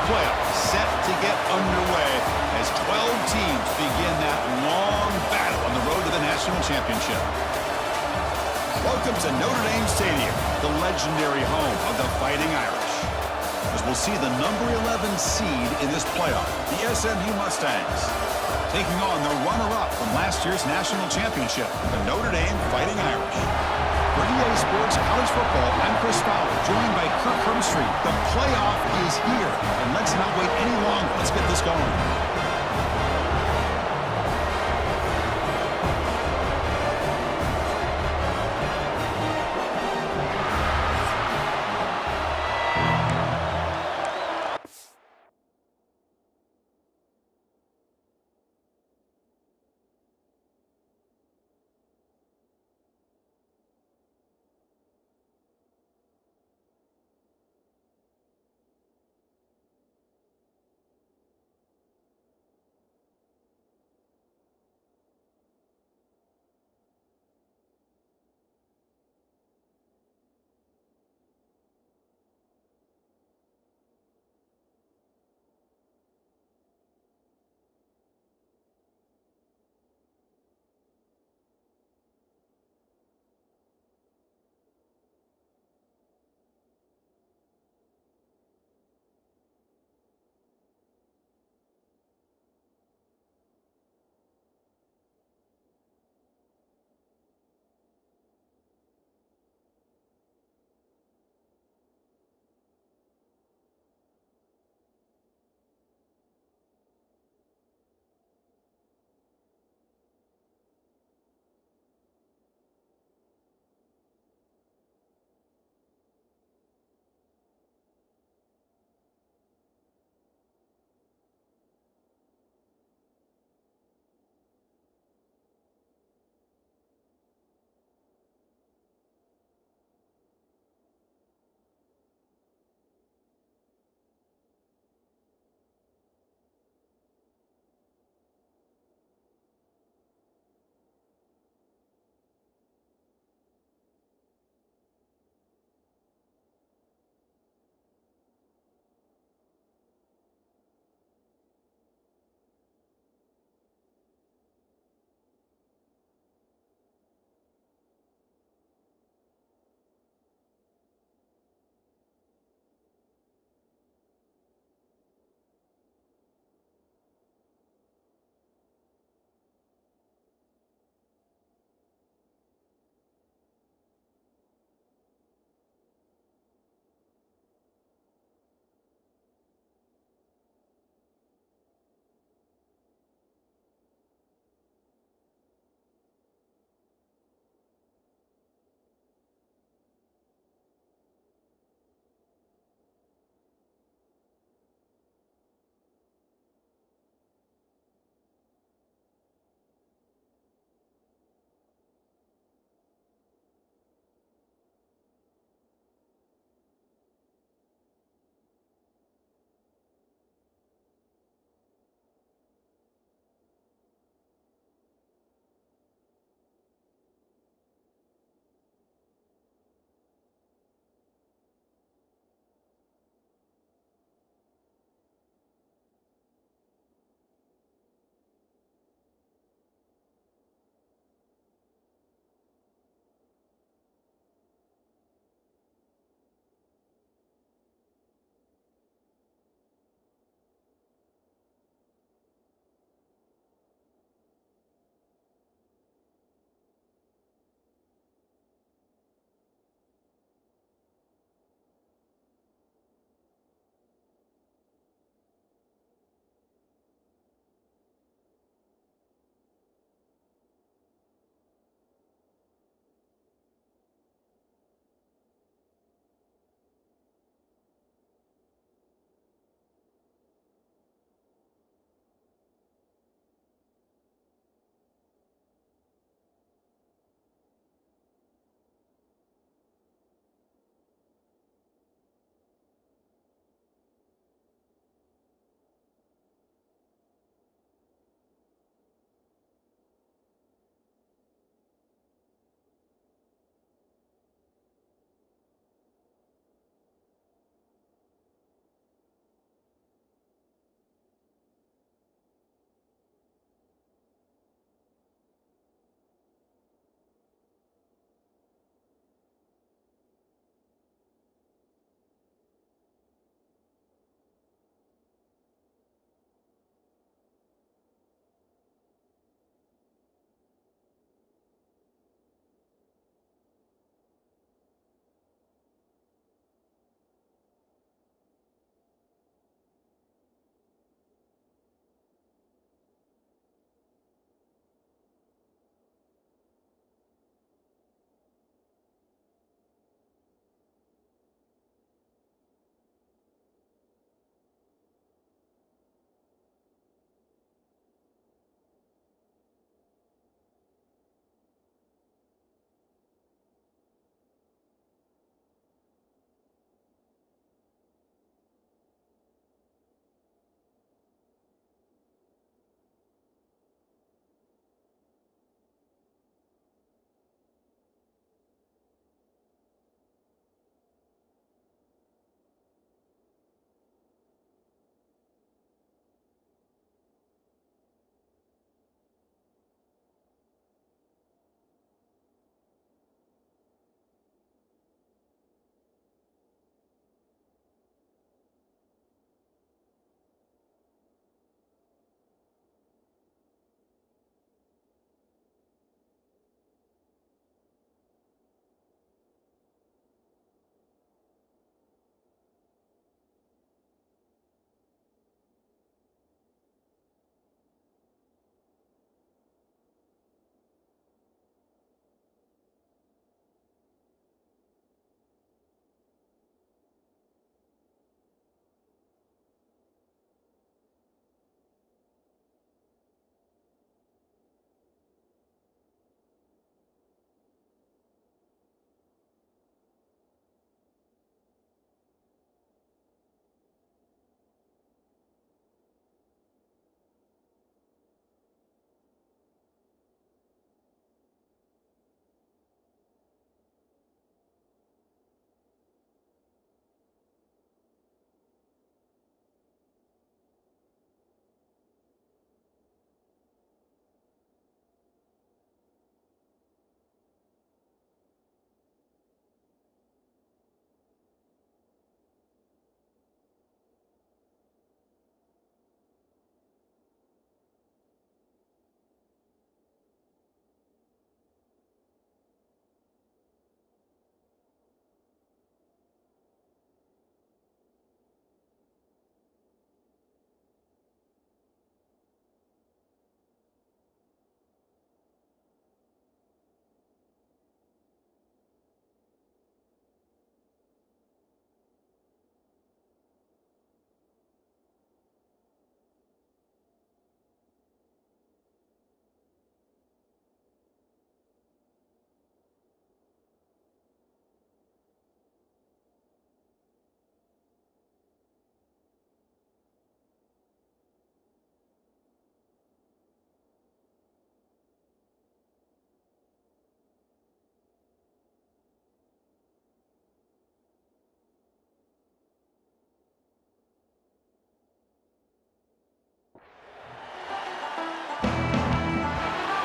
playoffs set to get underway as 12 teams begin that long battle on the road to the national championship. Welcome to Notre Dame Stadium, the legendary home of the Fighting Irish, as we'll see the number 11 seed in this playoff, the SMU Mustangs, taking on the runner-up from last year's national championship, the Notre Dame Fighting Irish. For EA Sports College Football, I'm Chris Fowler, joined by Kirk Hermstreet. The playoff is here, and let's not wait any longer. Let's get this going.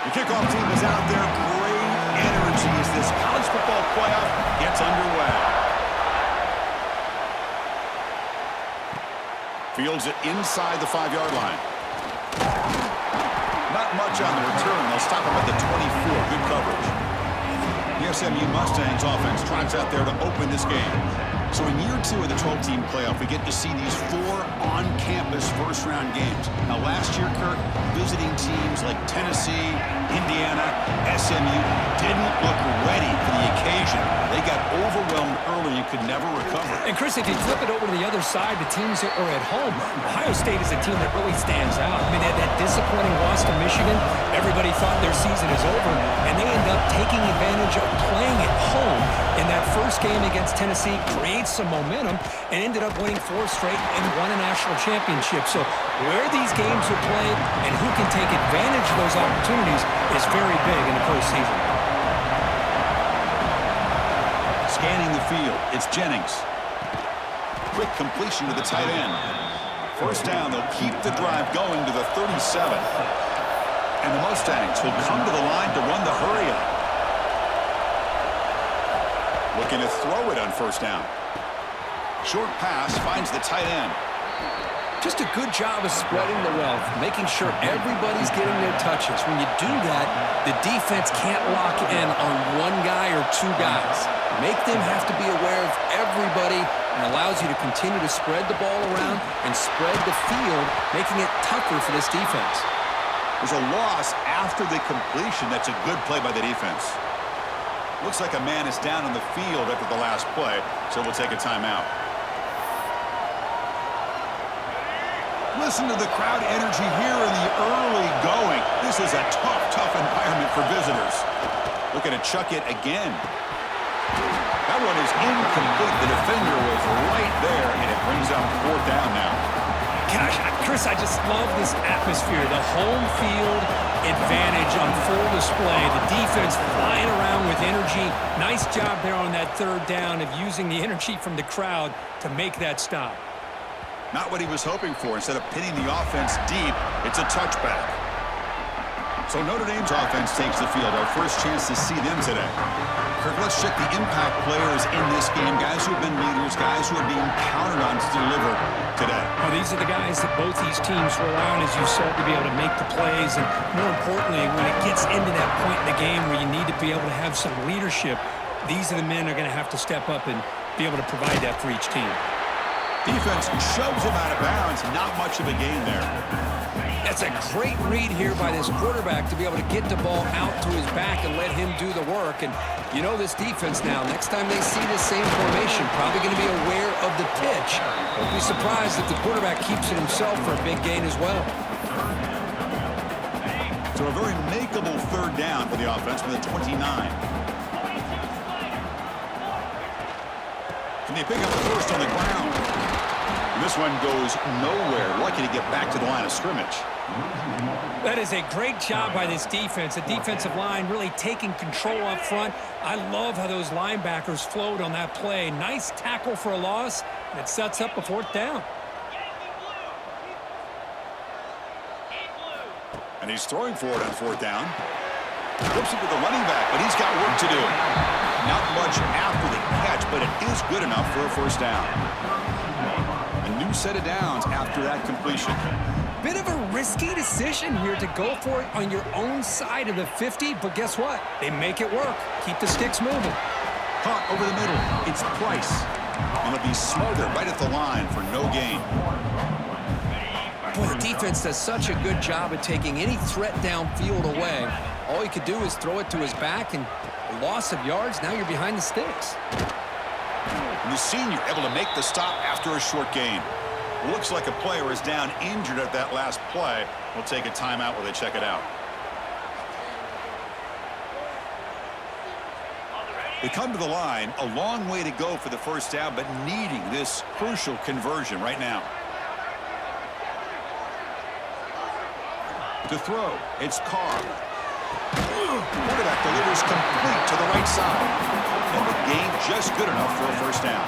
The kickoff team is out there. Great energy as this college football playoff gets underway. Fields it inside the 5-yard line. Not much on the return. They'll stop him at the 24. Good coverage. The SMU Mustangs offense trots out there to open this game. So in year 2 of the 12-team playoff, we get to see these 4 on-campus first-round games. Now, last year, Kurt, visiting teams like Tennessee, Indiana, SMU didn't look ready for the occasion. They got overwhelmed early and could never recover. And, Chris, if you flip it over to the other side, the teams that are at home, Ohio State is a team that really stands out. I mean, they had that disappointing loss to Michigan. Everybody thought their season is over, and they end up taking advantage of playing at home in that first game against Tennessee, created some momentum, and ended up winning 4 straight and won a national championship. So where these games are played and who can take advantage of those opportunities is very big in the postseason. Scanning the field, it's Jennings. Quick completion to the tight end. First down, they'll keep the drive going to the 37. And the Mustangs will come to the line to run the hurry-up. Looking to throw it on first down. Short pass finds the tight end. Just a good job of spreading the wealth, making sure everybody's getting their touches. When you do that, the defense can't lock in on one guy or 2 guys. Make them have to be aware of everybody and allows you to continue to spread the ball around and spread the field, making it tougher for this defense. There's a loss after the completion. That's a good play by the defense. Looks like a man is down on the field after the last play, so we'll take a timeout. Listen to the crowd energy here in the early going. This is a tough environment for visitors. Looking to chuck it again. That one is incomplete. The defender was right there, and it brings up 4th down now. Gosh, Chris, I just love this atmosphere. The home field advantage on full display. The defense flying around with energy. Nice job there on that 3rd down of using the energy from the crowd to make that stop. Not what he was hoping for. Instead of pinning the offense deep, it's a touchback. So Notre Dame's offense takes the field. Our first chance to see them today. Kirk, let's check the impact players in this game. Guys who have been leaders, guys who are being counted on to deliver today. Well, these are the guys that both these teams rely on, as you said, to be able to make the plays. And more importantly, when it gets into that point in the game where you need to be able to have some leadership, these are the men that are going to have to step up and be able to provide that for each team. Defense shoves him out of bounds. Not much of a gain there. That's a great read here by this quarterback to be able to get the ball out to his back and let him do the work. And you know this defense now, next time they see this same formation, probably going to be aware of the pitch. Don't be surprised if the quarterback keeps it himself for a big gain as well. So a very makeable 3rd down for the offense with a 29. Can they pick up the first on the ground? This one goes nowhere. Lucky to get back to the line of scrimmage. That is a great job by this defense. The defensive line really taking control up front. I love how those linebackers flowed on that play. Nice tackle for a loss, and it sets up a 4th down. And he's throwing for it on 4th down. Flips it to the running back, but he's got work to do. Not much after the catch, but it is good enough for a 1st down. A new set of downs after that completion. Bit of a risky decision here to go for it on your own side of the 50, but guess what? They make it work. Keep the sticks moving. Caught over the middle. It's Price. And it'll be smothered right at the line for no gain. Boy, the defense does such a good job of taking any threat downfield away. All he could do is throw it to his back, and a loss of yards, now you're behind the sticks. And the senior able to make the stop after a short gain. Looks like a player is down injured at that last play. We'll take a timeout while they check it out. They come to the line, a long way to go for the 1st down, but needing this crucial conversion right now. To throw, it's Carr. Quarterback delivers complete to the right side. And the gain just good enough for a 1st down.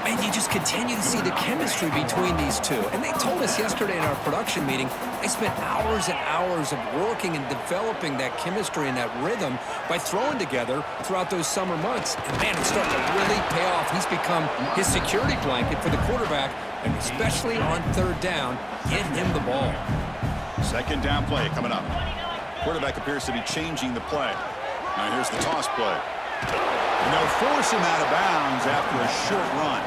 And you just continue to see the chemistry between these two. And they told us yesterday in our production meeting, they spent hours and hours of working and developing that chemistry and that rhythm by throwing together throughout those summer months. And, man, it's starting to really pay off. He's become his security blanket for the quarterback, and especially on third down, get him the ball. Second down play coming up. Quarterback appears to be changing the play. Now here's the toss play. And they'll force him out of bounds after a short run.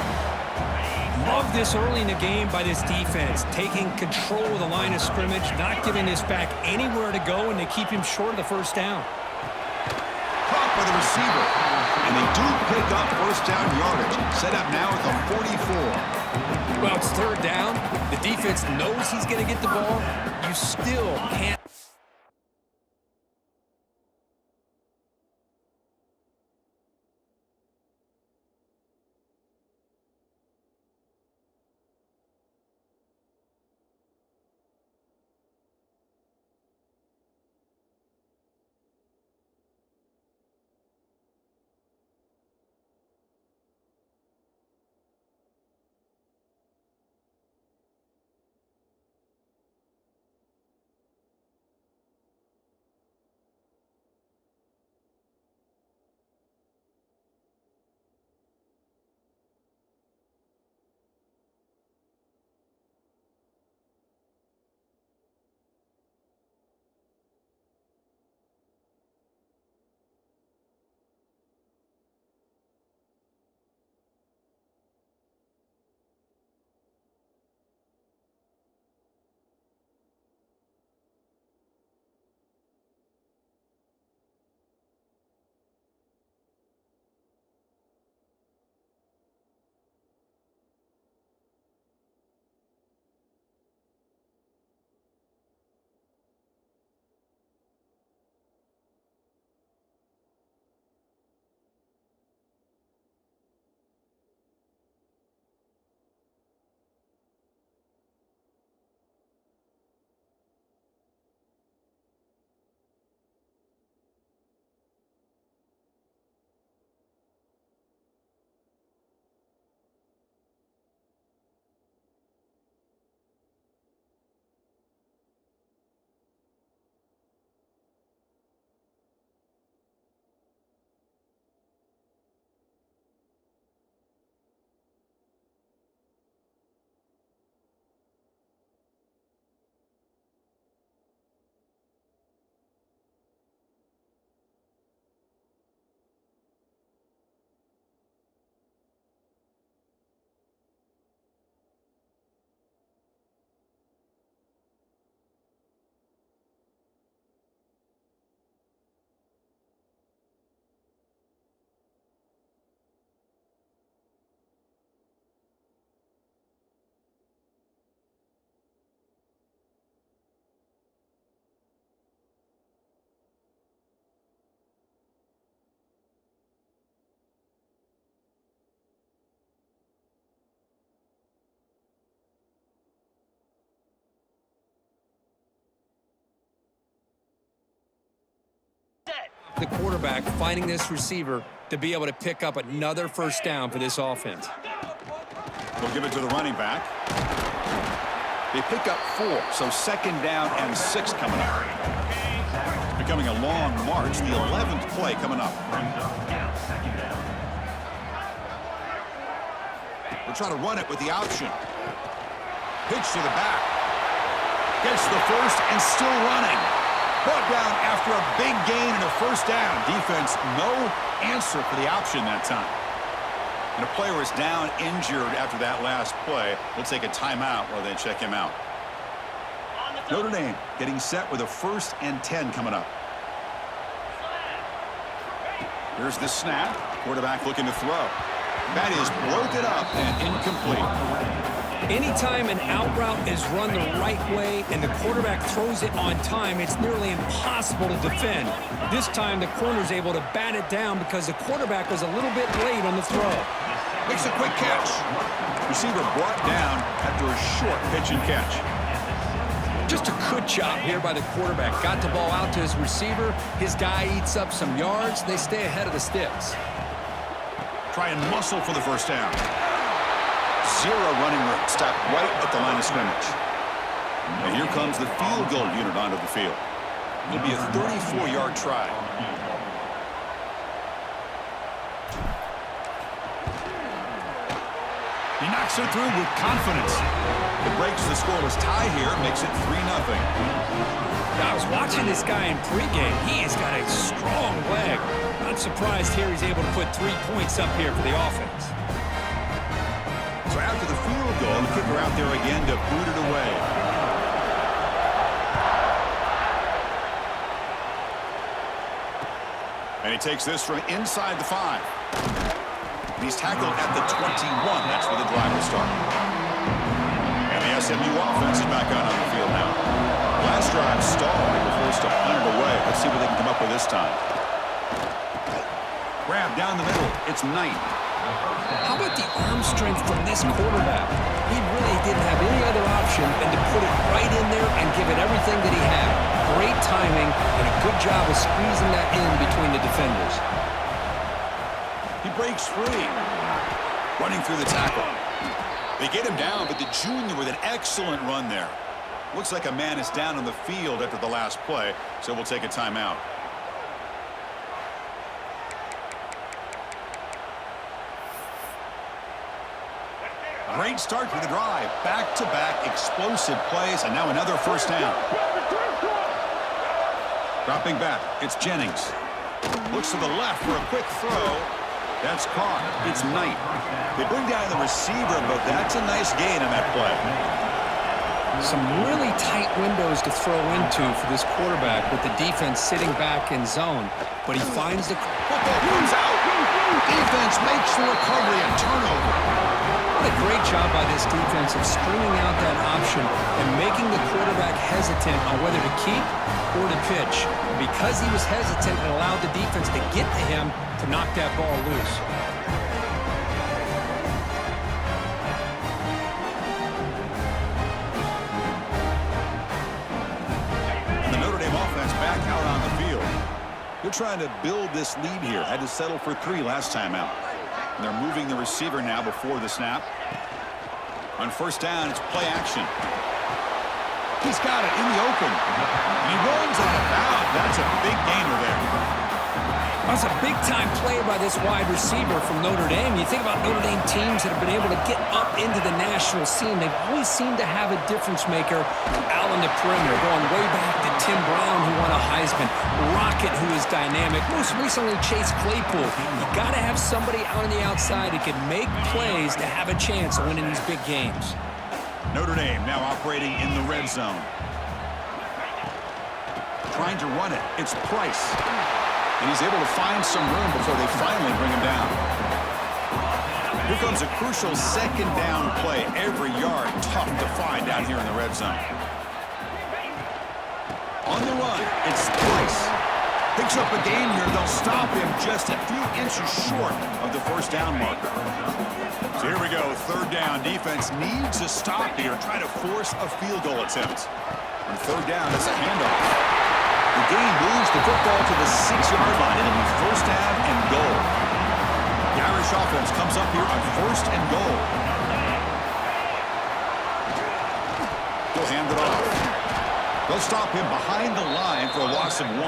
Love this early in the game by this defense, taking control of the line of scrimmage, not giving this back anywhere to go, and they keep him short of the first down. Caught by the receiver. And they do pick up first down yardage. Set up now at the 44. Well, it's third down. The defense knows he's going to get the ball. You still can't. The quarterback finding this receiver to be able to pick up another first down for this offense. We'll give it to the running back. They pick up 4, so second down and 6 coming up. It's becoming a long march, the 11th play coming up. We'll try to run it with the option. Pitch to the back. Gets the first and still running. Brought down after a big gain and a first down. Defense, no answer for the option that time. And a player is down injured after that last play. We'll take a timeout while they check him out. Notre Dame getting set with a 1st and 10 coming up. Here's the snap. Quarterback looking to throw. That is broken up and incomplete. Anytime an out route is run the right way and the quarterback throws it on time, it's nearly impossible to defend. This time, the corner's able to bat it down because the quarterback was a little bit late on the throw. Makes a quick catch. Receiver brought down after a short pitch and catch. Just a good job here by the quarterback. Got the ball out to his receiver. His guy eats up some yards. They stay ahead of the sticks. Try and muscle for the first down. Zero running room. Stop right at the line of scrimmage. And here comes the field goal unit onto the field. It'll be a 34-yard try. He knocks it through with confidence. It breaks the scoreless tie here, makes it 3-0. I was watching this guy in pregame. He has got a strong leg. Not surprised here he's able to put 3 points up here for the offense. So after the field goal, the kicker out there again to boot it away. And he takes this from inside the 5. He's tackled at the 21. That's where the drive will start. And the SMU offense is back out on the field now. Last drive stalled. They were forced to punt it away. Let's see what they can come up with this time. Grab down the middle. It's Knight. How about the arm strength from this quarterback? He really didn't have any other option than to put it right in there and give it everything that he had. Great timing and a good job of squeezing that in between the defenders. He breaks free. Running through the tackle. They get him down, but the junior with an excellent run there. Looks like a man is down on the field after the last play, so we'll take a timeout. Great start to the drive. Back-to-back explosive plays, and now another first down. Dropping back, it's Jennings. Looks to the left for a quick throw. That's caught. It's Knight. They bring down the receiver, but that's a nice gain on that play. Some really tight windows to throw into for this quarterback with the defense sitting back in zone. But he finds the... Football comes out. Defense makes the recovery and turnover. What a great job by this defense of stringing out that option and making the quarterback hesitant on whether to keep or to pitch. Because he was hesitant and allowed the defense to get to him to knock that ball loose. And the Notre Dame offense back out on the field. They're trying to build this lead here. Had to settle for 3 last time out. And they're moving the receiver now before the snap. On first down, it's play action. He's got it in the open. And he runs out of bounds. That's a big gainer there. That's a big-time play by this wide receiver from Notre Dame. You think about Notre Dame teams that have been able to get up into the national scene. They've always seemed to have a difference maker out on the perimeter, going way back to Tim Brown, who won a Heisman, Rocket, who is dynamic, most recently Chase Claypool. You got to have somebody out on the outside who can make plays to have a chance of winning these big games. Notre Dame now operating in the red zone. Trying to run it. It's Price. And he's able to find some room before they finally bring him down. Here comes a crucial second down play. Every yard tough to find down here in the red zone. On the run, it's Price. Picks up a gain here. They'll stop him just a few inches short of the first down marker. So here we go, third down. Defense needs a stop here, try to force a field goal attempt. On third down, it's a handoff. The game moves the football to the 6-yard line, and it'll be first down and goal. The Irish offense comes up here on first and goal. He'll hand it off. They'll stop him behind the line for a loss of 1.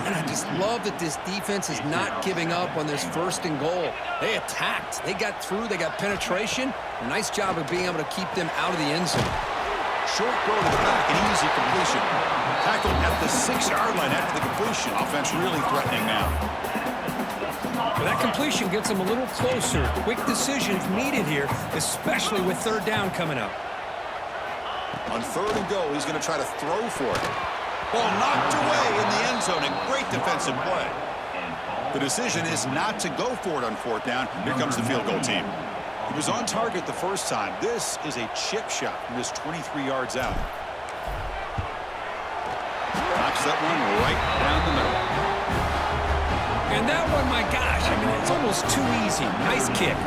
And I just love that this defense is not giving up on this first and goal. They attacked. They got through. They got penetration. A nice job of being able to keep them out of the end zone. Short throw to the back, an easy completion. Tackled at the 6-yard line after the completion. Offense really threatening now. Well, that completion gets them a little closer. Quick decisions needed here, especially with third down coming up. On third and goal, he's going to try to throw for it. Ball knocked away in the end zone. A great defensive play. The decision is not to go for it on fourth down. Here comes the field goal team. He was on target the first time. This is a chip shot from just 23 yards out. Knocks that one right down the middle. And that one, my gosh, I mean, it's almost too easy. Nice kick.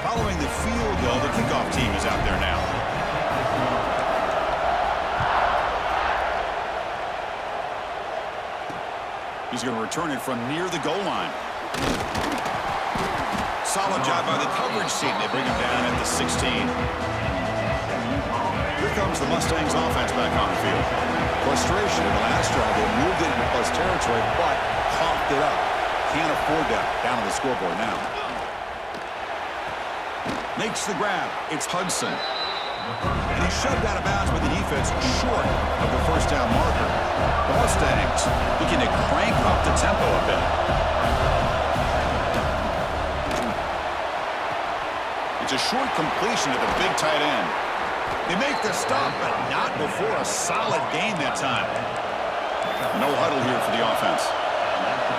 Following the field goal, the kickoff team is out there now. He's going to return it from near the goal line. Solid job by the coverage team. They bring him down at the 16. Here comes the Mustangs offense back on the field. Frustration in the last drive. They moved it into plus territory, but coughed it up. Can't afford that. Down on the scoreboard now. Makes the grab. It's Hudson. And he's shoved out of bounds by the defense short of the first down marker. The Mustangs looking to crank up the tempo a bit. It's a short completion to the big tight end. They make the stop, but not before a solid gain that time. No huddle here for the offense.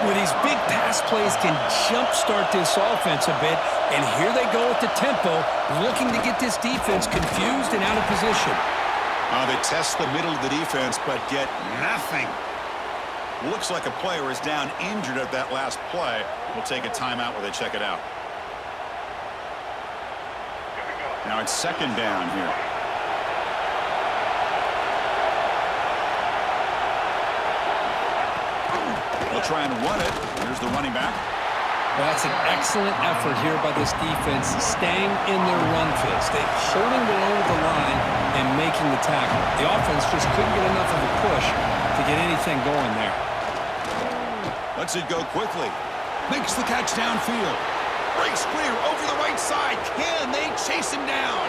Well, these big pass plays can jumpstart this offense a bit, and here they go at the tempo, looking to get this defense confused and out of position. They test the middle of the defense, but get nothing. Looks like a player is down injured at that last play. We'll take a timeout while they check it out. Now it's second down here. They'll try and run it. Here's the running back. Well, that's an excellent effort here by this defense, staying in their run phase. They're holding the line with the line and making the tackle. The offense just couldn't get enough of a push to get anything going there. Lets it go quickly. Makes the catch downfield. Breaks clear over the right side. Can they chase him down?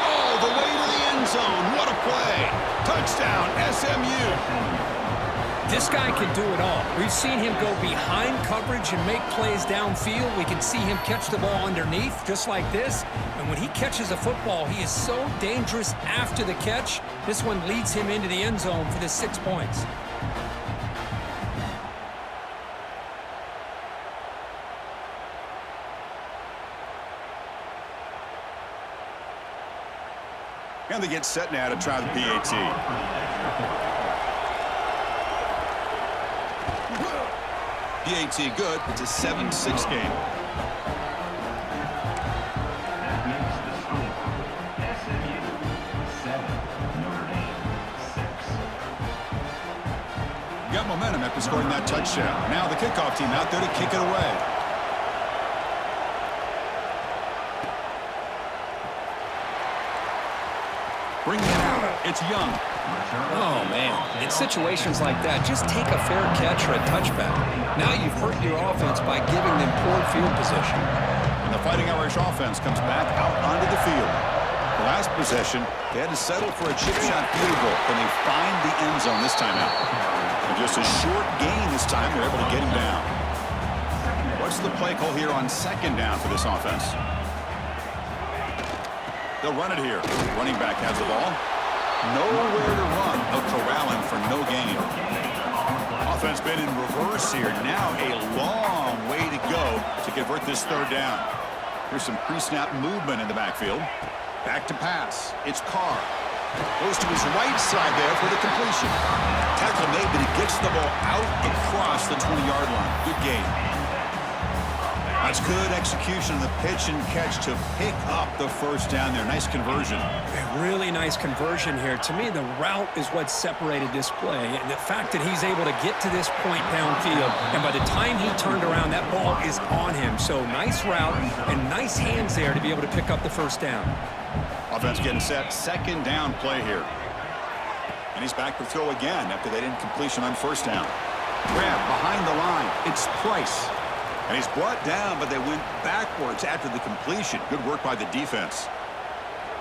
All the way to the end zone. What a play. Touchdown, SMU. This guy can do it all. We've seen him go behind coverage and make plays downfield. We can see him catch the ball underneath, just like this. And when he catches a football, he is so dangerous after the catch. This one leads him into the end zone for the 6 points. And they get set now to try the PAT. PAT good. It's a 7-6 game. Got momentum after scoring that touchdown. Now the kickoff team out there to kick it away. Bringing it out. It's Young. Oh, man. In situations like that, just take a fair catch or a touchback. Now you've hurt your offense by giving them poor field position. And the Fighting Irish offense comes back out onto the field. The last possession, they had to settle for a chip shot field goal, and they find the end zone this time out. And just a short gain this time, they're able to get him down. What's the play call here on second down for this offense? They'll run it here. Running back has the ball. Nowhere to run. They'll corral him for no gain. Offense been in reverse here. Now a long way to go to convert this third down. Here's some pre-snap movement in the backfield. Back to pass. It's Carr. Goes to his right side there for the completion. Tackle made, but he gets the ball out across the 20-yard line. Good game. That's good execution of the pitch and catch to pick up the first down there. Nice conversion. A really nice conversion here. To me, the route is what separated this play. And the fact that he's able to get to this point downfield, and by the time he turned around, that ball is on him. So nice route and nice hands there to be able to pick up the first down. Offense getting set. Second down play here. And he's back to throw again after that incompletion on first down. Grab behind the line. It's Price. And he's brought down, but they went backwards after the completion. Good work by the defense.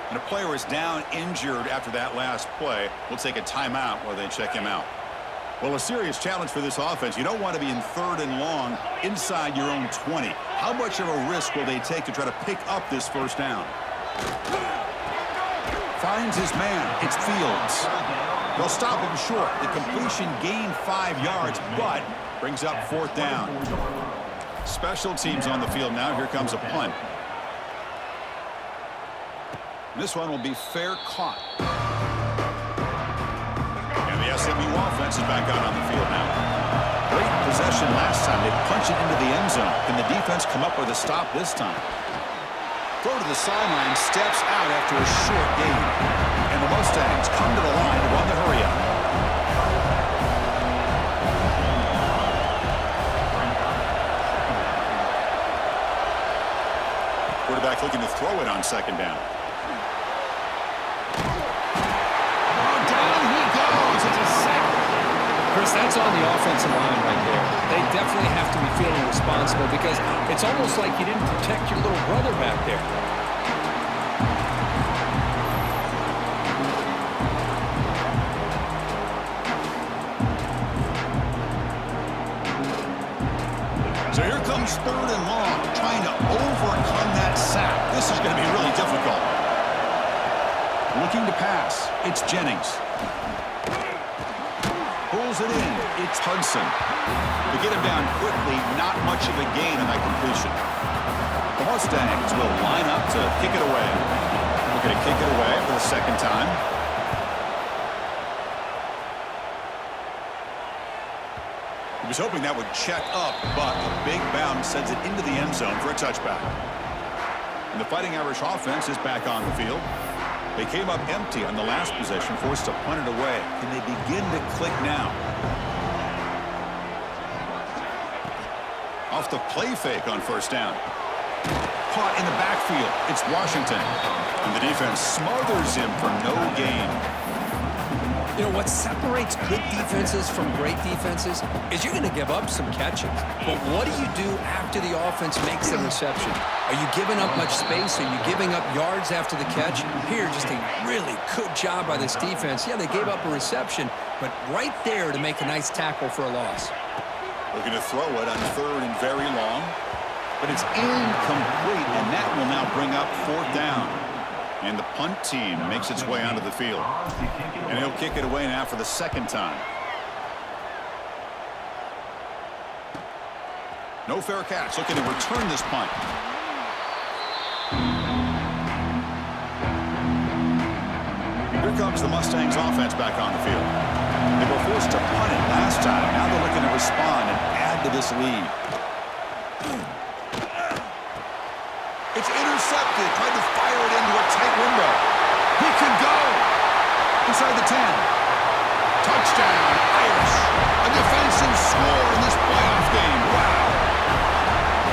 And a player is down injured after that last play. We'll take a timeout while they check him out. Well, a serious challenge for this offense. You don't want to be in third and long inside your own 20. How much of a risk will they take to try to pick up this first down? Finds his man. It's Fields. They'll stop him short. The completion gained 5 yards, but brings up fourth down. Special teams on the field now. Here comes a punt. This one will be fair caught. And the SMU offense is back out on the field now. Great possession last time. They punch it into the end zone. Can the defense come up with a stop this time? Throw to the sideline, steps out after a short gain. And the Mustangs come to the line to run the hurry up. Quarterback looking to throw it on second down. Oh, down he goes. It's a sack. Chris, that's on the offensive line right there. They definitely have to be feeling responsible because it's almost like you didn't protect your little brother back there. So here comes third and long, trying to overcome that sack. This is going to be really difficult. Looking to pass. It's Jennings. Pulls it in. It's Hudson. To get him down quickly, not much of a gain on that completion. The Mustangs will line up to kick it away. Looking to kick it away for the second time. He was hoping that would check up, but a big bounce sends it into the end zone for a touchback. And the Fighting Irish offense is back on the field. They came up empty on the last possession, forced to punt it away. Can they begin to click now? Off the play fake on first down. Caught in the backfield. It's Washington. And the defense smothers him for no gain. You know, what separates good defenses from great defenses is you're going to give up some catches. But what do you do after the offense makes the reception? Are you giving up much space? Are you giving up yards after the catch? Here, just a really good job by this defense. Yeah, they gave up a reception, but right there to make a nice tackle for a loss. Looking to throw it on third and very long. But it's incomplete, and that will now bring up fourth down. And the punt team makes its way onto the field. And he'll kick it away now for the second time. No fair catch. Looking to return this punt. Here comes the Mustangs offense back on the field. They were forced to punt it last time. Now they're looking to respond and add to this lead. It's intercepted. Tried to fire it into a tight window. He can go. Inside the 10. Touchdown, Irish. A defensive score in this playoff game. Wow.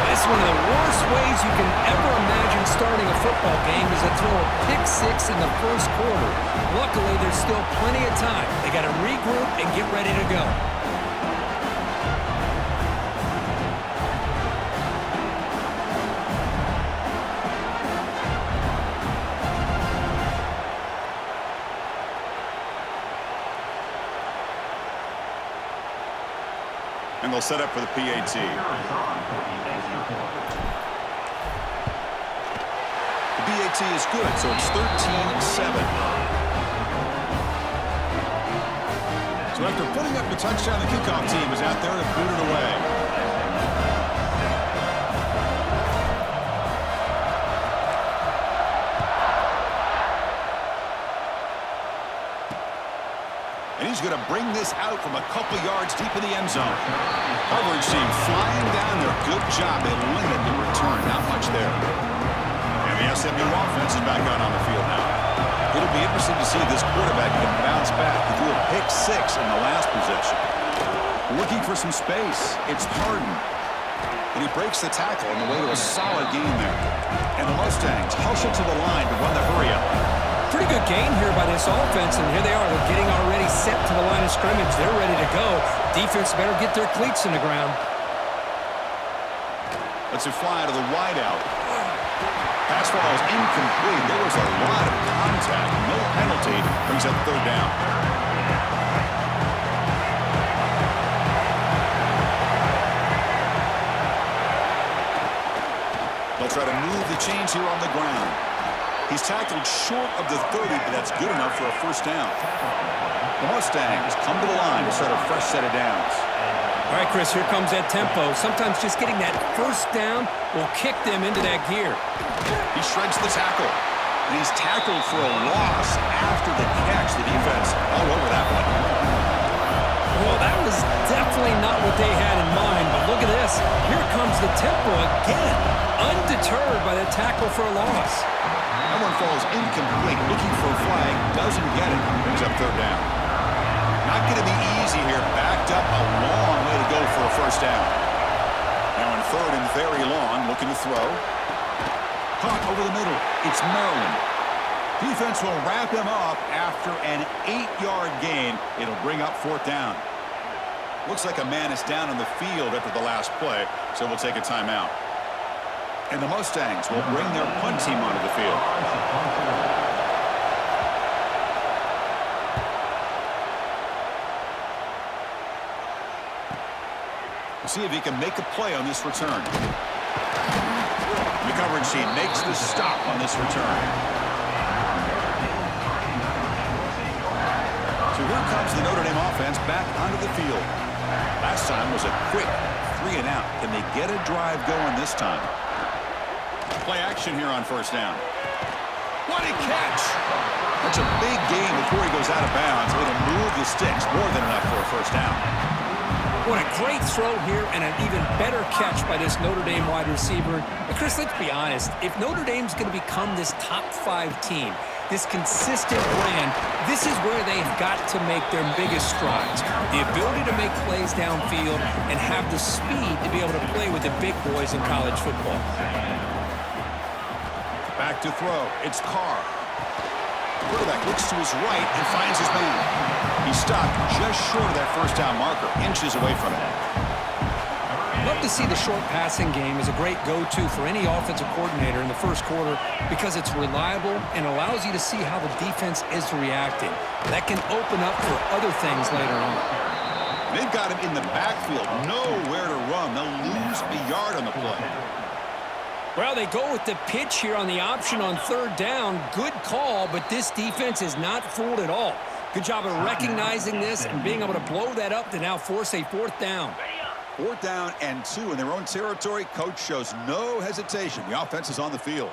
That's one of the worst ways you can ever imagine starting a football game is to throw a pick six in the first quarter. Luckily, there's still plenty of time. They got to regroup and get ready to go. And they'll set up for the PAT. The PAT is good, so it's 13-7. So after putting up the touchdown, the kickoff team is out there to boot it away. And he's going to bring this out from a couple yards deep in the end zone. Coverage team flying down there. Good job. They limit the return. Not much there. And the SMU offense is back out on the field now. It'll be interesting to see if this quarterback can bounce back. He threw a pick six in the last possession. Looking for some space. It's Harden. And he breaks the tackle on the way to a solid gain there. And the Mustangs hustle to the line to run the hurry-up. Pretty good game here by this offense, and here they are. They're getting already set to the line of scrimmage. They're ready to go. Defense better get their cleats in the ground. Let's it fly to the wideout. Pass falls incomplete. There was a lot of contact. No penalty. Brings up third down. They'll try to move the chains here on the ground. He's tackled short of the 30, but that's good enough for a first down. The Mustangs come to the line to start a fresh set of downs. All right, Chris, here comes that tempo. Sometimes just getting that first down will kick them into that gear. He shreds the tackle, and he's tackled for a loss after the catch. The defense all over that one. Well, that was definitely not what they had in mind, but look at this. Here comes the tempo again, undeterred by the tackle for a loss. That one falls incomplete. Looking for a flag. Doesn't get it. Brings up third down. Not going to be easy here. Backed up a long way to go for a first down. Now in third and very long. Looking to throw. Caught over the middle. It's Maryland. Defense will wrap him up after an 8-yard gain. It'll bring up 4th down. Looks like a man is down on the field after the last play, so we'll take a timeout. And the Mustangs will bring their punt team onto the field. We'll see if he can make a play on this return. The coverage team makes the stop on this return. So here comes the Notre Dame offense back onto the field. Last time was a quick 3-and-out. Can they get a drive going this time? Play action here on 1st down. What a catch! That's a big gain before he goes out of bounds. It'll move the sticks, more than enough for a 1st down. What a great throw here and an even better catch by this Notre Dame wide receiver. But Chris, let's be honest. If Notre Dame's going to become this top 5 team, this consistent brand, this is where they've got to make their biggest strides. The ability to make plays downfield and have the speed to be able to play with the big boys in college football. Back to throw. It's Carr. Quarterback looks to his right and finds his man. He stopped just short of that 1st down marker, inches away from it. Love to see the short passing game as a great go-to for any offensive coordinator in the 1st quarter because it's reliable and allows you to see how the defense is reacting. That can open up for other things later on. They've got him in the backfield, nowhere to run. They'll lose a yard on the play. Well, they go with the pitch here on the option on 3rd down. Good call, but this defense is not fooled at all. Good job of recognizing this and being able to blow that up to now force a 4th down. 4th down and 2 in their own territory. Coach shows no hesitation. The offense is on the field.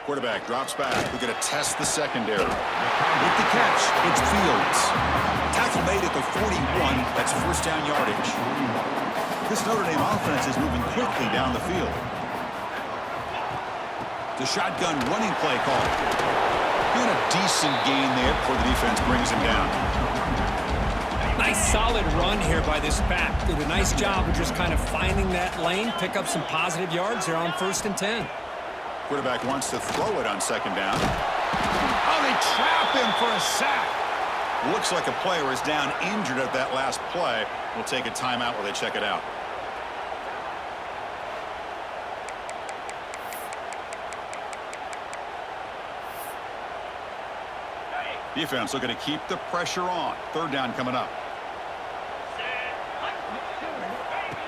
Quarterback drops back. We're going to test the secondary. With the catch, it's Fields. Tackle made at the 41. That's 1st down yardage. This Notre Dame offense is moving quickly down the field. The shotgun running play call. Doing a decent gain there before the defense brings him down. Nice solid run here by this back. Did a nice job of just kind of finding that lane, pick up some positive yards there on 1st and 10. Quarterback wants to throw it on 2nd down. Oh, they trap him for a sack. Looks like a player is down injured at that last play. We'll take a timeout while they check it out. Defense looking to keep the pressure on. 3rd down coming up.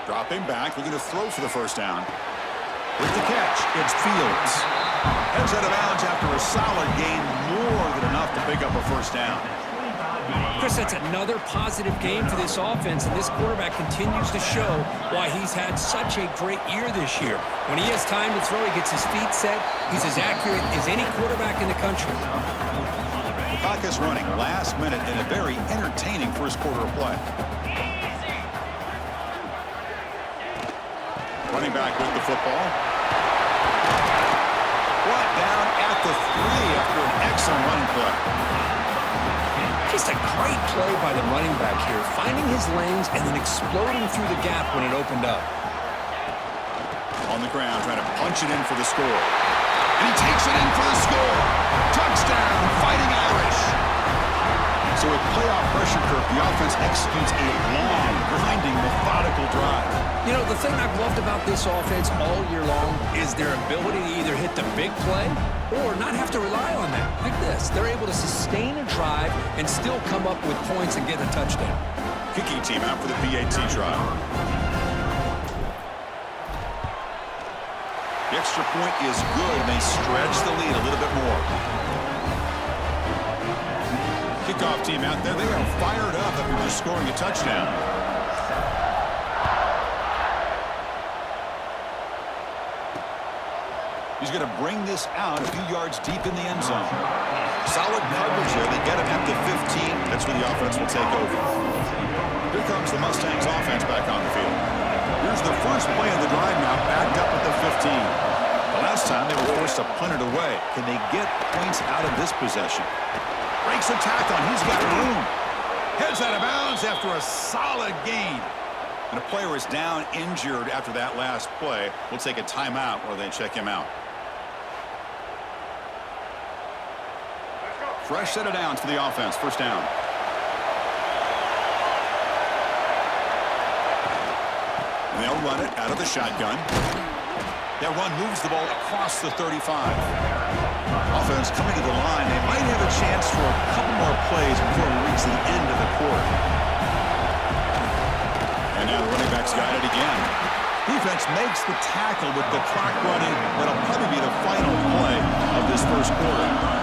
Dropping back, looking to throw for the 1st down. With the catch, it's Fields. Heads out of bounds after a solid gain, more than enough to pick up a 1st down. Chris, that's another positive game for this offense, and this quarterback continues to show why he's had such a great year this year. When he has time to throw, he gets his feet set. He's as accurate as any quarterback in the country. Clock is running last minute in a very entertaining 1st quarter of play. Running back with the football. Brought down at the 3 after an excellent running play. Just a great play by the running back here, finding his lanes and then exploding through the gap when it opened up. On the ground, trying to punch it in for the score. And he takes it in for the score. Touchdown, Fighting Irish. So with playoff pressure curve, the offense executes a long, grinding, methodical drive. You know, the thing I've loved about this offense all year long is their ability to either hit the big play or not have to rely on that. Like this, they're able to sustain a drive and still come up with points and get a touchdown. Kicking team out for the PAT trial. The extra point is good, and they stretch the lead a little bit more. Kickoff team out there. They are fired up after just scoring a touchdown. He's going to bring this out a few yards deep in the end zone. Solid coverage there. They get him at the 15. That's where the offense will take over. Here comes the Mustangs offense back on the field. Here's the first play of the drive now, backed up at the 15. The last time they were forced to punt it away. Can they get points out of this possession? Breaks a tackle, and he's got room. Heads out of bounds after a solid gain. And a player is down injured after that last play. We'll take a timeout while they check him out. Fresh set of downs for the offense. First down. And they'll run it out of the shotgun. That run moves the ball across the 35. Offense coming to the line. They might have a chance for a couple more plays before we reach the end of the quarter. And now the running back's got it again. Defense makes the tackle with the clock running. That'll probably be the final play of this first quarter.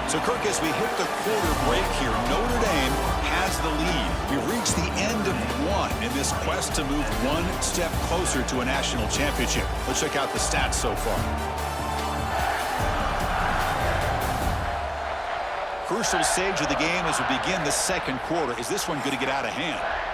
So, Kirk, as we hit the quarter break here, Notre Dame has the lead. We've reached the end of one in this quest to move one step closer to a national championship. Let's check out the stats so far. Crucial stage of the game as we begin the second quarter. Is this one going to get out of hand?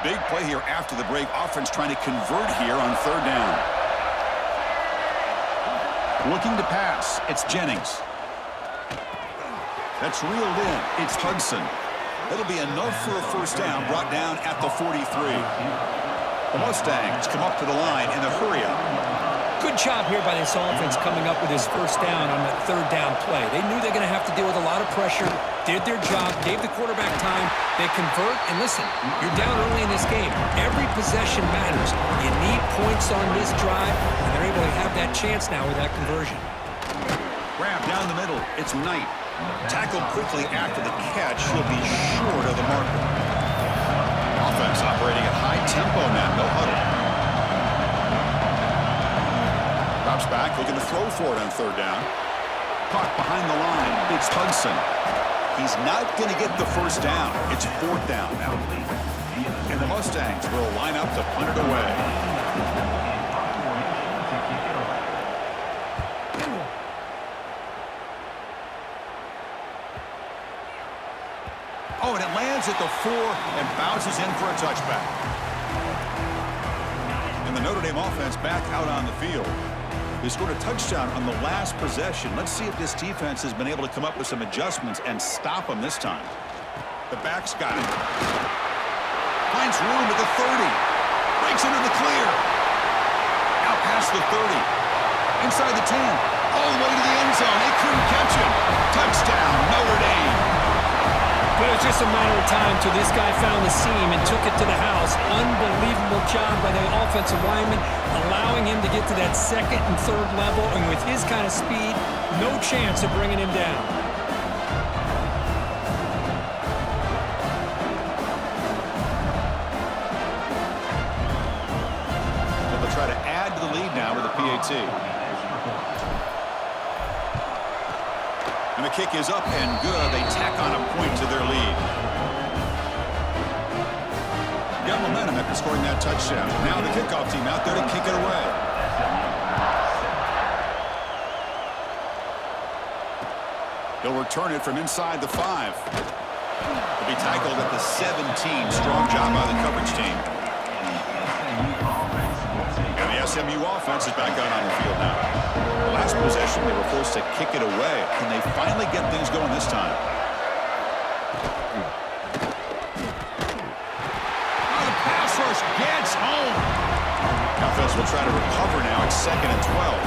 Big play here after the break. Offense trying to convert here on third down. Looking to pass. It's Jennings. That's reeled in. It's Hudson. That'll be enough for a first down, brought down at the 43. The Mustangs come up to the line in a hurry-up. Good job here by this offense coming up with his first down on that third down play. They knew they're going to have to deal with a lot of pressure, did their job, gave the quarterback time. They convert, and listen, you're down early in this game. Every possession matters. You need points on this drive, and they're able to have that chance now with that conversion. Grab down the middle. It's Knight. Tackled quickly after the catch. He'll be short of the marker. Offense operating at high tempo now. No huddle. Drops back, looking to throw for it on third down. Caught behind the line. It's Hudson. He's not going to get the first down. It's fourth down now. And the Mustangs will line up to punt it away. Oh, and it lands at the 4 and bounces in for a touchback. And the Notre Dame offense back out on the field. They scored a touchdown on the last possession. Let's see if this defense has been able to come up with some adjustments and stop them this time. The back's got it. Finds room at the 30. Breaks into the clear. Out past the 30. Inside the 10. All the way to the end zone. They couldn't catch him. Touchdown, Notre Dame. But it was just a matter of time till this guy found the seam and took it to the house. Unbelievable job by the offensive lineman, allowing him to get to that second and third level. And with his kind of speed, no chance of bringing him down. They'll try to add to the lead now with a PAT. And the kick is up and good. They tack on a point to their lead. Got momentum after scoring that touchdown. Now the kickoff team out there to kick it away. He'll return it from inside the 5. He'll be tackled at the 17. Strong job by the coverage team. And the SMU offense is back out on the field now. Last possession, they were forced to kick it away. Can they finally get things going this time? Oh, the pass rush gets home. Offense will try to recover now. It's 2nd and 12.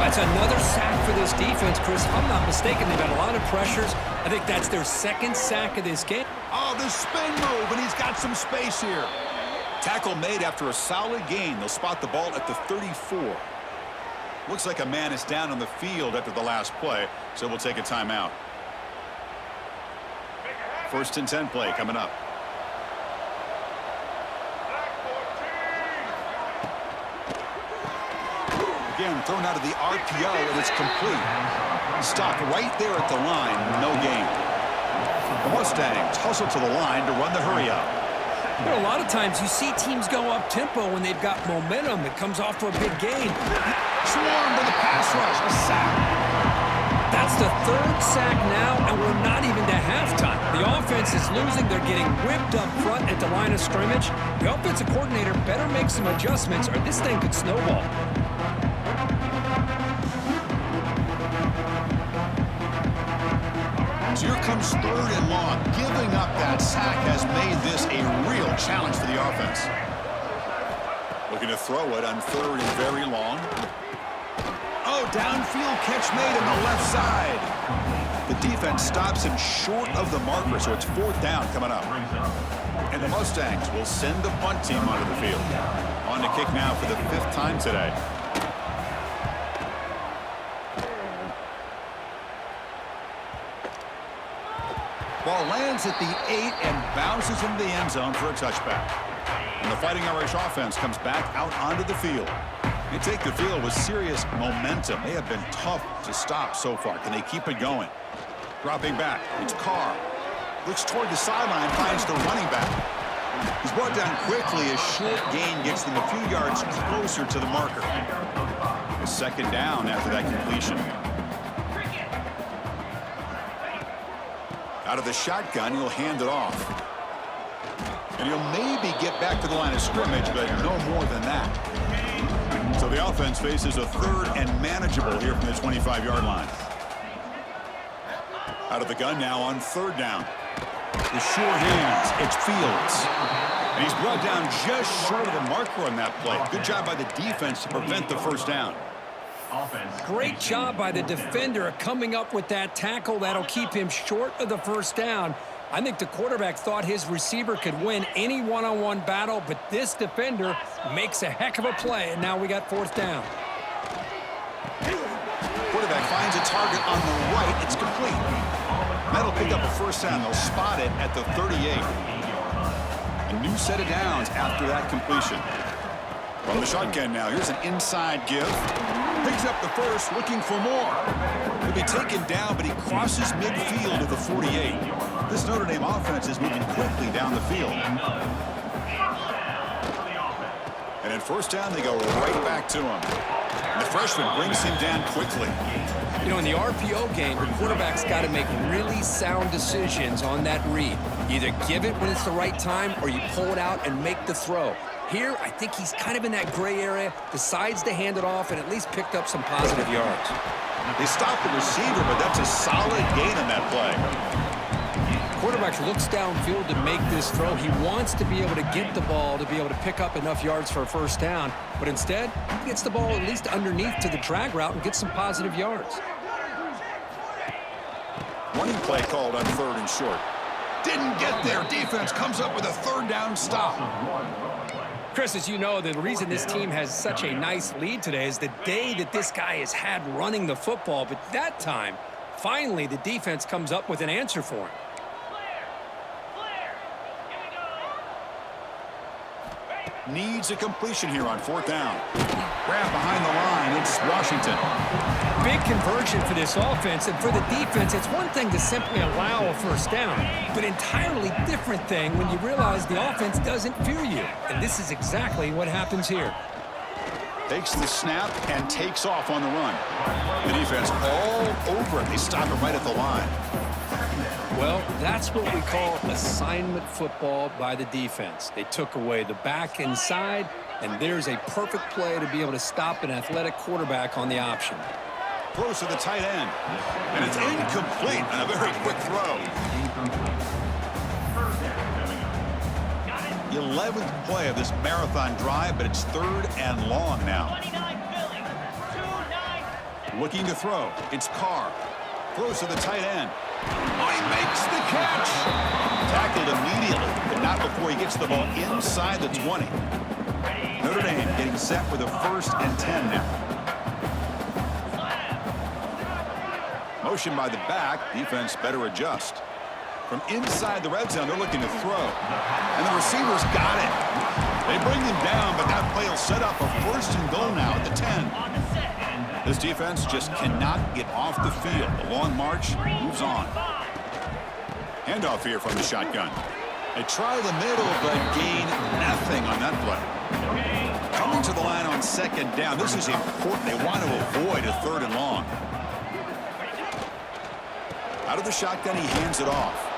That's another sack for this defense, Chris. If I'm not mistaken, they've got a lot of pressures. I think that's their second sack of this game. Oh, the spin move, and he's got some space here. Tackle made after a solid gain. They'll spot the ball at the 34. Looks like a man is down on the field after the last play, so we'll take a timeout. 1st and 10 play coming up. Again, thrown out of the RPO, and it's complete. Stopped right there at the line, no gain. The Mustangs hustle to the line to run the hurry-up. You know, a lot of times you see teams go up-tempo when they've got momentum. It comes off to a big gain. Swarmed to the pass rush, a sack. That's the 3rd sack now, and we're not even to halftime. The offense is losing. They're getting whipped up front at the line of scrimmage. The offensive coordinator better make some adjustments or this thing could snowball. So here comes 3rd and long. Giving up that sack has made this a real challenge for the offense. Looking to throw it on 3rd and very long. Oh, downfield catch made on the left side. The defense stops him short of the marker, so it's 4th down coming up. And the Mustangs will send the punt team onto the field. On to kick now for the 5th time today. Ball lands at the 8 and bounces into the end zone for a touchback. And the Fighting Irish offense comes back out onto the field. They take the field with serious momentum. They have been tough to stop so far. Can they keep it going? Dropping back. It's Carr. Looks toward the sideline, finds the running back. He's brought down quickly. A short gain gets them a few yards closer to the marker. A 2nd down after that completion. Out of the shotgun, he'll hand it off. And he'll maybe get back to the line of scrimmage, but no more than that. So the offense faces a third and manageable here from the 25-yard line. Out of the gun now on third down. The sure hands, it's Fields. And he's brought down just short of the marker on that play. Good job by the defense to prevent the first down. Great job by the defender coming up with that tackle that'll keep him short of the first down. I think the quarterback thought his receiver could win any one-on-one battle, but this defender makes a heck of a play, and now we got fourth down. Quarterback finds a target on the right. It's complete. That'll pick up a first down. They'll spot it at the 38. A new set of downs after that completion. From the shotgun now, here's an inside give. Picks up the first, looking for more. He'll be taken down, but he crosses midfield to the 48. This Notre Dame offense is moving quickly down the field. And at first down, they go right back to him. And the freshman brings him down quickly. You know, in the RPO game, the quarterback's got to make really sound decisions on that read. Either give it when it's the right time or you pull it out and make the throw. Here, I think he's kind of in that gray area, decides to hand it off, and at least picked up some positive yards. They stopped the receiver, but that's a solid gain on that play. Quarterback looks downfield to make this throw. He wants to be able to get the ball to be able to pick up enough yards for a first down, but instead, he gets the ball at least underneath to the drag route and gets some positive yards. Running play called on third and short. Didn't get there. Defense comes up with a third down stop. Chris, as you know, the reason this team has such a nice lead today is the day that this guy has had running the football. But that time, finally, the defense comes up with an answer for him. Needs a completion here on fourth down. Grab behind the line. It's Washington. Big conversion for this offense, and for the defense, it's one thing to simply allow a first down, but entirely different thing when you realize the offense doesn't fear you. And this is exactly what happens here. Takes the snap and takes off on the run. The defense all over it. They stop it right at the line. Well, that's what we call assignment football by the defense. They took away the back inside, and there's a perfect play to be able to stop an athletic quarterback on the option. Close to the tight end. And it's incomplete on a very quick throw. 11th play of this marathon drive, but it's third and long now. Looking to throw. It's Carr. Close to the tight end. Oh, he makes the catch. Tackled immediately, but not before he gets the ball inside the 20. Notre Dame getting set with a 1st and 10 now. Motion by the back. Defense better adjust. From inside the red zone, they're looking to throw. And the receivers got it. They bring him down, but that play will set up a 1st and goal now at the 10. This defense just cannot get off the field. The long march moves on. Handoff here from the shotgun. They try the middle, but gain nothing on that play. Coming to the line on 2nd down. This is important. They want to avoid a 3rd and long. Out of the shotgun, he hands it off.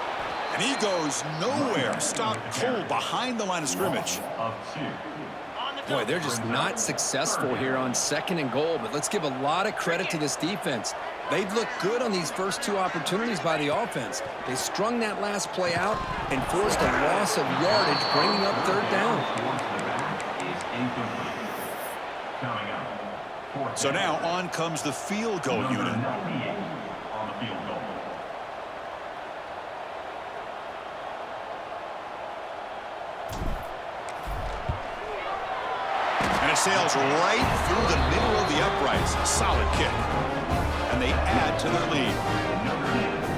And he goes nowhere. Stopped cold behind the line of scrimmage. Boy, they're just not successful here on 2nd and goal, but let's give a lot of credit to this defense. They've looked good on these first 2 opportunities by the offense. They strung that last play out and forced a loss of yardage, bringing up 3rd down. So now on comes the field goal unit. And it sails right through the middle of the uprights. A solid kick. And they add to their lead.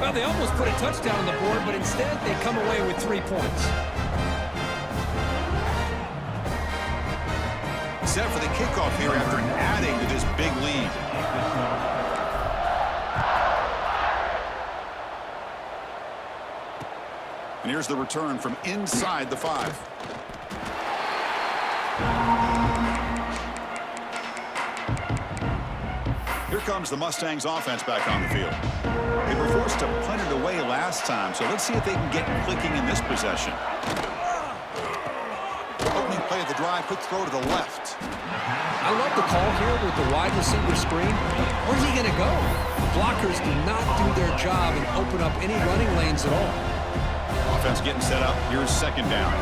Well, they almost put a touchdown on the board, but instead they come away with 3 points. Set for the kickoff here after adding to this big lead. And here's the return from inside the 5. Here comes the Mustangs offense back on the field. They were forced to punt it away last time, so let's see if they can get clicking in this possession. play of the drive. Quick throw to the left. I love the call here with the wide receiver screen. Where's he going to go? The blockers do not do their job and open up any running lanes at all. Offense getting set up. Here's second down.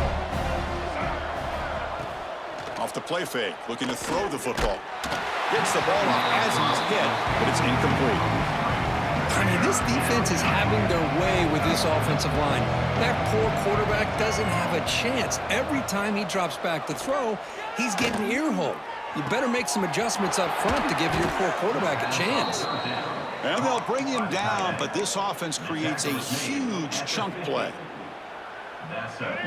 Off the play fake, looking to throw the football. Gets the ball off as he's hit, but it's incomplete. I mean, this defense is having their way with this offensive line. That poor quarterback doesn't have a chance. Every time he drops back to throw, he's getting ear-holed. You better make some adjustments up front to give your poor quarterback a chance. And they'll bring him down, but this offense creates a huge chunk play.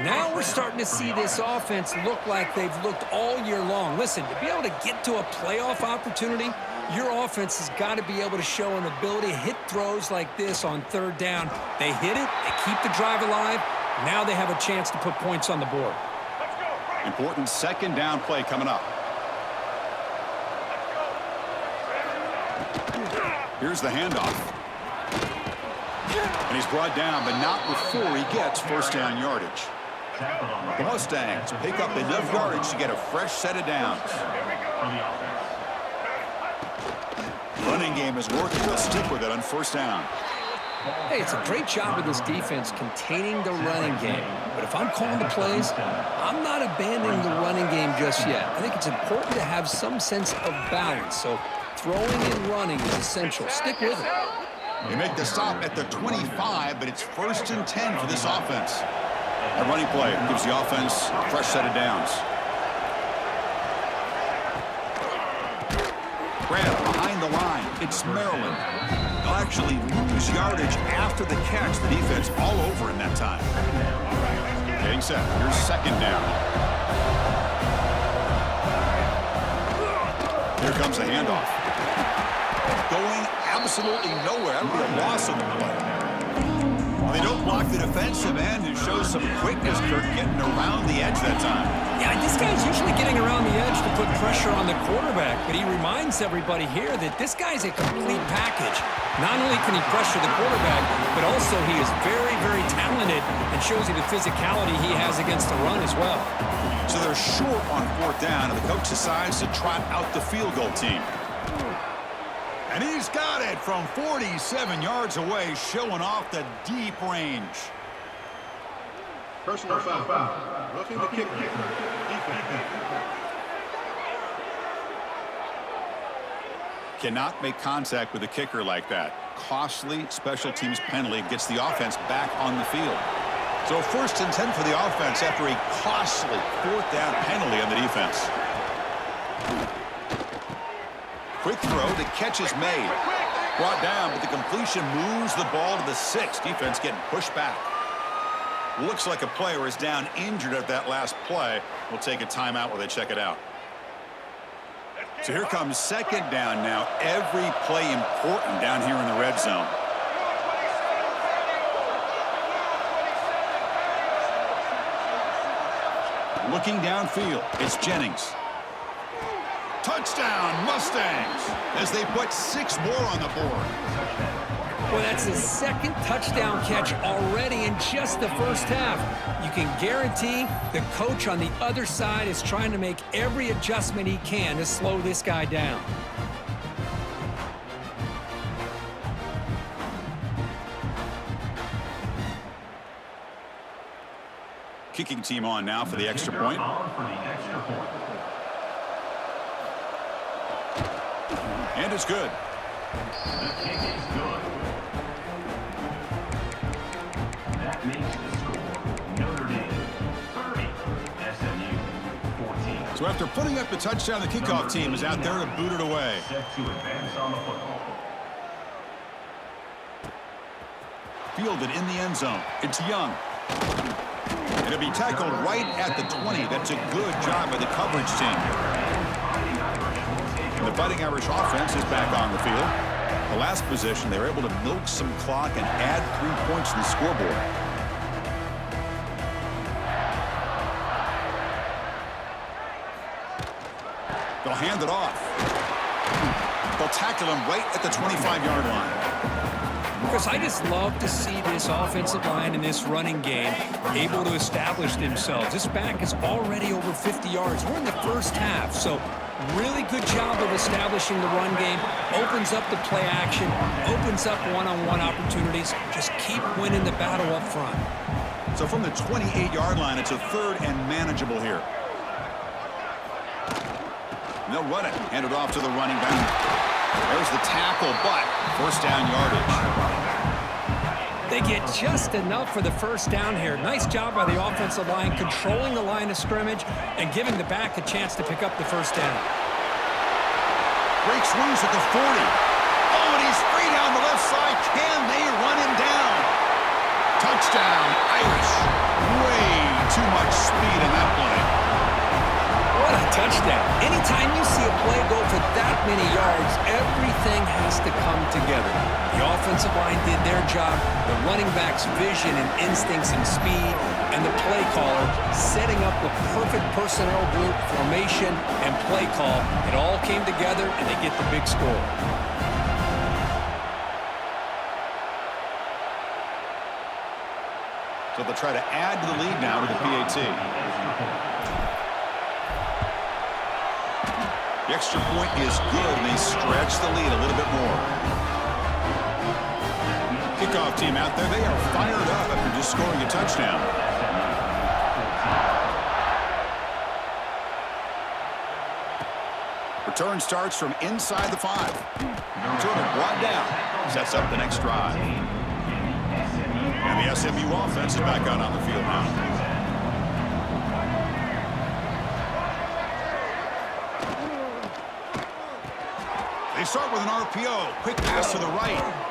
Now we're starting to see this offense look like they've looked all year long. Listen, to be able to get to a playoff opportunity, your offense has got to be able to show an ability to hit throws like this on third down. They hit it, they keep the drive alive. Now they have a chance to put points on the board. Important second down play coming up. Here's the handoff. And he's brought down, but not before he gets first down yardage. The Mustangs pick up enough yardage to get a fresh set of downs. Running game is working. They'll stick with it on first down. Hey, it's a great job of this defense containing the running game. But if I'm calling the plays, I'm not abandoning the running game just yet. I think it's important to have some sense of balance. So throwing and running is essential. Stick with it. They make the stop at the 25, but it's 1st and 10 for this offense. A running play gives the offense a fresh set of downs. Grab behind the line. It's Maryland. They'll actually lose yardage after the catch. The defense all over in that time. Getting set. Here's second down. Here comes the handoff. Going absolutely nowhere. That'll be a loss of the play. Well, they don't block the defensive end and show some quickness, Kirk, getting around the edge that time. Yeah, this guy's usually getting around the edge to put pressure on the quarterback, but he reminds everybody here that this guy's a complete package. Not only can he pressure the quarterback, but also he is very, very talented and shows you the physicality he has against the run as well. So they're short on fourth down, and the coach decides to trot out the field goal team. And he's got it from 47 yards away, showing off the deep range. Personal foul. Roughing the kicker. Cannot make contact with a kicker like that. Costly special teams penalty gets the offense back on the field. So 1st and 10 for the offense after a costly 4th down penalty on the defense. Quick throw, the catch is made. Brought down, but the completion moves the ball to the 6. Defense getting pushed back. Looks like a player is down injured at that last play. We'll take a timeout while they check it out. So here comes second down now. Every play important down here in the red zone. Looking downfield, it's Jennings. Touchdown, Mustangs, as they put 6 more on the board. Well, that's his 2nd touchdown catch already in just the first half. You can guarantee the coach on the other side is trying to make every adjustment he can to slow this guy down. Kicking team on now for the extra point. And it's good. The kick is good. That makes the score Notre Dame 30, SMU 14. So after putting up the touchdown, the kickoff team is out there to boot it away. Set to advance on the football. Fielded in the end zone. It's Young. It'll be tackled right at the 20. That's a good job by the coverage team. The Fighting Irish offense is back on the field. The last possession, they were able to milk some clock and add 3 points to the scoreboard. They'll hand it off. They'll tackle him right at the 25-yard line. Chris, I just love to see this offensive line and this running game able to establish themselves. This back is already over 50 yards. We're in the first half, so really good job of establishing the run game. Opens up the play action, opens up one-on-one opportunities. Just keep winning the battle up front. So from the 28-yard line, it's a third and manageable here. They'll run it. Hand it off to the running back. There's the tackle, but first down yardage. They get just enough for the first down here. Nice job by the offensive line, controlling the line of scrimmage and giving the back a chance to pick up the first down. Breaks loose at the 40. Oh, and he's free down the left side. Can they run him down? Touchdown, Irish. Way too much speed in that play. What a touchdown. Anytime you see a play go for that many yards, everything has to come together. The offensive line did their job, the running back's vision and instincts and speed, and the play caller setting up the perfect personnel group, formation, and play call. It all came together, and they get the big score. So they'll try to add to the lead now to the PAT. The extra point is good, and they stretch the lead a little bit more. Kickoff team out there, they are fired up after just scoring a touchdown. Return starts from inside the 5. Return brought down, sets up the next drive. And the SMU offense is back out on the field now. They start with an RPO. Quick pass to the right.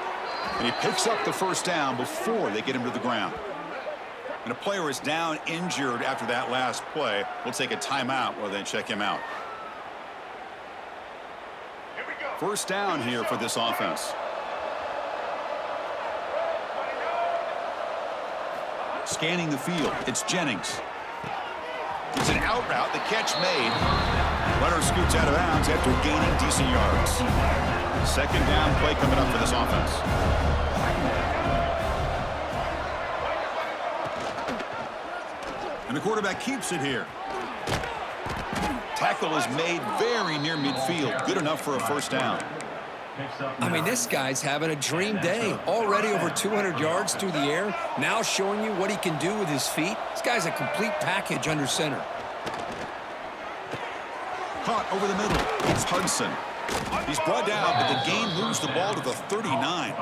And he picks up the first down before they get him to the ground. And a player is down injured after that last play. We'll take a timeout while they check him out. First down here for this offense. Scanning the field. It's Jennings. It's an out route. The catch made. Runner scoots out of bounds after gaining decent yards. Second down play coming up for this offense. And the quarterback keeps it here. Tackle is made very near midfield. Good enough for a first down. I mean, this guy's having a dream day. Already over 200 yards through the air. Now showing you what he can do with his feet. This guy's a complete package under center. Caught over the middle. It's Hudson. He's brought down, but the game moves the ball to the 39.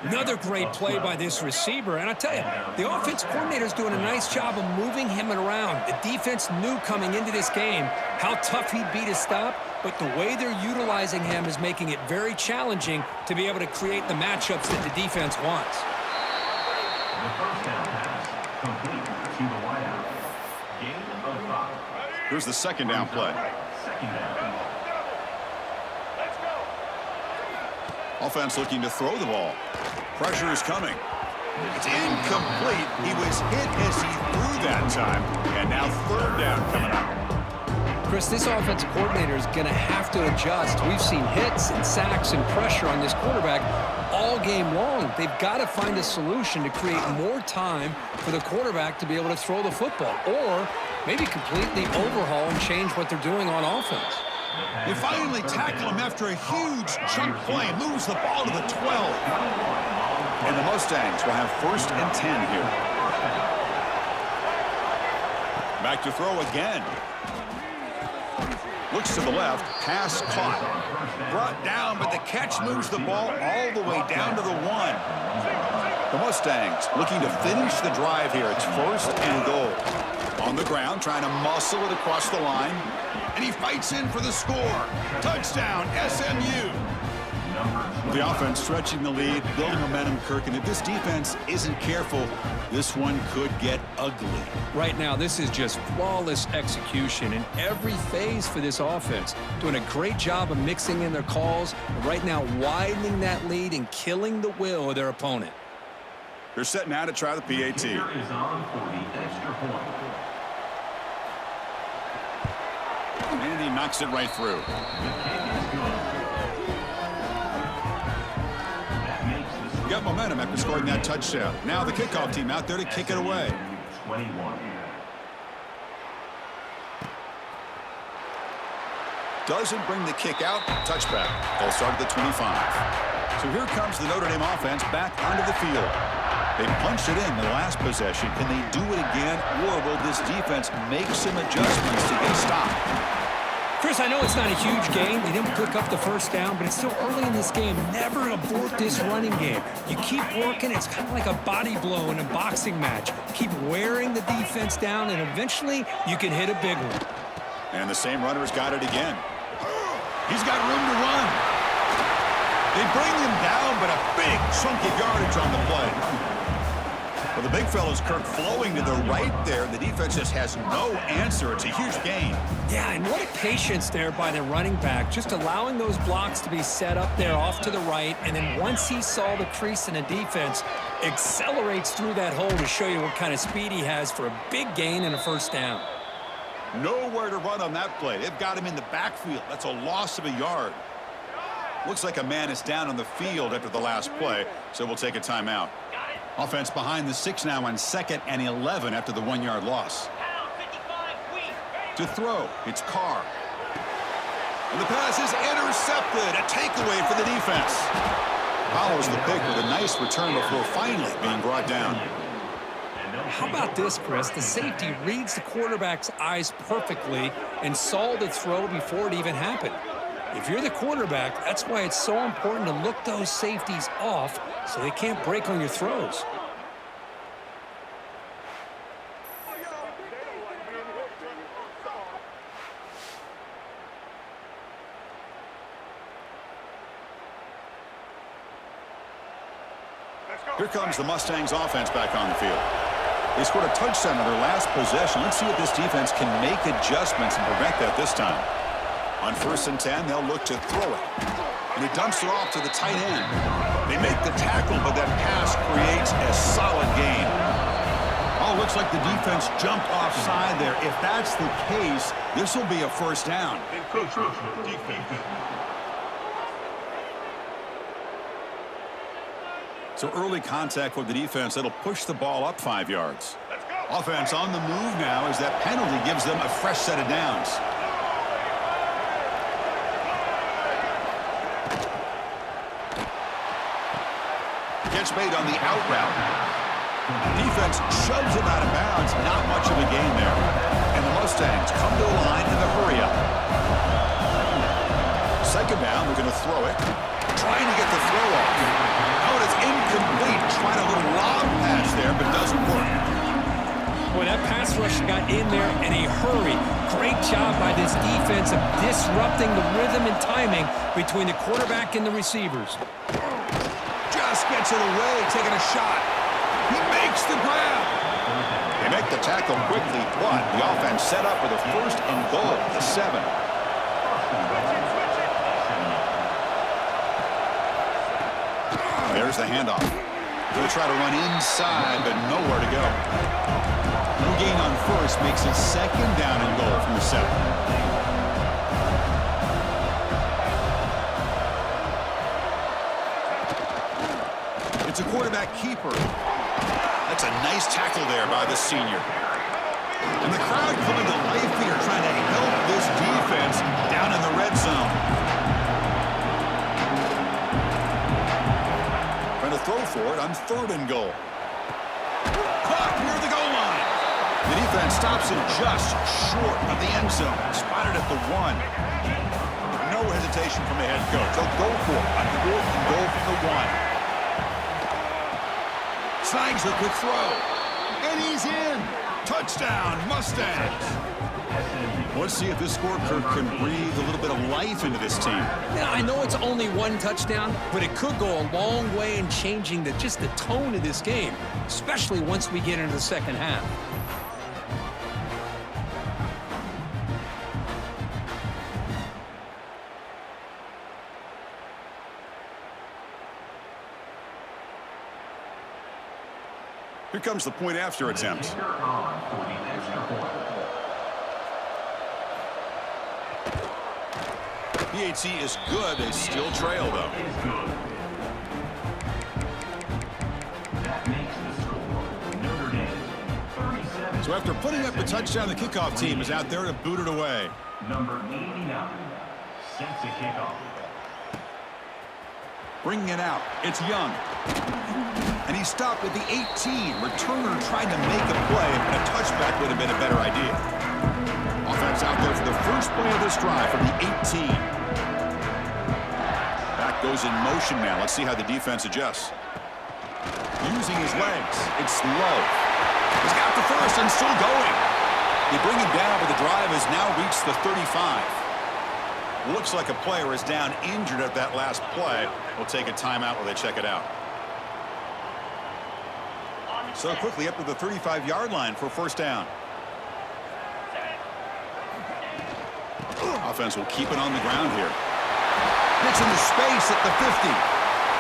Another great play by this receiver. And I tell you, the offense coordinator's doing a nice job of moving him around. The defense knew coming into this game how tough he'd be to stop, but the way they're utilizing him is making it very challenging to be able to create the matchups that the defense wants. The first down pass complete to the wideout. Gain of 5. Here's the second down play. Second down. Offense looking to throw the ball. Pressure is coming. It's incomplete. He was hit as he threw that time. And now third down coming up. Chris, this offense coordinator is going to have to adjust. We've seen hits and sacks and pressure on this quarterback all game long. They've got to find a solution to create more time for the quarterback to be able to throw the football, or maybe completely overhaul and change what they're doing on offense. They finally tackle him after a huge chunk play. Moves the ball to the 12. And the Mustangs will have first and 10 here. Back to throw again. Looks to the left. Pass caught. Brought down, but the catch moves the ball all the way down to the 1. The Mustangs looking to finish the drive here. It's first and goal. On the ground, trying to muscle it across the line. And he fights in for the score. Touchdown, SMU. The offense stretching the lead, building momentum, Kirk. And if this defense isn't careful, this one could get ugly. Right now, this is just flawless execution in every phase for this offense. Doing a great job of mixing in their calls. Right now, widening that lead and killing the will of their opponent. They're set now to try the PAT. Here is on for the extra point. And he knocks it right through. The kick is good. That makes got momentum after scoring that touchdown. Now the kickoff team out there to kick it away. 21. Doesn't bring the kick out. Touchback. They'll start at the 25. So here comes the Notre Dame offense back onto the field. They punched it in the last possession. Can they do it again, or will this defense make some adjustments to get stopped? Chris, I know it's not a huge game. They didn't pick up the first down, but it's still early in this game. Never abort this running game. You keep working. It's kind of like a body blow in a boxing match. Keep wearing the defense down, and eventually you can hit a big one. And the same runner's got it again. He's got room to run. They bring him down, but a big chunky yardage on the play. Well, the big fella's Kirk flowing to the right there. The defense just has no answer. It's a huge gain. Yeah, and what a patience there by the running back, just allowing those blocks to be set up there off to the right, and then once he saw the crease in the defense, accelerates through that hole to show you what kind of speed he has for a big gain and a first down. Nowhere to run on that play. They've got him in the backfield. That's a loss of a yard. Looks like a man is down on the field after the last play, so we'll take a timeout. Offense behind the 6 now on 2nd and 11 after the 1-yard loss. To throw, it's Carr. And the pass is intercepted. A takeaway for the defense. Follows the pick with a nice return before finally being brought down. How about this, Chris? The safety reads the quarterback's eyes perfectly and saw the throw before it even happened. If you're the quarterback, that's why it's so important to look those safeties off so they can't break on your throws. Here comes the Mustangs offense back on the field. They scored a touchdown on their last possession. Let's see if this defense can make adjustments and prevent that this time. On 1st and 10, they'll look to throw it. And he dumps it off to the tight end. They make the tackle, but that pass creates a solid gain. Oh, looks like the defense jumped offside there. If that's the case, this will be a first down. So early contact for the defense, that'll push the ball up 5 yards. Offense on the move now as that penalty gives them a fresh set of downs. Gets made on the out route. Defense shoves him out of bounds. Not much of a gain there. And the Mustangs come to the line in the hurry up. 2nd down, they're going to throw it. Trying to get the throw off. Oh, it's incomplete. Trying a little lob pass there, but doesn't work. Boy, that pass rush got in there in a hurry. Great job by this defense of disrupting the rhythm and timing between the quarterback and the receivers. Just gets it away, taking a shot. He makes the grab. They make the tackle quickly, but the offense set up with a 1st and goal at the 7. There's the handoff. They'll try to run inside, but nowhere to go. No gain on 1st makes it 2nd down and goal from the 7. It's a quarterback keeper. That's a nice tackle there by the senior. And the crowd coming to life here trying to help this defense down in the red zone. Trying to throw for it on 3rd and goal. Caught near the goal line. The defense stops him just short of the end zone. Spotted at the 1. No hesitation from the head coach. They'll go for it on 4th and goal from the 1. Snags a quick throw. And he's in. Touchdown, Mustangs. Let's see if this scorecard can breathe a little bit of life into this team. Yeah, I know it's only 1 touchdown, but it could go a long way in changing just the tone of this game, especially once we get into the 2nd half. Here comes the point after attempt. PAT is good. They still trail, though. So after putting up the touchdown, the kickoff team is out there to boot it away. Number 89 sets a kickoff. Bringing it out, it's Young. And he stopped at the 18. Returner trying to make a play, and a touchback would have been a better idea. Offense out there for the first play of this drive from the 18. Back goes in motion now. Let's see how the defense adjusts. Using his legs. It's slow. He's got the first and still going. They bring him down, but the drive has now reached the 35. Looks like a player is down injured at that last play. We'll take a timeout while they check it out. So quickly up to the 35-yard line for first down. Offense will keep it on the ground here. Gets into space at the 50.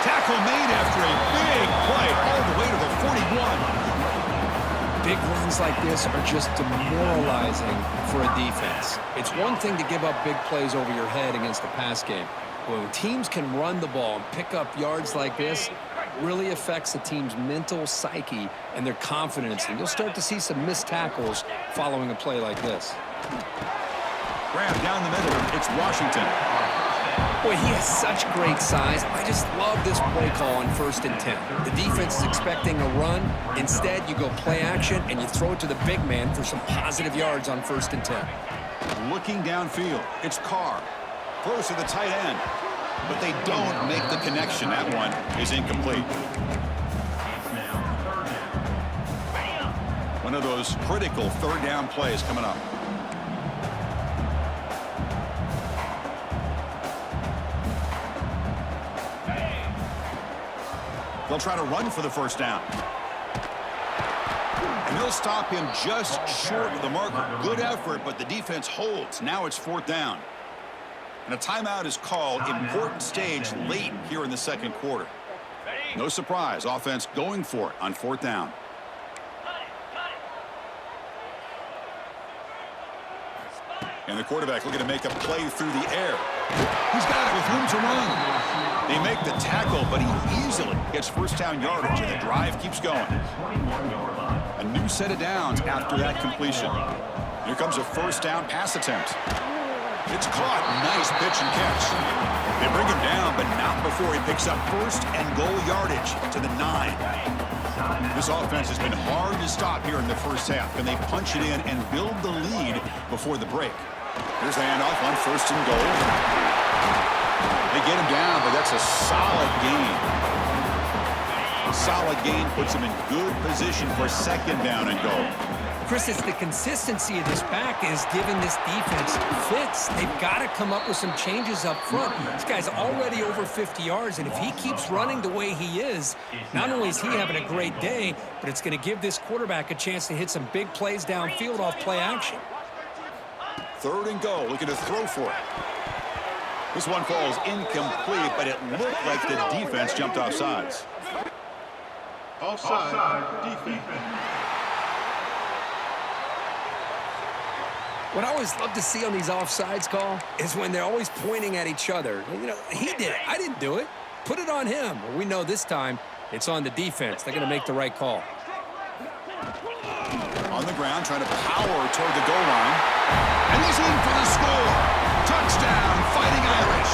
Tackle made after a big play all the way to the 41. Big runs like this are just demoralizing for a defense. It's one thing to give up big plays over your head against the pass game. But when teams can run the ball and pick up yards like this, it really affects the team's mental psyche and their confidence. And you'll start to see some missed tackles following a play like this. Grab down the middle. It's Washington. Boy, he has such great size. I just love this play call on 1st and 10. The defense is expecting a run. Instead, you go play action, and you throw it to the big man for some positive yards on 1st and 10. Looking downfield, it's Carr. Throws to the tight end. But they don't make the connection. That one is incomplete. One of those critical third down plays coming up. They'll try to run for the first down. And they'll stop him just short of the marker. Good effort, but the defense holds. Now it's 4th down. And a timeout is called. Important stage late here in the second quarter. No surprise, offense going for it on 4th down. And the quarterback looking to make a play through the air. He's got it with room to run. They make the tackle, but he easily gets first down yardage, and the drive keeps going. A new set of downs after that completion. Here comes a first down pass attempt. It's caught. Nice pitch and catch. They bring him down, but not before he picks up first and goal yardage to the 9. This offense has been hard to stop here in the first half. Can they punch it in and build the lead before the break? Here's the handoff on 1st and goal. They get him down, but that's a solid gain. A solid gain puts him in good position for 2nd down and goal. Chris, it's the consistency of this back is giving this defense fits. They've got to come up with some changes up front. This guy's already over 50 yards, and if he keeps running the way he is, not only is he having a great day, but it's going to give this quarterback a chance to hit some big plays downfield off play action. 3rd and goal, looking to throw for it. This one falls incomplete, but it looked like the defense jumped off sides. Offside defense. What I always love to see on these offsides call is when they're always pointing at each other. You know, he did it. I didn't do it. Put it on him. Well, we know this time it's on the defense. They're going to make the right call. On the ground, trying to power toward the goal line. And he's in for the score. Touchdown, Fighting Irish.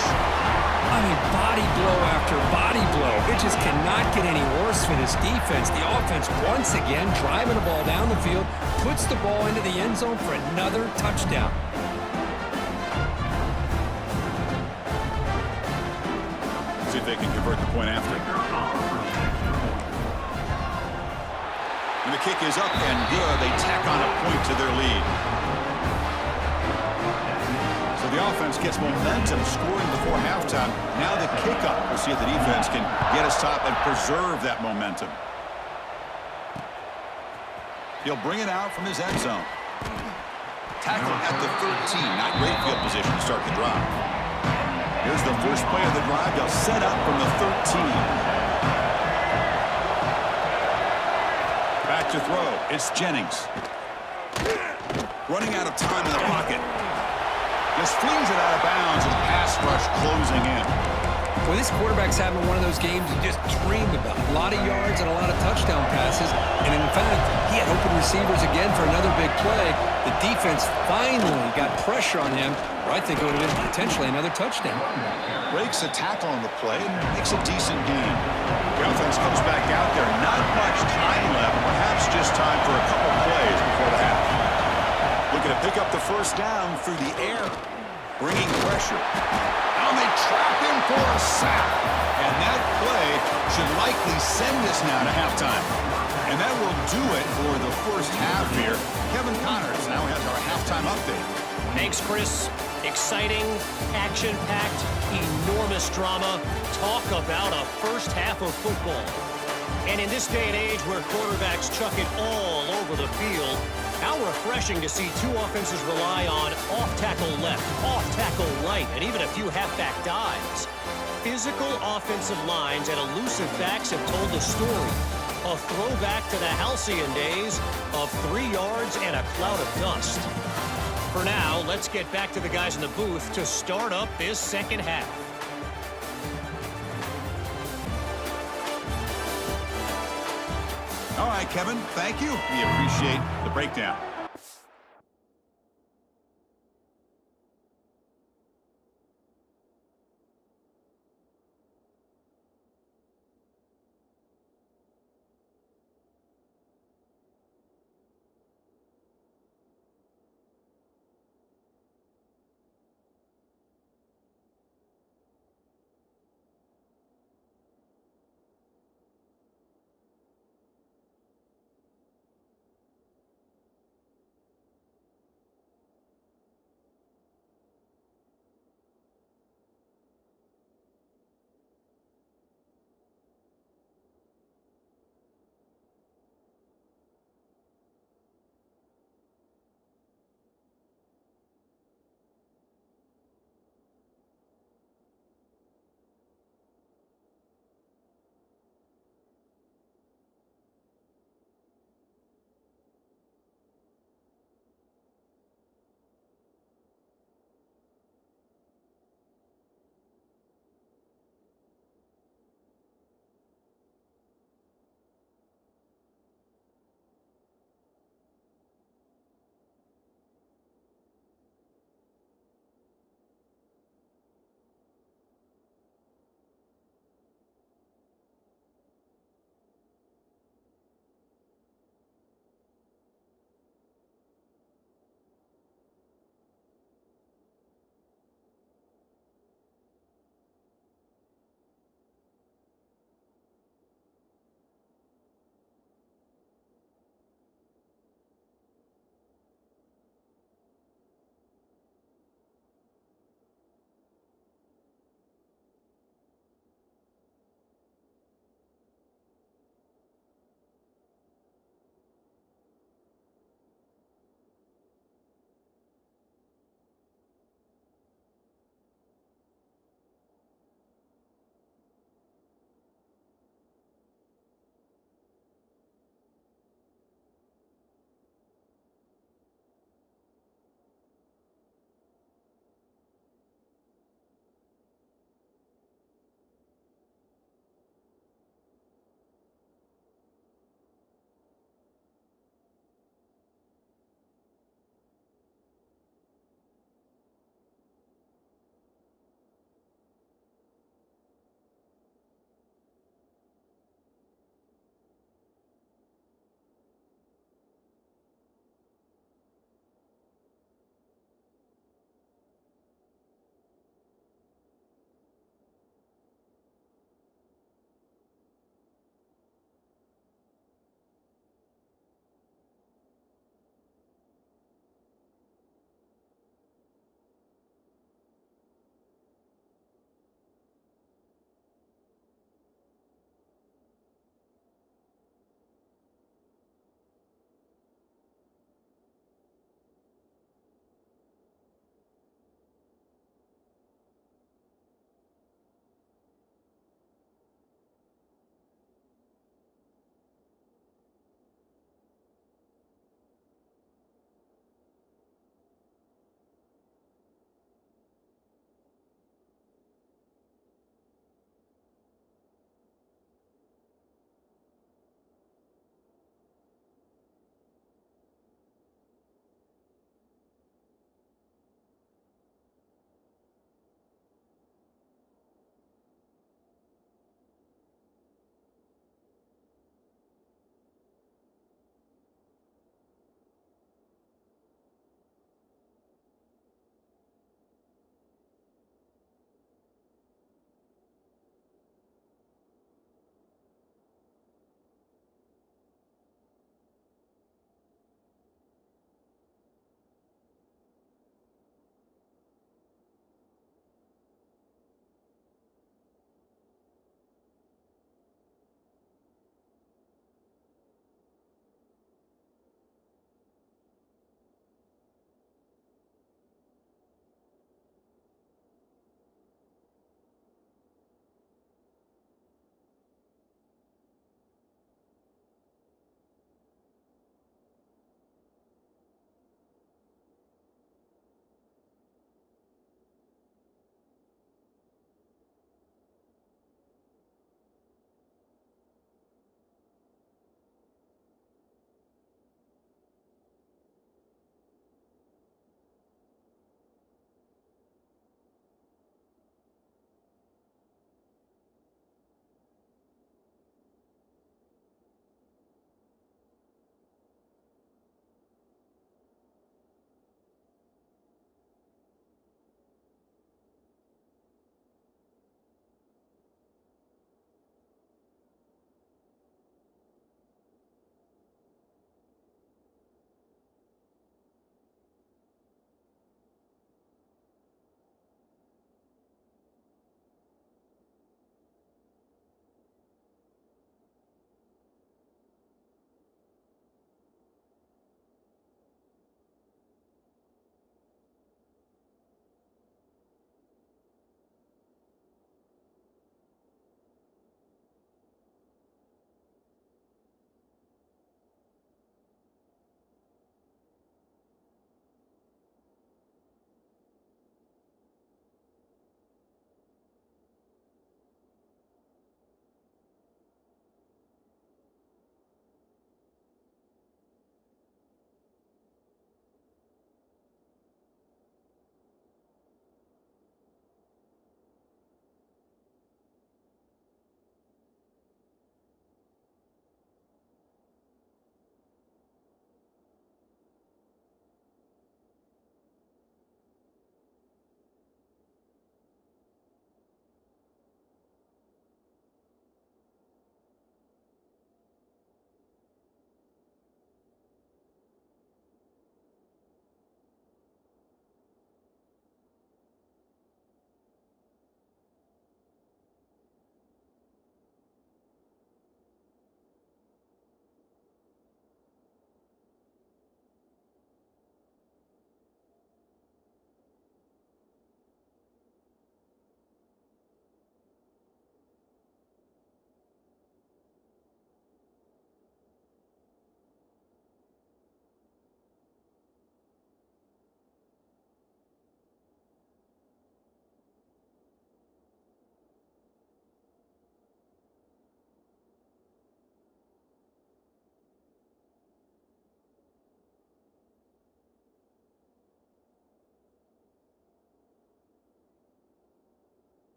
I mean, body blow after body blow. It just cannot get any worse for this defense. The offense, once again, driving the ball down the field, puts the ball into the end zone for another touchdown. See if they can convert the point after. And the kick is up and good. They tack on a point to their lead. So the offense gets momentum, scoring before halftime. Now the kickoff. We'll see if the defense can get a stop and preserve that momentum. He'll bring it out from his end zone. Tackle at the 13. Not great field position to start the drive. Here's the first play of the drive. They'll set up from the 13. Back to throw. It's Jennings. Running out of time in the pocket. Just flings it out of bounds, and the pass rush closing in. Well, this quarterback's having one of those games you just dream about. A lot of yards and a lot of touchdown passes. And in fact, he had open receivers again for another big play. The defense finally got pressure on him, or I think it would have been potentially another touchdown. Breaks a tackle on the play and makes a decent gain. The offense comes back out there. Not much time left. Perhaps just time for a couple plays before the half. Looking to pick up the first down through the air. Bringing pressure. Now they trap him for a sack. And that play should likely send us now to halftime. And that will do it for the first half here. Kevin Connors now has our halftime update. Thanks, Chris. Exciting, action-packed, enormous drama. Talk about a first half of football. And in this day and age where quarterbacks chuck it all over the field, how refreshing to see two offenses rely on off-tackle left, off-tackle right, and even a few halfback dives. Physical offensive lines and elusive backs have told the story. A throwback to the halcyon days of 3 yards and a cloud of dust. For now, let's get back to the guys in the booth to start up this second half. All right, Kevin, thank you. We appreciate the breakdown.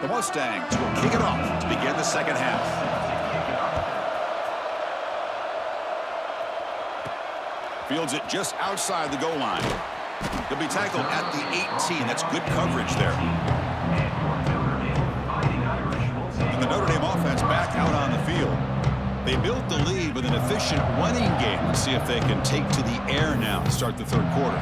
The Mustangs will kick it off to begin the second half. Fields it just outside the goal line. He'll be tackled at the 18. That's good coverage there. And the Notre Dame offense back out on the field. They built the lead with an efficient running game. Let's see if they can take to the air now to start the third quarter.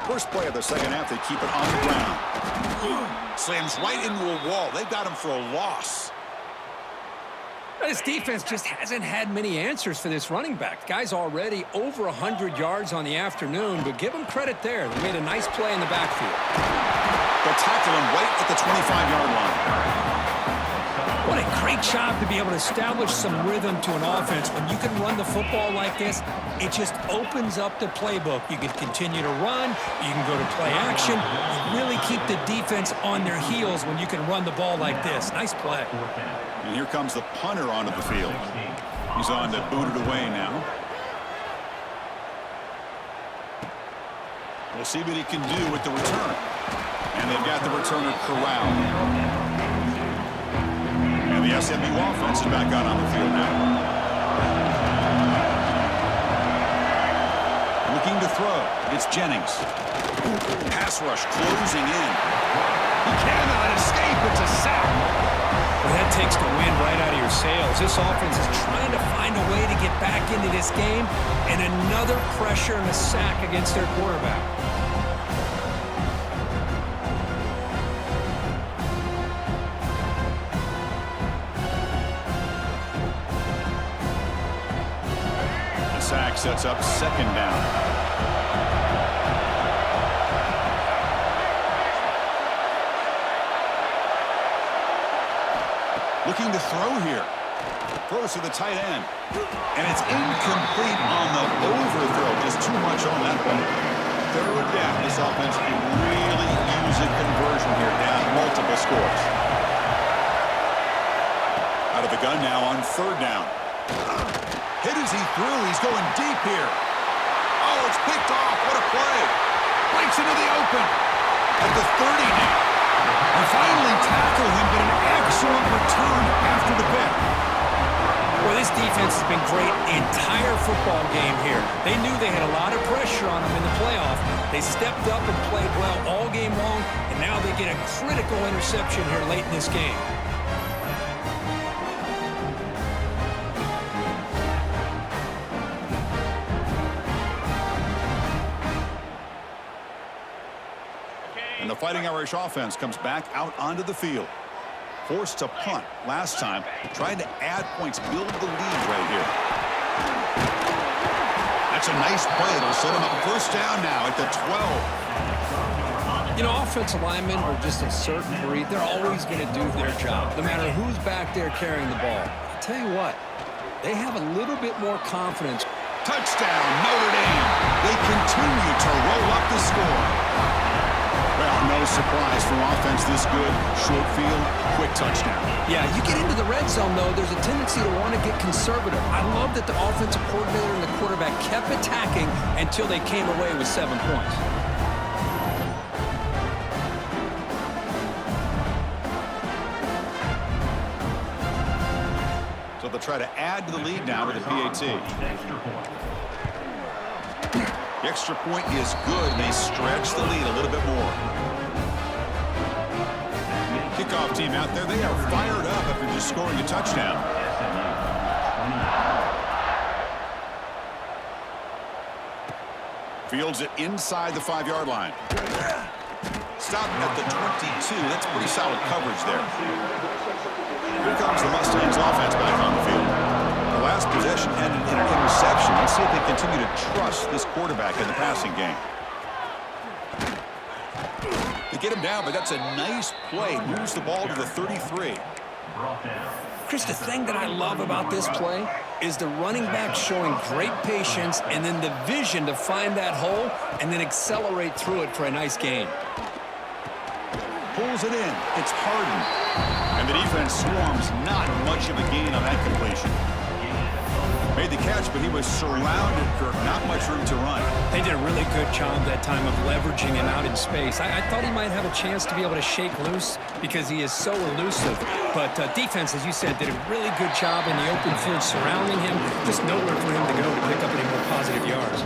First play of the second half, they keep it on the ground. Slams right into a wall. They've got him for a loss. This defense just hasn't had many answers for this running back. The guy's already over 100 yards on the afternoon, but give him credit there. They made a nice play in the backfield. They'll tackle him right at the 25-yard line. What a great job to be able to establish some rhythm to an offense. When you can run the football like this, it just opens up the playbook. You can continue to run. You can go to play action. You really keep the defense on their heels when you can run the ball like this. Nice play. And here comes the punter onto the field. He's on to boot it away now. We'll see what he can do with the return. And they've got the returner corralled. And the SMU offense is back out on the field now. Looking to throw. It's Jennings. Pass rush closing in. He cannot escape. It's a sack. Well, that takes the wind right out of your sails. This offense is trying to find a way to get back into this game, and another pressure and a sack against their quarterback. The sack sets up second down. Looking to throw here. Throws to the tight end. And it's incomplete on the overthrow. Just too much on that one. Third down. This offense can really use a conversion here. Down multiple scores. Out of the gun now on third down. Hit as he threw. He's going deep here. Oh, it's picked off. What a play. Breaks into the open. At the 30 now. They finally tackle him, but an excellent return after the pick. Well, this defense has been great the entire football game here. They knew they had a lot of pressure on them in the playoff. They stepped up and played well all game long, and now they get a critical interception here late in this game. And the Fighting Irish offense comes back out onto the field. Forced to punt last time, trying to add points, build the lead right here. That's a nice play. It'll set him up first down now at the 12. You know, offensive linemen are just a certain breed. They're always going to do their job, no matter who's back there carrying the ball. I'll tell you what, they have a little bit more confidence. Touchdown, Notre Dame. They continue to roll up the score. Well, No surprise from offense this good. Short field, quick touchdown. Yeah, you get into the red zone, though, there's a tendency to want to get conservative. I love that the offensive coordinator and the quarterback kept attacking until they came away with 7 points. So they'll try to add to the lead now with a PAT. The extra point is good, and they stretch the lead a little bit more. Kickoff team out there, they are fired up after just scoring a touchdown. Fields it inside the 5-yard line. Stop at the 22. That's pretty solid coverage there. Here comes the Mustangs offense back on the field. The last possession ended in an interception. Let's see if they continue to trust this quarterback in the passing game. They get him down, but that's a nice play. Moves the ball to the 33. Chris, the thing that I love about this play is the running back showing great patience and then the vision to find that hole and then accelerate through it for a nice gain. Pulls it in. It's Harden. And the defense swarms. Not much of a gain on that completion. Made the catch, but he was surrounded, Kirk. Not much room to run. They did a really good job that time of leveraging him out in space. I thought he might have a chance to be able to shake loose because he is so elusive. But defense, as you said, did a really good job in the open field surrounding him. Just nowhere for him to go to pick up any more positive yards.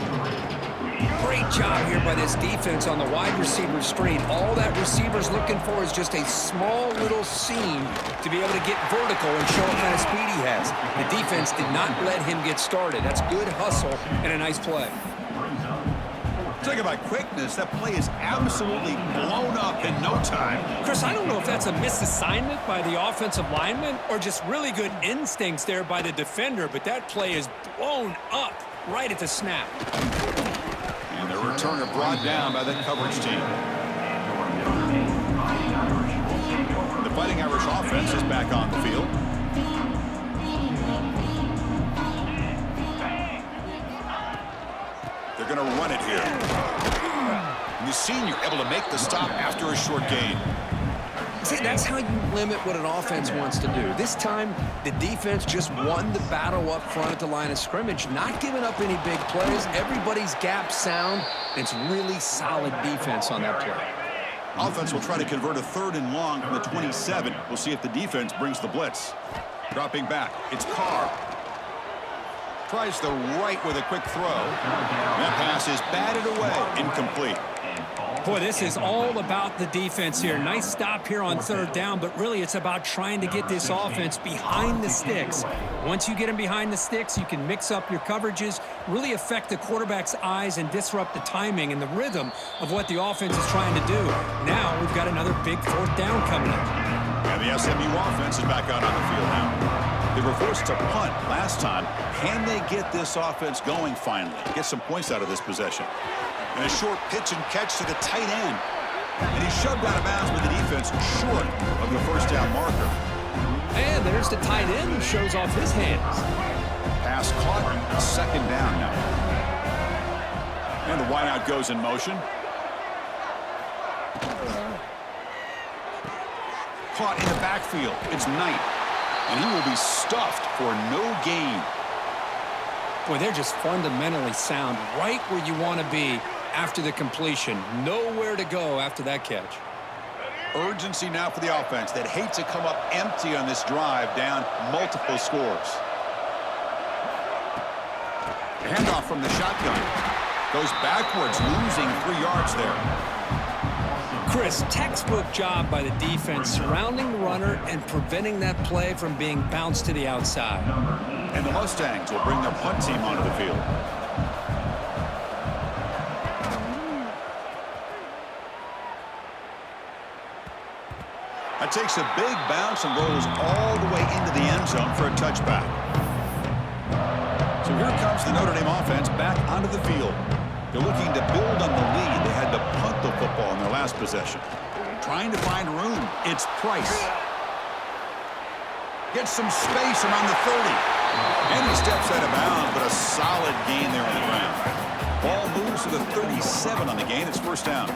Great job here by this defense on the wide receiver screen. All that receiver's looking for is just a small little seam to be able to get vertical and show what kind of speed he has. The defense did not let him get started. That's good hustle and a nice play. Talk about quickness. That play is absolutely blown up in no time. Chris, I don't know if that's a misassignment by the offensive lineman or just really good instincts there by the defender, but that play is blown up right at the snap. And the returner brought down by the coverage team. The Fighting Irish offense is back on the field. They're going to run it here. And the senior able to make the stop after a short gain. See, that's how you limit what an offense wants to do. This time, the defense just won the battle up front at the line of scrimmage, not giving up any big plays. Everybody's gap sound. It's really solid defense on that play. Offense will try to convert a 3rd and long from the 27. We'll see if the defense brings the blitz. Dropping back, it's Carr. Tries the right with a quick throw. That pass is batted away, incomplete. Boy, this is all about the defense here. Nice stop here on 3rd down, but really it's about trying to get this offense behind the sticks. Once you get them behind the sticks, you can mix up your coverages, really affect the quarterback's eyes and disrupt the timing and the rhythm of what the offense is trying to do. Now we've got another big 4th down coming up. And the SMU offense is back out on the field now. They were forced to punt last time. Can they get this offense going finally? Get some points out of this possession. And a short pitch and catch to the tight end. And he's shoved out of bounds with the defense short of the 1st down marker. And there's the tight end who shows off his hands. Pass caught, 2nd down now. And the wideout goes in motion. Caught in the backfield. It's Knight. And he will be stuffed for no gain. Boy, they're just fundamentally sound, right where you want to be after the completion. Nowhere to go after that catch. Urgency now for the offense that hate to come up empty on this drive, down multiple scores. Handoff from the shotgun. Goes backwards, losing 3 yards there. Chris, textbook job by the defense surrounding the runner and preventing that play from being bounced to the outside. And the Mustangs will bring their punt team onto the field. That takes a big bounce and rolls all the way into the end zone for a touchback. So here comes the Notre Dame offense back onto the field. They're looking to build on the lead. They had to punt the football in their last possession. Trying to find room. It's Price. Gets some space around the 30. And he steps out of bounds, but a solid gain there on the ground. Ball moves to the 37 on the gain. It's 1st down.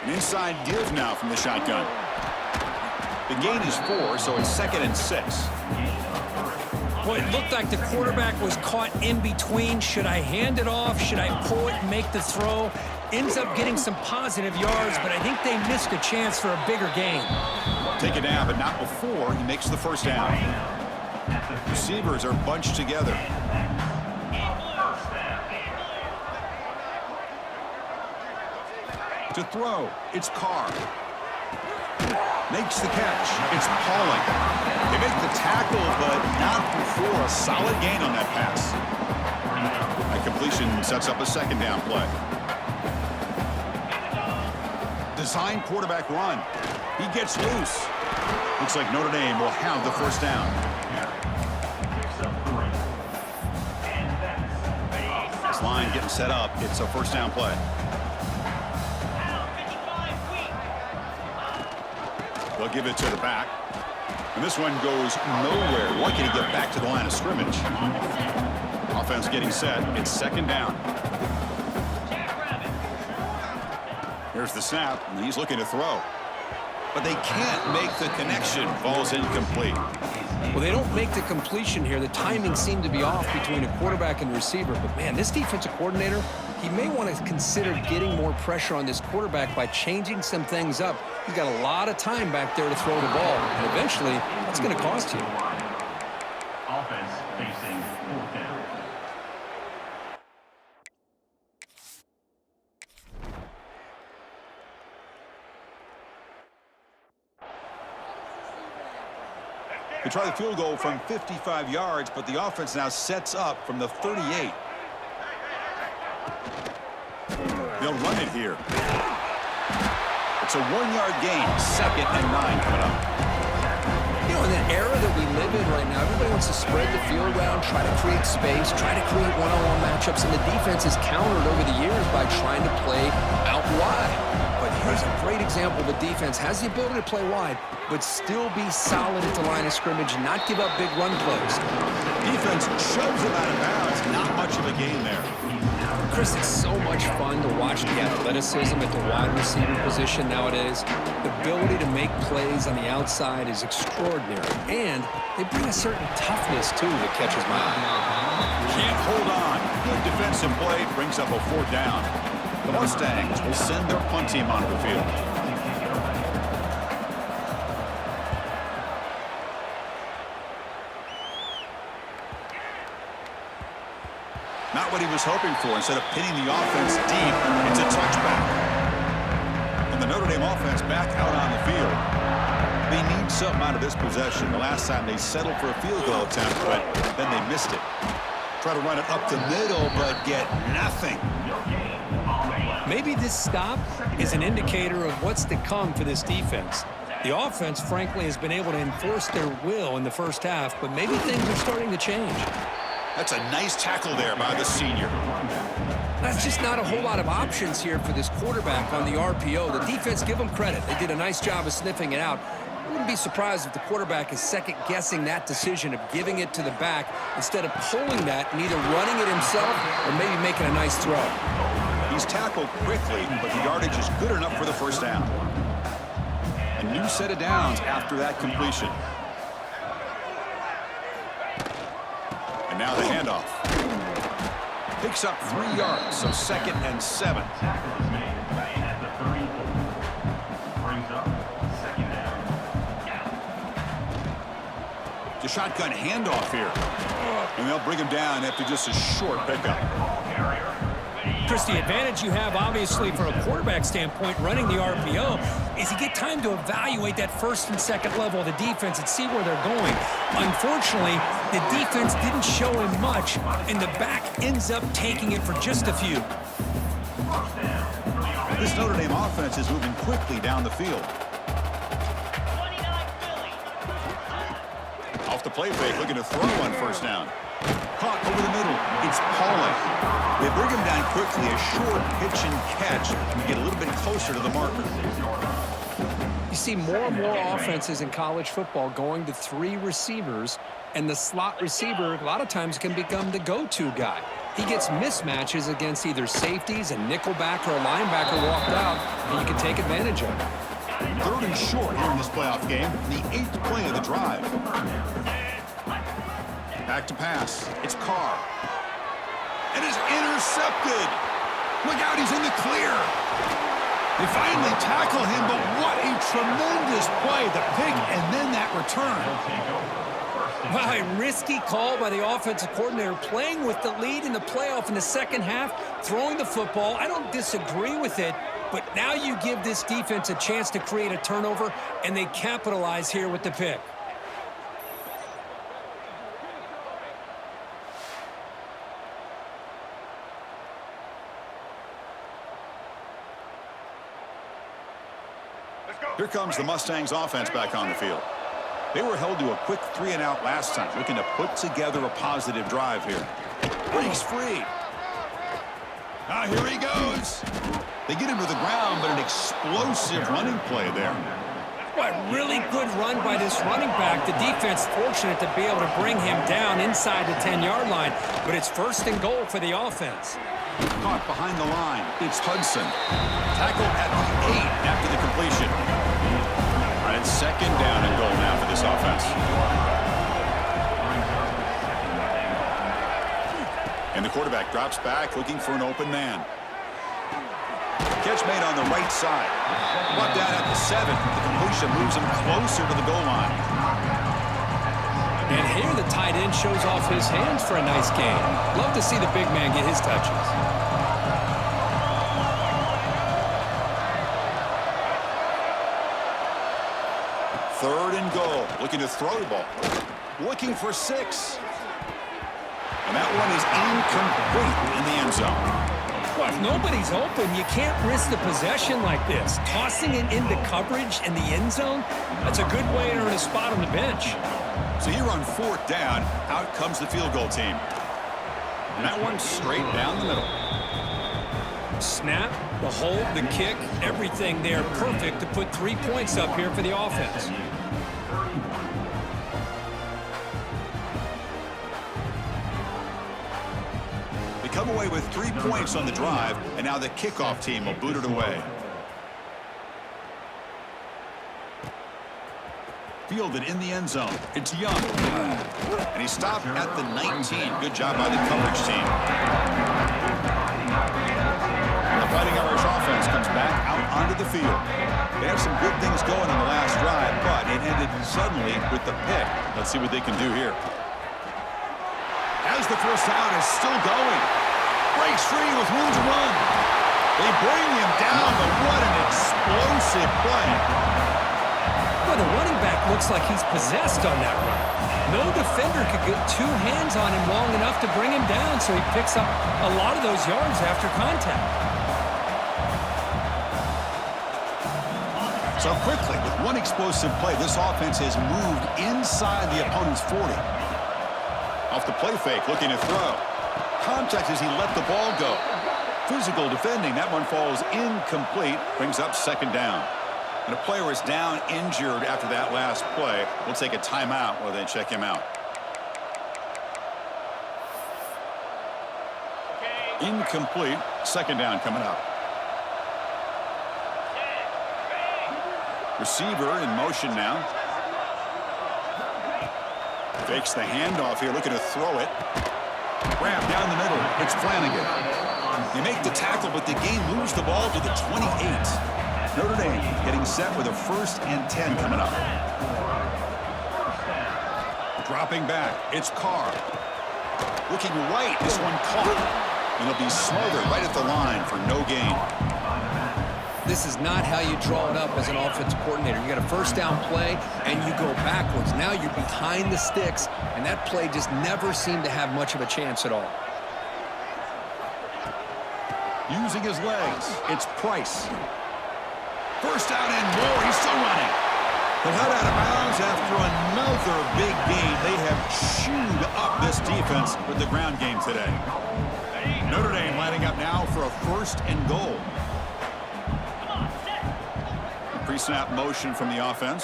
An inside give now from the shotgun. The gain is 4, so it's 2nd and 6. Boy, it looked like the quarterback was caught in between. Should I hand it off? Should I pull it and make the throw? Ends up getting some positive yards, but I think they missed a chance for a bigger gain. Take it down, but not before he makes the first down. Receivers are bunched together. To throw, it's Carr. Makes the catch. It's Pauling. They make the tackle, but not before a solid gain on that pass. That completion sets up a 2nd down play. Design quarterback run. He gets loose. Looks like Notre Dame will have the first down. This line getting set up. It's a first down play. They'll give it to the back. And this one goes nowhere. Lucky to get back to the line of scrimmage. Offense getting set. It's 2nd down. Here's the snap, and he's looking to throw. But they can't make the connection. Ball's incomplete. Well, they don't make the completion here. The timing seemed to be off between a quarterback and receiver. But, man, this defensive coordinator, he may want to consider getting more pressure on this quarterback by changing some things up. He's got a lot of time back there to throw the ball. And eventually, that's going to cost you. Offense facing 4th down. They try the field goal from 55 yards, but the offense now sets up from the 38. They'll run it here. It's a 1-yard gain, 2nd and 9 coming up. You know, in that era that we live in right now, everybody wants to spread the field around, try to create space, try to create one-on-one matchups, and the defense has countered over the years by trying to play out wide. But here's a great example of a defense has the ability to play wide, but still be solid at the line of scrimmage and not give up big run plays. Defense shoves them out of bounds. Not much of a gain there. Chris, it's so much fun to watch the athleticism at the wide receiver position nowadays. The ability to make plays on the outside is extraordinary, and they bring a certain toughness, too, that catches my eye. Can't hold on. Good defensive play brings up a 4th down. The Mustangs will send their punt team onto the field. Not what he was hoping for. Instead of pinning the offense deep, it's a touchback. And the Notre Dame offense back out on the field. They need something out of this possession. The last time they settled for a field goal attempt, but then they missed it. Try to run it up the middle, but get nothing. Maybe this stop is an indicator of what's to come for this defense. The offense, frankly, has been able to enforce their will in the first half, but maybe things are starting to change. That's a nice tackle there by the senior. That's just not a whole lot of options here for this quarterback on the RPO. The defense, give them credit. They did a nice job of sniffing it out. I wouldn't be surprised if the quarterback is second-guessing that decision of giving it to the back instead of pulling that and either running it himself or maybe making a nice throw. He's tackled quickly, but the yardage is good enough for the first down. A new set of downs after that completion. And now the handoff. Picks up 3 yards, so 2nd and 7. The shotgun handoff here. And they'll bring him down after just a short pickup. Chris, the advantage you have, obviously, from a quarterback standpoint, running the RPO, is you get time to evaluate that first and second level of the defense and see where they're going. Unfortunately, the defense didn't show him much, and the back ends up taking it for just a few. This Notre Dame offense is moving quickly down the field. Off the play fake, looking to throw on first down. Caught over the middle. It's Pauling. They bring him down quickly. A short pitch and catch. And get a little bit closer to the marker. You see more and more offenses in college football going to 3 receivers, and the slot receiver a lot of times can become the go-to guy. He gets mismatches against either safeties, a nickelback, or a linebacker walked out, and you can take advantage of it. 3rd and short here in this playoff game, the 8th play of the drive. Back to pass. It's Carr. And is intercepted. Look out, he's in the clear. They finally tackle him, but what a tremendous play. The pick and then that return. Wow, a risky call by the offensive coordinator, playing with the lead in the playoff in the second half, throwing the football. I don't disagree with it, but now you give this defense a chance to create a turnover, and they capitalize here with the pick. Here comes the Mustangs offense back on the field. They were held to a quick 3-and-out last time, looking to put together a positive drive here. Breaks free. Now here he goes. They get him to the ground, but an explosive running play there. What really good run by this running back. The defense fortunate to be able to bring him down inside the 10-yard line, but it's 1st and goal for the offense. Caught behind the line. It's Hudson. Tackled at the 8 after the completion. And it's 2nd down and goal now for this offense. And the quarterback drops back looking for an open man. Catch made on the right side. Brought down at the 7. The completion moves him closer to the goal line. And here the tight end shows off his hands for a nice game. Love to see the big man get his touches. Third and goal. Looking to throw the ball. Looking for 6. And that one is incomplete in the end zone. Well, if nobody's open, you can't risk the possession like this. Tossing it into coverage in the end zone, that's a good way to earn a spot on the bench. So here on 4th down, out comes the field goal team. And that one straight down the middle. Snap, the hold, the kick, everything there perfect to put 3 points up here for the offense. They come away with 3 points on the drive, and now the kickoff team will boot it away. Fielded in the end zone. It's Young. And he stopped at the 19. Good job by the coverage team. The Fighting Irish offense comes back out onto the field. They have some good things going on the last drive, but it ended suddenly with the pick. Let's see what they can do here. As the first down is still going. Breaks free with room to run. They bring him down, but what an explosive play. Well, the running back looks like he's possessed on that run. No defender could get 2 hands on him long enough to bring him down, so he picks up a lot of those yards after contact. So quickly, with one explosive play, this offense has moved inside the opponent's 40. Off the play fake, looking to throw. Contact as he let the ball go. Physical defending, that one falls incomplete, brings up 2nd down. And a player is down injured after that last play. We'll take a timeout while they check him out. Incomplete. 2nd down coming up. Receiver in motion now. Fakes the handoff here, looking to throw it. Grab down the middle. It's Flanagan. They make the tackle, but the game moves the ball to the 28. Notre Dame getting set with a 1st and 10 coming up. Dropping back, it's Carr. Looking right, this one caught. And it'll be smothered right at the line for no gain. This is not how you draw it up as an offensive coordinator. You got a 1st down play, and you go backwards. Now you're behind the sticks, and that play just never seemed to have much of a chance at all. Using his legs, it's Price. 1st down and more. He's still running. But head out of bounds after another big gain. They have chewed up this defense with the ground game today. Notre Dame lining up now for a 1st and goal. Pre-snap motion from the offense.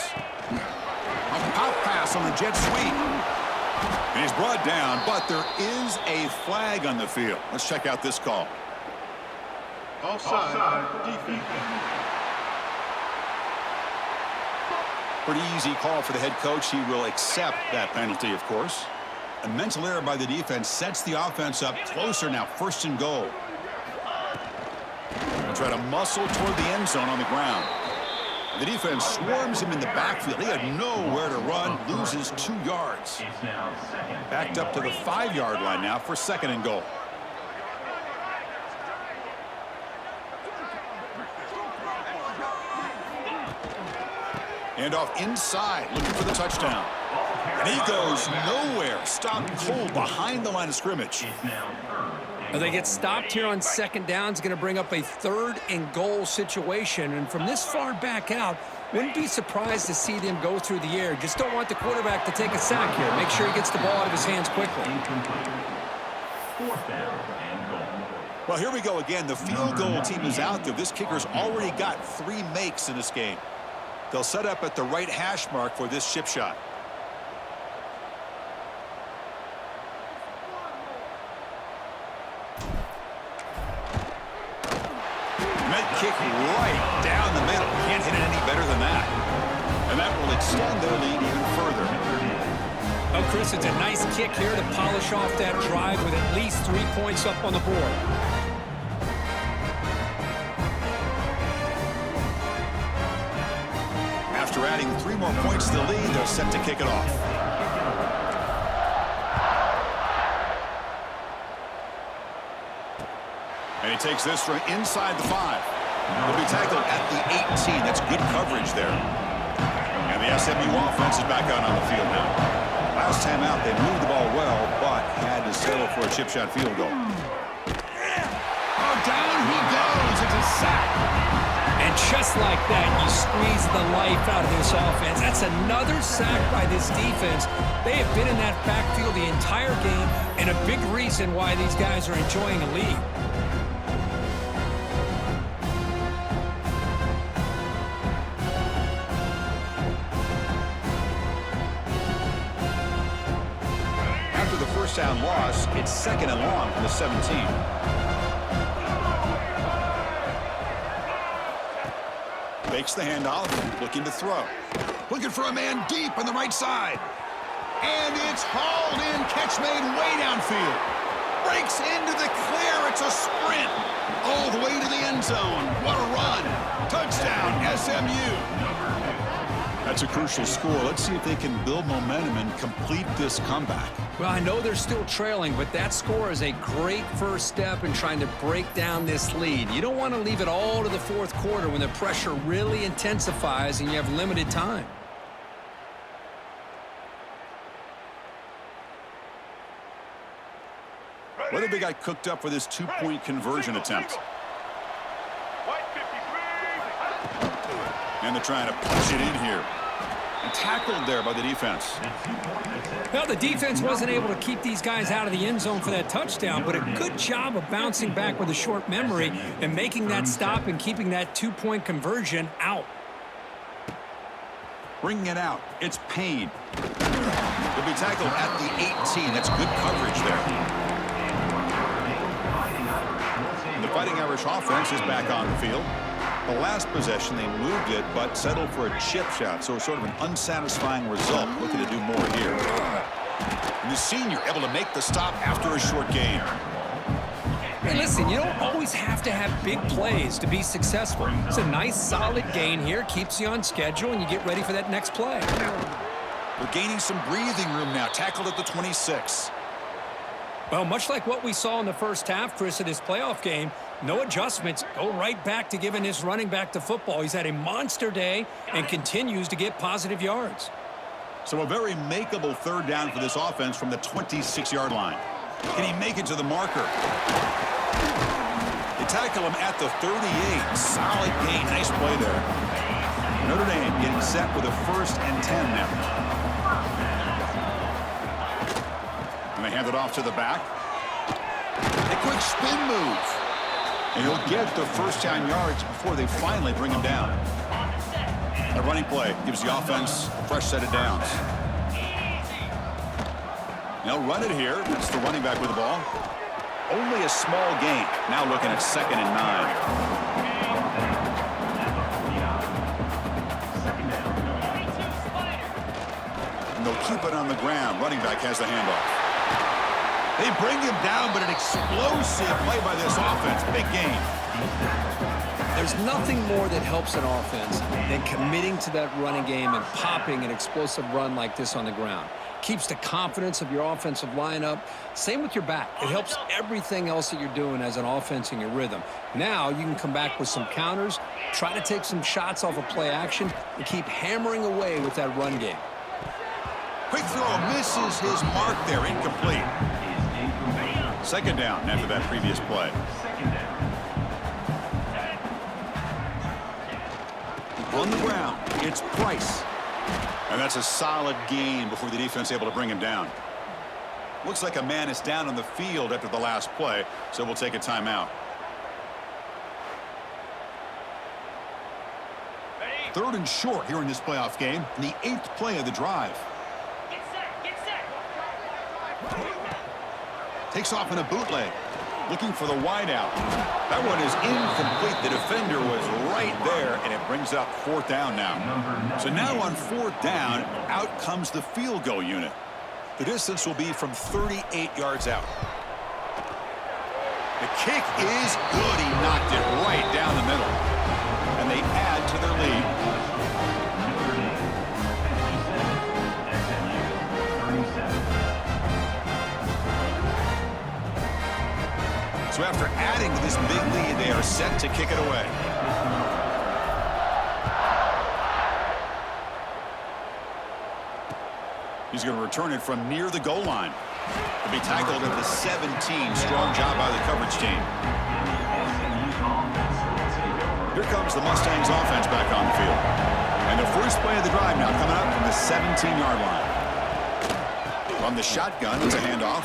A pop pass on the jet sweep. And he's brought down, but there is a flag on the field. Let's check out this call. Offside. Defense. Pretty easy call for the head coach. He will accept that penalty, of course. A mental error by the defense sets the offense up closer now, 1st and goal. They'll try to muscle toward the end zone on the ground. The defense swarms him in the backfield. He had nowhere to run, loses 2 yards. Backed up to the 5-yard line now for 2nd and goal. And off inside, looking for the touchdown. And he goes nowhere. Stopped cold behind the line of scrimmage. Well, they get stopped here on 2nd down. It's going to bring up a 3rd and goal situation. And from this far back out, wouldn't be surprised to see them go through the air. Just don't want the quarterback to take a sack here. Make sure he gets the ball out of his hands quickly. 4th down and goal. Well, here we go again. The field goal team is out there. This kicker's already got 3 makes in this game. They'll set up at the right hash mark for this chip shot. Kick right down the middle. Can't hit it any better than that. And that will extend their lead even further. Oh, Chris, it's a nice kick here to polish off that drive with at least 3 points up on the board. After adding 3 more points to the lead, they're set to kick it off. And he takes this from inside the 5. He'll be tackled at the 18. That's good coverage there. And the SMU offense is back out on the field now. Last time out, they moved the ball well, but had to settle for a chip shot field goal. Oh, down he goes. It's a sack. And just like that, you squeeze the life out of this offense. That's another sack by this defense. They have been in that backfield the entire game, and a big reason why these guys are enjoying a lead. Down loss. It's 2nd and long from the 17. Fakes the handoff, looking to throw. Looking for a man deep on the right side. And it's hauled in. Catch made way downfield. Breaks into the clear. It's a sprint. All the way to the end zone. What a run. Touchdown, SMU. That's a crucial score. Let's see if they can build momentum and complete this comeback. Well, I know they're still trailing, but that score is a great first step in trying to break down this lead. You don't want to leave it all to the 4th quarter when the pressure really intensifies and you have limited time. What if they got cooked up for this 2-point conversion attempt? And they're trying to push it in here. And tackled there by the defense. Well, the defense wasn't able to keep these guys out of the end zone for that touchdown, but a good job of bouncing back with a short memory and making that stop and keeping that 2-point conversion out. Bringing it out. It's Payne. He'll be tackled at the 18. That's good coverage there. The Fighting Irish offense is back on the field. The last possession, they moved it, but settled for a chip shot, so sort of an unsatisfying result. Looking to do more here. And the senior able to make the stop after a short gain. Hey, listen, you don't always have to have big plays to be successful. It's a nice, solid gain here, keeps you on schedule, and you get ready for that next play. We're gaining some breathing room now, tackled at the 26. Well, much like what we saw in the first half, Chris, of this playoff game, no adjustments, go right back to giving his running back to football. He's had a monster day and continues to get positive yards. So a very makeable 3rd down for this offense from the 26-yard line. Can he make it to the marker? They tackle him at the 38. Solid gain. Nice play there. Notre Dame getting set with a 1st and 10 now. And they hand it off to the back. A quick spin move. And he'll get the first down yards before they finally bring him down. A running play gives the offense a fresh set of downs. They'll run it here. That's the running back with the ball. Only a small gain. Now looking at 2nd and 9. And they'll keep it on the ground. Running back has the handoff. They bring him down, but an explosive play by this offense. Big game. There's nothing more that helps an offense than committing to that running game and popping an explosive run like this on the ground. Keeps the confidence of your offensive lineup. Same with your back. It helps everything else that you're doing as an offense in your rhythm. Now you can come back with some counters, try to take some shots off of play action, and keep hammering away with that run game. Quick throw misses his mark there. Incomplete. 2nd down after that previous play. On the ground, it's Price. And that's a solid gain before the defense able to bring him down. Looks like a man is down on the field after the last play, so we'll take a timeout. 3rd and short here in this playoff game, and the 8th play of the drive. Get set. Takes off in a bootleg. Looking for the wideout. That one is incomplete. The defender was right there, and it brings up 4th down now. So now on 4th down, out comes the field goal unit. The distance will be from 38 yards out. The kick is good. He knocked it right down the middle. And they add to their lead. So after adding to this big lead, they are set to kick it away. He's going to return it from near the goal line. He'll be tackled at the 17. Strong job by the coverage team. Here comes the Mustangs offense back on the field. And the first play of the drive now coming up from the 17-yard line. From the shotgun, it's a handoff.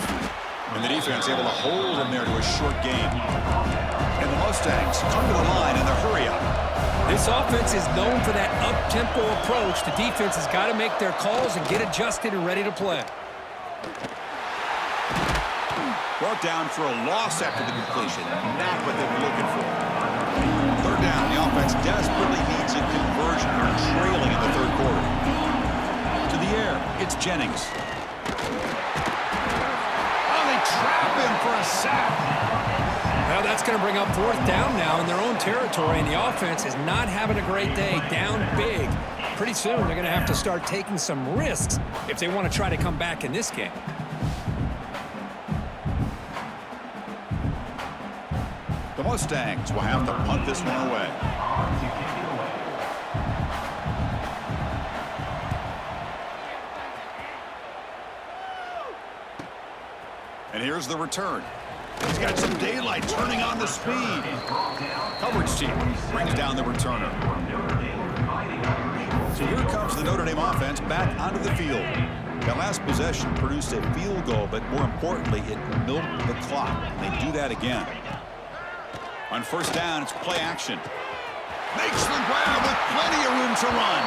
And the defense able to hold him there to a short gain. And the Mustangs come to the line in the hurry-up. This offense is known for that up-tempo approach. The defense has got to make their calls and get adjusted and ready to play. Brought down for a loss after the completion. Not what they were looking for. 3rd down. The offense desperately needs a conversion. They're trailing in the 3rd quarter. To the air. It's Jennings. Trap him for a sack. Well, that's going to bring up 4th down now in their own territory, and the offense is not having a great day, down big. Pretty soon they're going to have to start taking some risks if they want to try to come back in this game. The Mustangs will have to punt this one away. And here's the return. He's got some daylight turning on the speed. Coverage team brings down the returner. So here comes the Notre Dame offense back onto the field. That last possession produced a field goal, but more importantly, it milked the clock. They do that again. On 1st down, it's play action. Makes the grab with plenty of room to run.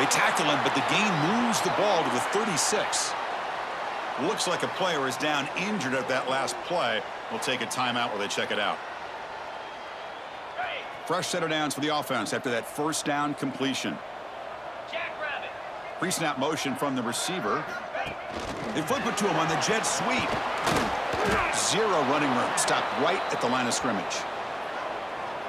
They tackle him, but the gain moves the ball to the 36. Looks like a player is down injured at that last play. We'll take a timeout while they check it out. Fresh set of downs for the offense after that 1st down completion. Pre-snap motion from the receiver. They flip it to him on the jet sweep. 0 running room. Stopped right at the line of scrimmage.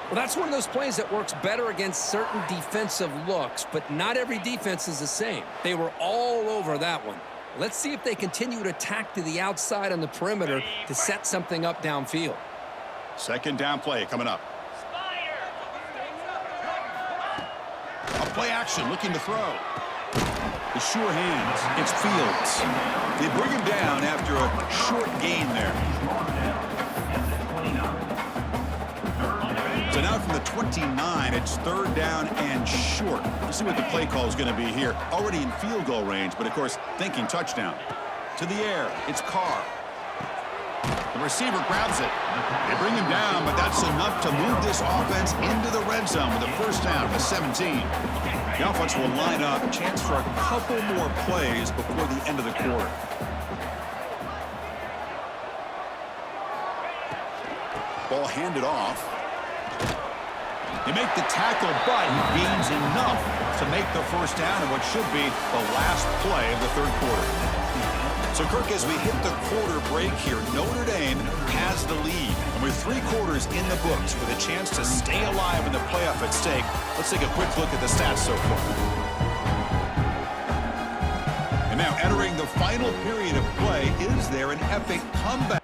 Well, that's one of those plays that works better against certain defensive looks, but not every defense is the same. They were all over that one. Let's see if they continue to attack to the outside on the perimeter to set something up downfield. 2nd down play coming up. A play action looking to throw. The sure hands. It's Fields. They bring him down after a short gain there. So now from the 29, it's 3rd down and short. Let's see what the play call is going to be here. Already in field goal range, but of course, thinking touchdown. To the air, it's Carr. The receiver grabs it. They bring him down, but that's enough to move this offense into the red zone with a 1st down at the 17. The offense will line up. Chance for a couple more plays before the end of the quarter. Ball handed off. They make the tackle, but he gains enough to make the first down in what should be the last play of the third quarter. So, Kirk, as we hit the quarter break here, Notre Dame has the lead. And with 3 quarters in the books with a chance to stay alive in the playoff at stake, let's take a quick look at the stats so far. And now entering the final period of play, is there an epic comeback?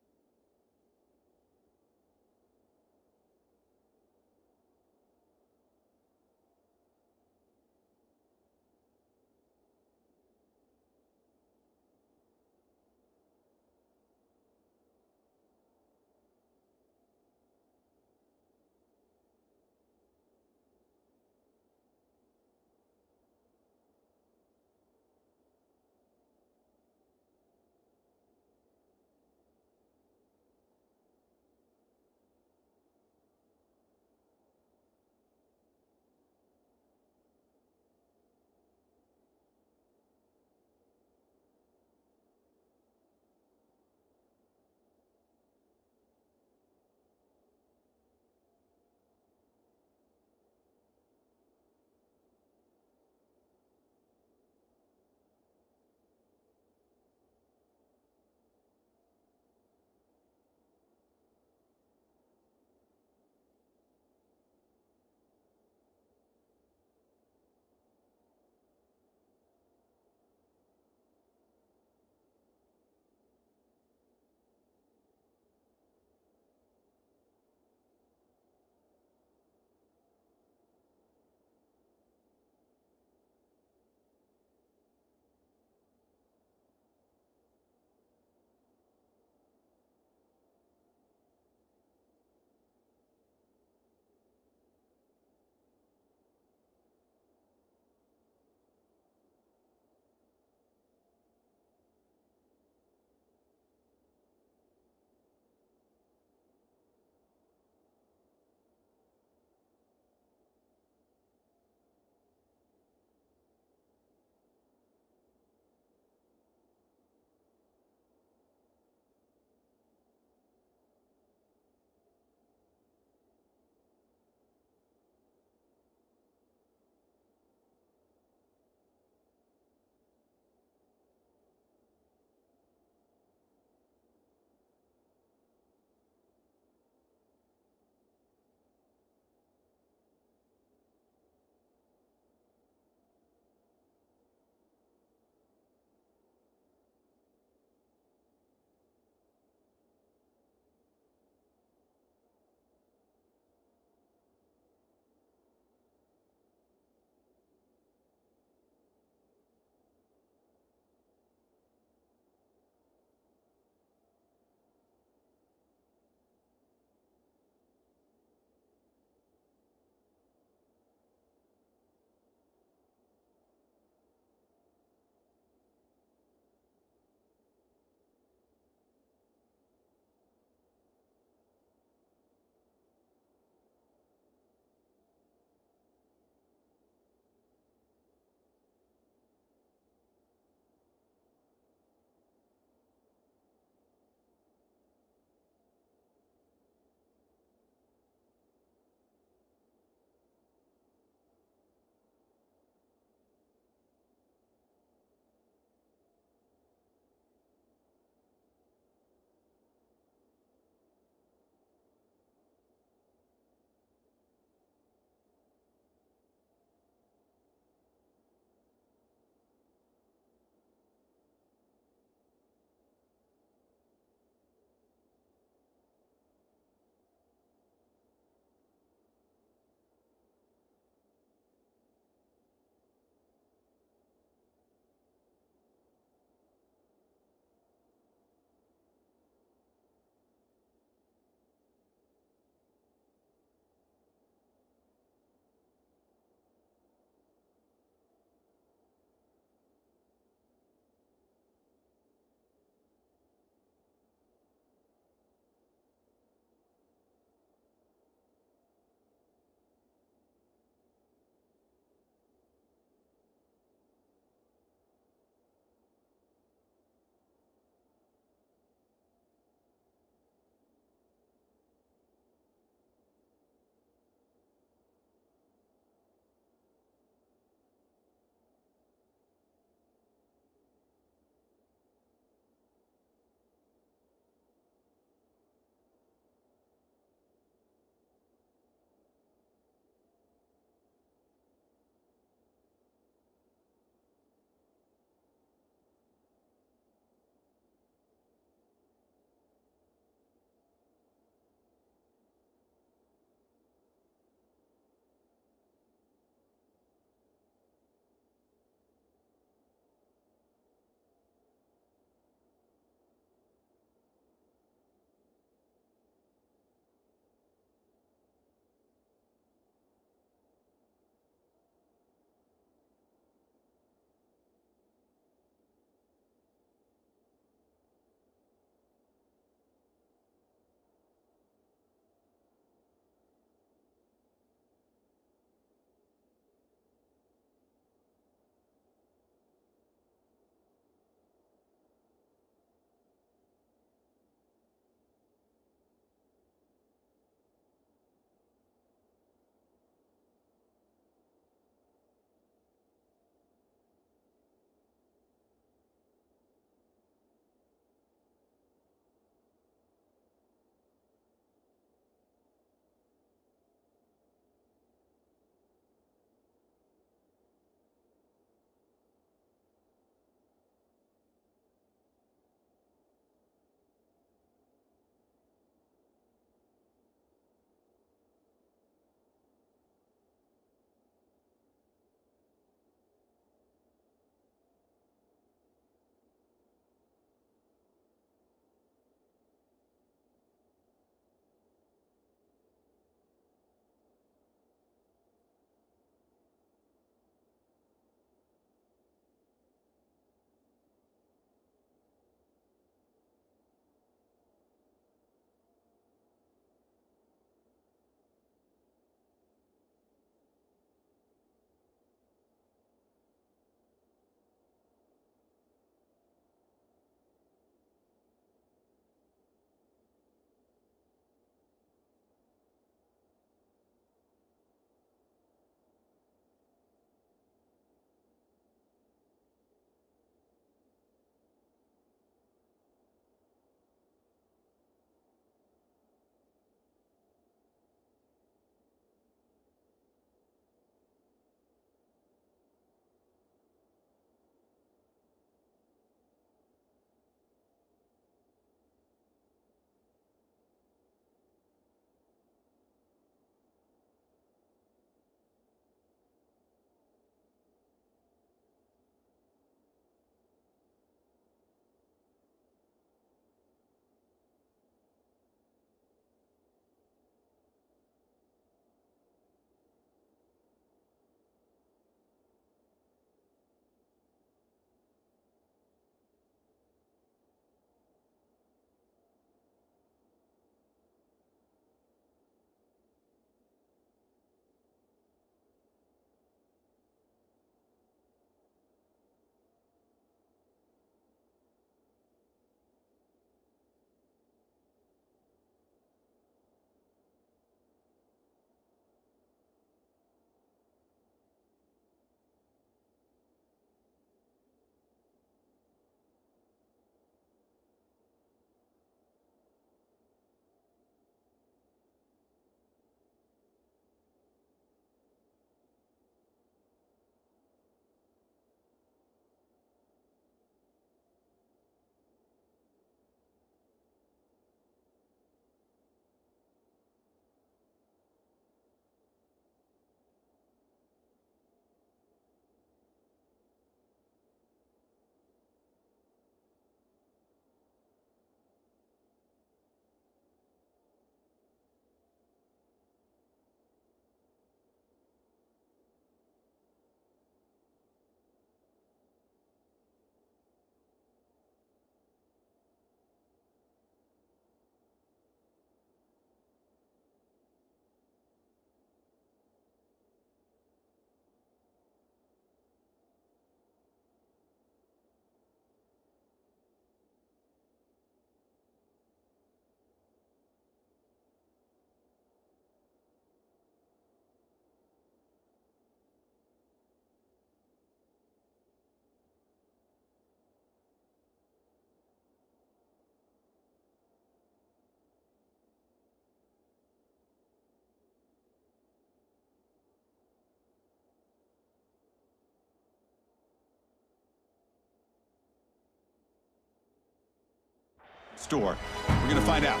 store. We're going to find out.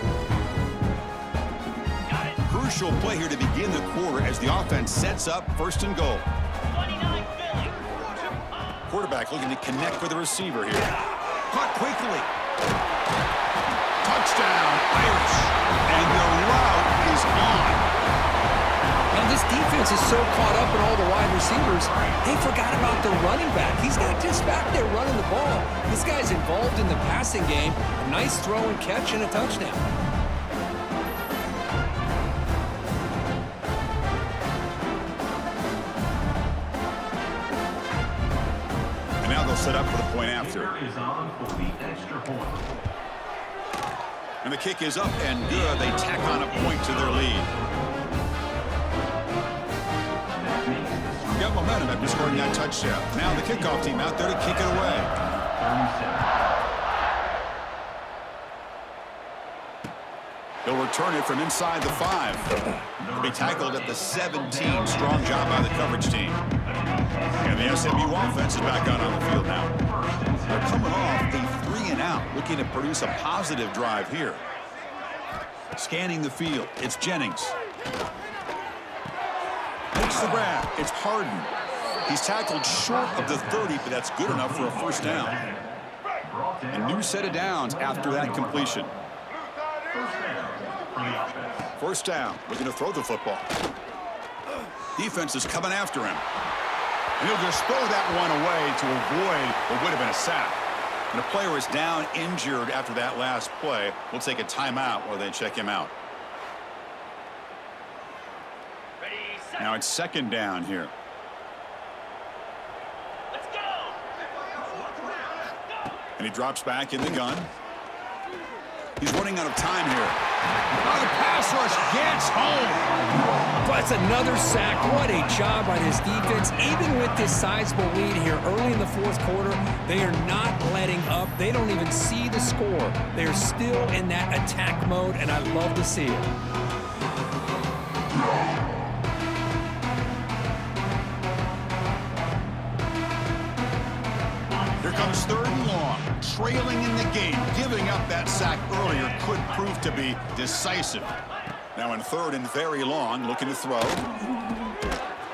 Crucial play here to begin the quarter as the offense sets up first and goal. Quarterback looking to connect with the receiver here. Caught quickly. Touchdown, Irish. And the route is on. Now, this defense is so caught up in all the wide receivers, they forgot about the running back. He's not just back there running the ball. This guy's involved in the passing game. A nice throw and catch and a touchdown. And now they'll set up for the point after. Is on for the extra point. And the kick is up and good. They tack on a point to their lead. Got momentum after scoring that touchdown. Now the kickoff team out there to kick it away. He'll return it from inside the 5. He'll be tackled at the 17. Strong job by the coverage team. And the SMU offense is back out on the field now. They're coming off a 3-and-out, looking to produce a positive drive here. Scanning the field, it's Jennings. Makes the grab. It's Harden. He's tackled short of the 30, but that's good enough for a first down. A new set of downs after that completion. First down. Looking to throw the football. Defense is coming after him. And he'll just throw that one away to avoid what would have been a sack. And the player is down injured after that last play. We'll take a timeout while they check him out. Now it's second down here. Let's go. And he drops back in the gun. He's running out of time here. Oh, the pass rush gets home. That's another sack. What a job by this defense. Even with this sizable lead here early in the fourth quarter, they are not letting up. They don't even see the score. They're still in that attack mode, and I love to see it. Here comes third and long. Trailing in the game. Giving up that sack earlier could prove to be decisive. Now in third and very long, looking to throw.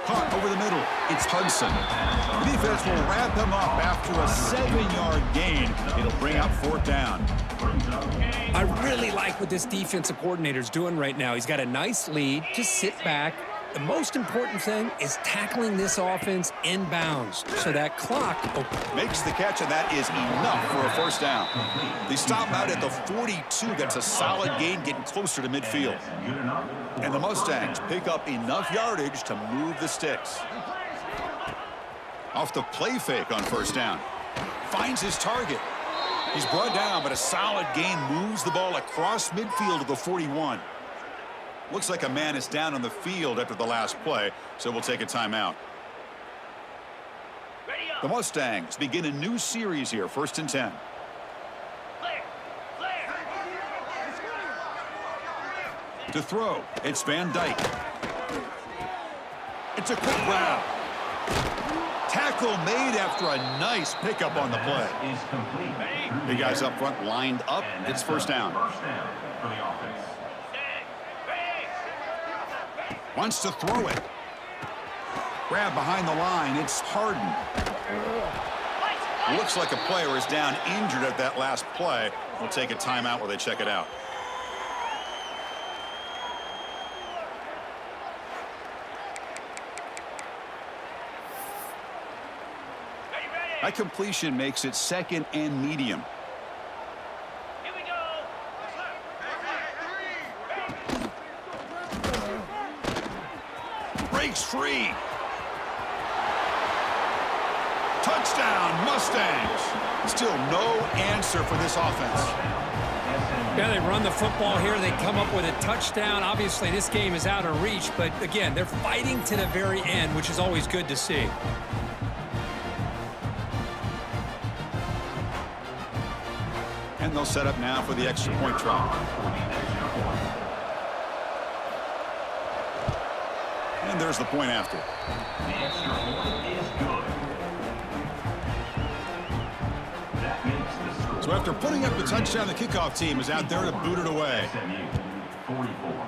Caught over the middle. It's Hudson. The defense will wrap him up after a 7-yard gain. It'll bring up fourth down. I really like what this defensive coordinator is doing right now. He's got a nice lead. Just sit back. The most important thing is tackling this offense inbounds so that clock makes the catch, and that is enough for a first down. They stop out at the 42. That's a solid gain, getting closer to midfield. And the Mustangs pick up enough yardage to move the sticks. Off the play fake on first down. Finds his target. He's brought down, but a solid gain moves the ball across midfield to the 41. Looks like a man is down on the field after the last play, so we'll take a timeout. The Mustangs begin a new series here, first and 10. To throw, it's Van Dyke. It's a quick route. Tackle made after a nice pickup on the play. The guys up front lined up. It's first down. Wants to throw it. Grab behind the line. It's Harden. Looks like a player is down injured at that last play. We'll take a timeout while they check it out. That completion makes it second and medium. Here we go. Breaks free. Touchdown, Mustangs. Still no answer for this offense. Yeah, they run the football here. They come up with a touchdown. Obviously, this game is out of reach, but again, they're fighting to the very end, which is always good to see. And they'll set up now for the extra point try. And there's the point after. The extra point is good. That makes the score. So after putting up the touchdown, the kickoff team is out there to boot it away. SMU 44.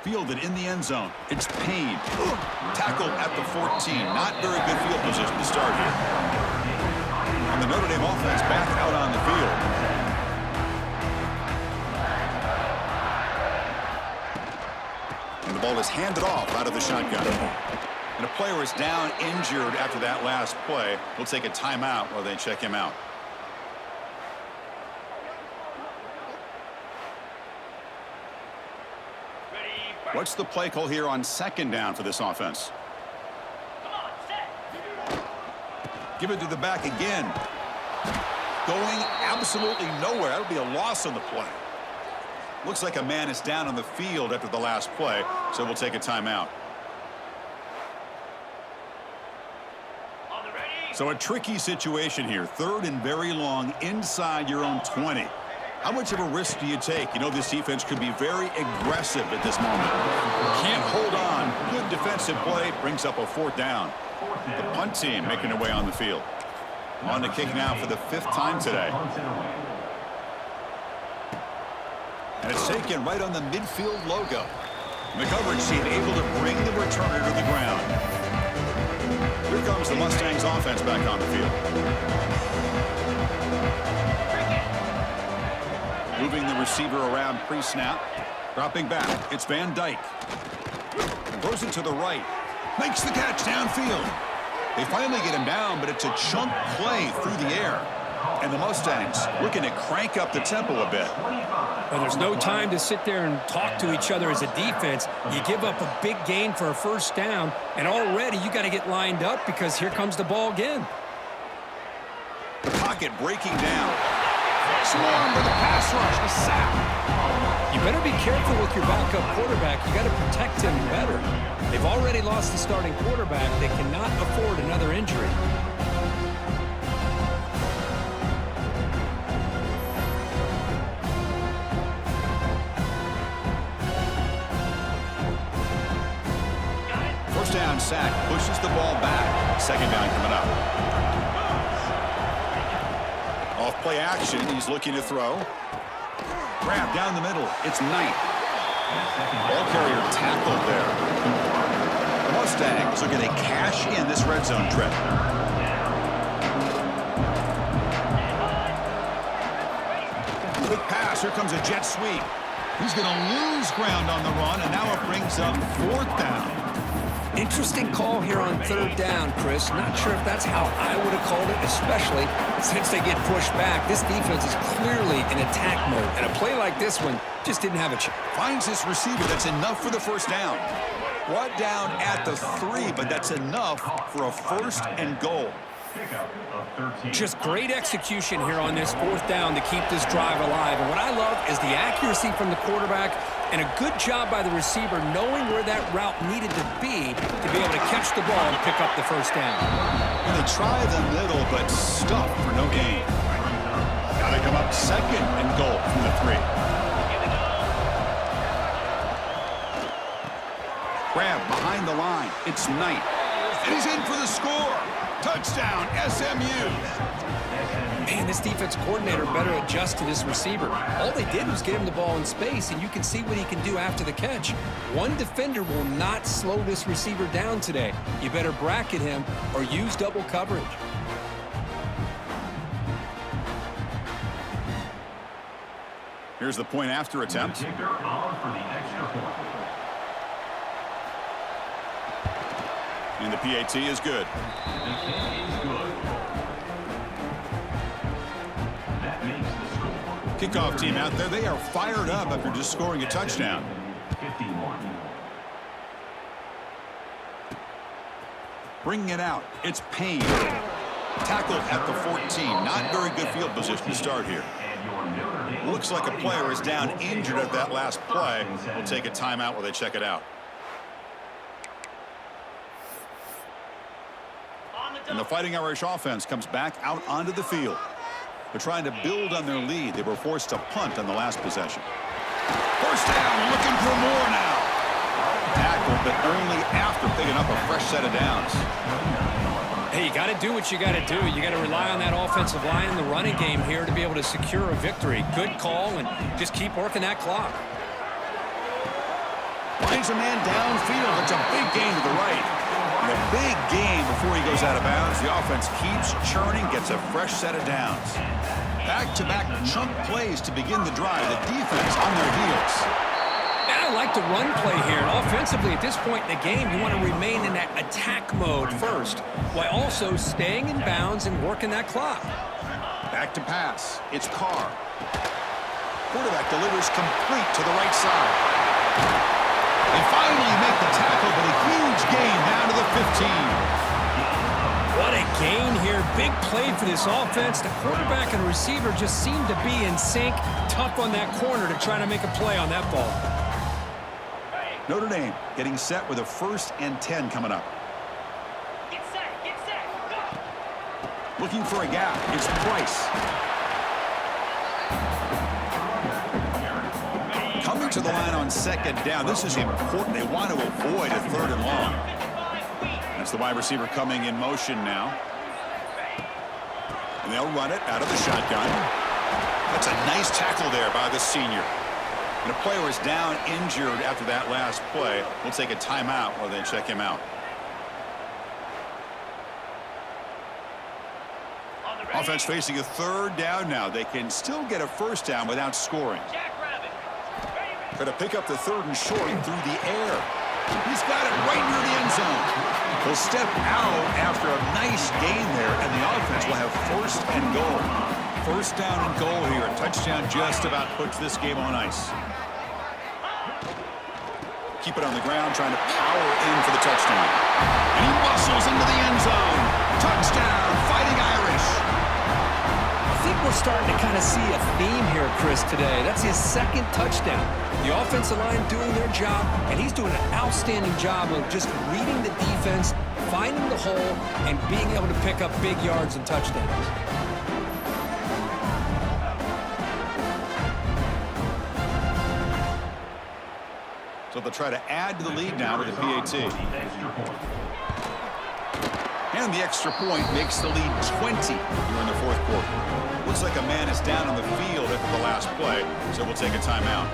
Fielded in the end zone. It's Payne. Tackled at the 14. Not very good field position to start here. And the Notre Dame offense back out on the field. And the ball is handed off out of the shotgun. And a player is down injured after that last play. We'll take a timeout while they check him out. What's the play call here on second down for this offense? Give it to the back again. Going absolutely nowhere. That'll be a loss on the play. Looks like a man is down on the field after the last play, so we'll take a timeout. So a tricky situation here. Third and very long inside your own 20. How much of a risk do you take? You know this defense could be very aggressive at this moment. Can't hold on. Good defensive play brings up a fourth down. The punt team making their way on the field. On the kick now for the 5th time today. And it's taken right on the midfield logo. And the coverage team able to bring the returner to the ground. Here comes the Mustangs offense back on the field. Moving the receiver around pre-snap. Dropping back. It's Van Dyke. Throws it to the right. Makes the catch downfield. They finally get him down, but it's a chunk play through the air. And the Mustangs looking to crank up the tempo a bit. Well, there's no time to sit there and talk to each other as a defense. You give up a big gain for a first down, and already you got to get lined up because here comes the ball again. The pocket breaking down. Swarm with a pass rush, a sack. You better be careful with your backup quarterback. You got to protect him better. They've already lost the starting quarterback. They cannot afford another injury. First down sack, pushes the ball back. Second down coming up. Off play action, he's looking to throw. Grab down the middle, it's Knight. Ball carrier tackled there. The Mustangs are going to cash in this red zone trip. Quick pass, here comes a jet sweep. He's going to lose ground on the run, and now it brings up 4th down. Interesting call here on 3rd down, Chris. Not sure if that's how I would have called it, especially since they get pushed back. This defense is clearly in attack mode, and a play like this one just didn't have a chance. Finds this receiver. That's enough for the first down. Brought down at the 3, but that's enough for a 1st and goal. Just great execution here on this 4th down to keep this drive alive. And what I love is the accuracy from the quarterback and a good job by the receiver knowing where that route needed to be able to catch the ball and pick up the first down. And they try the middle, but stuck for no gain. Got to come up 2nd and goal from the 3. Grab behind the line. It's Knight. And he's in for the score. Touchdown, SMU. Man, this defense coordinator better adjust to this receiver. All they did was get him the ball in space, and you can see what he can do after the catch. One defender will not slow this receiver down today. You better bracket him or use double coverage. Here's the point after attempt. And the PAT is good. Kickoff team out there, they are fired up after just scoring a touchdown. 51. Bringing it out, it's Payne. Tackled at the 14. Not very good field position to start here. Looks like a player is down injured at that last play. We'll take a timeout while they check it out. And the Fighting Irish offense comes back out onto the field. They're trying to build on their lead. They were forced to punt on the last possession. First down, looking for more now. Tackled, but only after picking up a fresh set of downs. Hey, you got to do what you got to do. You got to rely on that offensive line in the running game here to be able to secure a victory. Good call, and just keep working that clock. Finds a man downfield. It's a big gain to the right. And a big gain before he goes out of bounds. The offense keeps churning, gets a fresh set of downs. Back-to-back chunk plays to begin the drive. The defense on their heels. I like the run play here. And offensively, at this point in the game, you want to remain in that attack mode first, while also staying in bounds and working that clock. Back to pass. It's Carr. Quarterback delivers complete to the right side. They finally make the tackle, but a huge gain down to the 15. What a gain here. Big play for this offense. The quarterback and receiver just seem to be in sync. Tough on that corner to try to make a play on that ball. Notre Dame getting set with a 1st and 10 coming up. Get set, go! Looking for a gap. It's Price. Coming to the line on 2nd down. This is important. They want to avoid a 3rd and long. That's the wide receiver coming in motion now. And they'll run it out of the shotgun. That's a nice tackle there by the senior. And a player is down injured after that last play. We'll take a timeout while they check him out. Offense facing a 3rd down now. They can still get a 1st down without scoring. Going to pick up the 3rd and short through the air. He's got it right near the end zone. He'll step out after a nice gain there, and the offense will have 1st and goal. 1st down and goal here. A touchdown just about puts this game on ice. Keep it on the ground, trying to power in for the touchdown. And he muscles into the end zone. Touchdown, Fighting Irish. I think we're starting to kind of see a theme here, Chris, today. That's his 2nd touchdown. The offensive line doing their job, and he's doing an outstanding job of just reading the defense, finding the hole, and being able to pick up big yards and touchdowns. So they'll try to add to the lead now with the PAT. And the extra point makes the lead 20 here in the 4th quarter. Looks like a man is down on the field after the last play, so we'll take a timeout.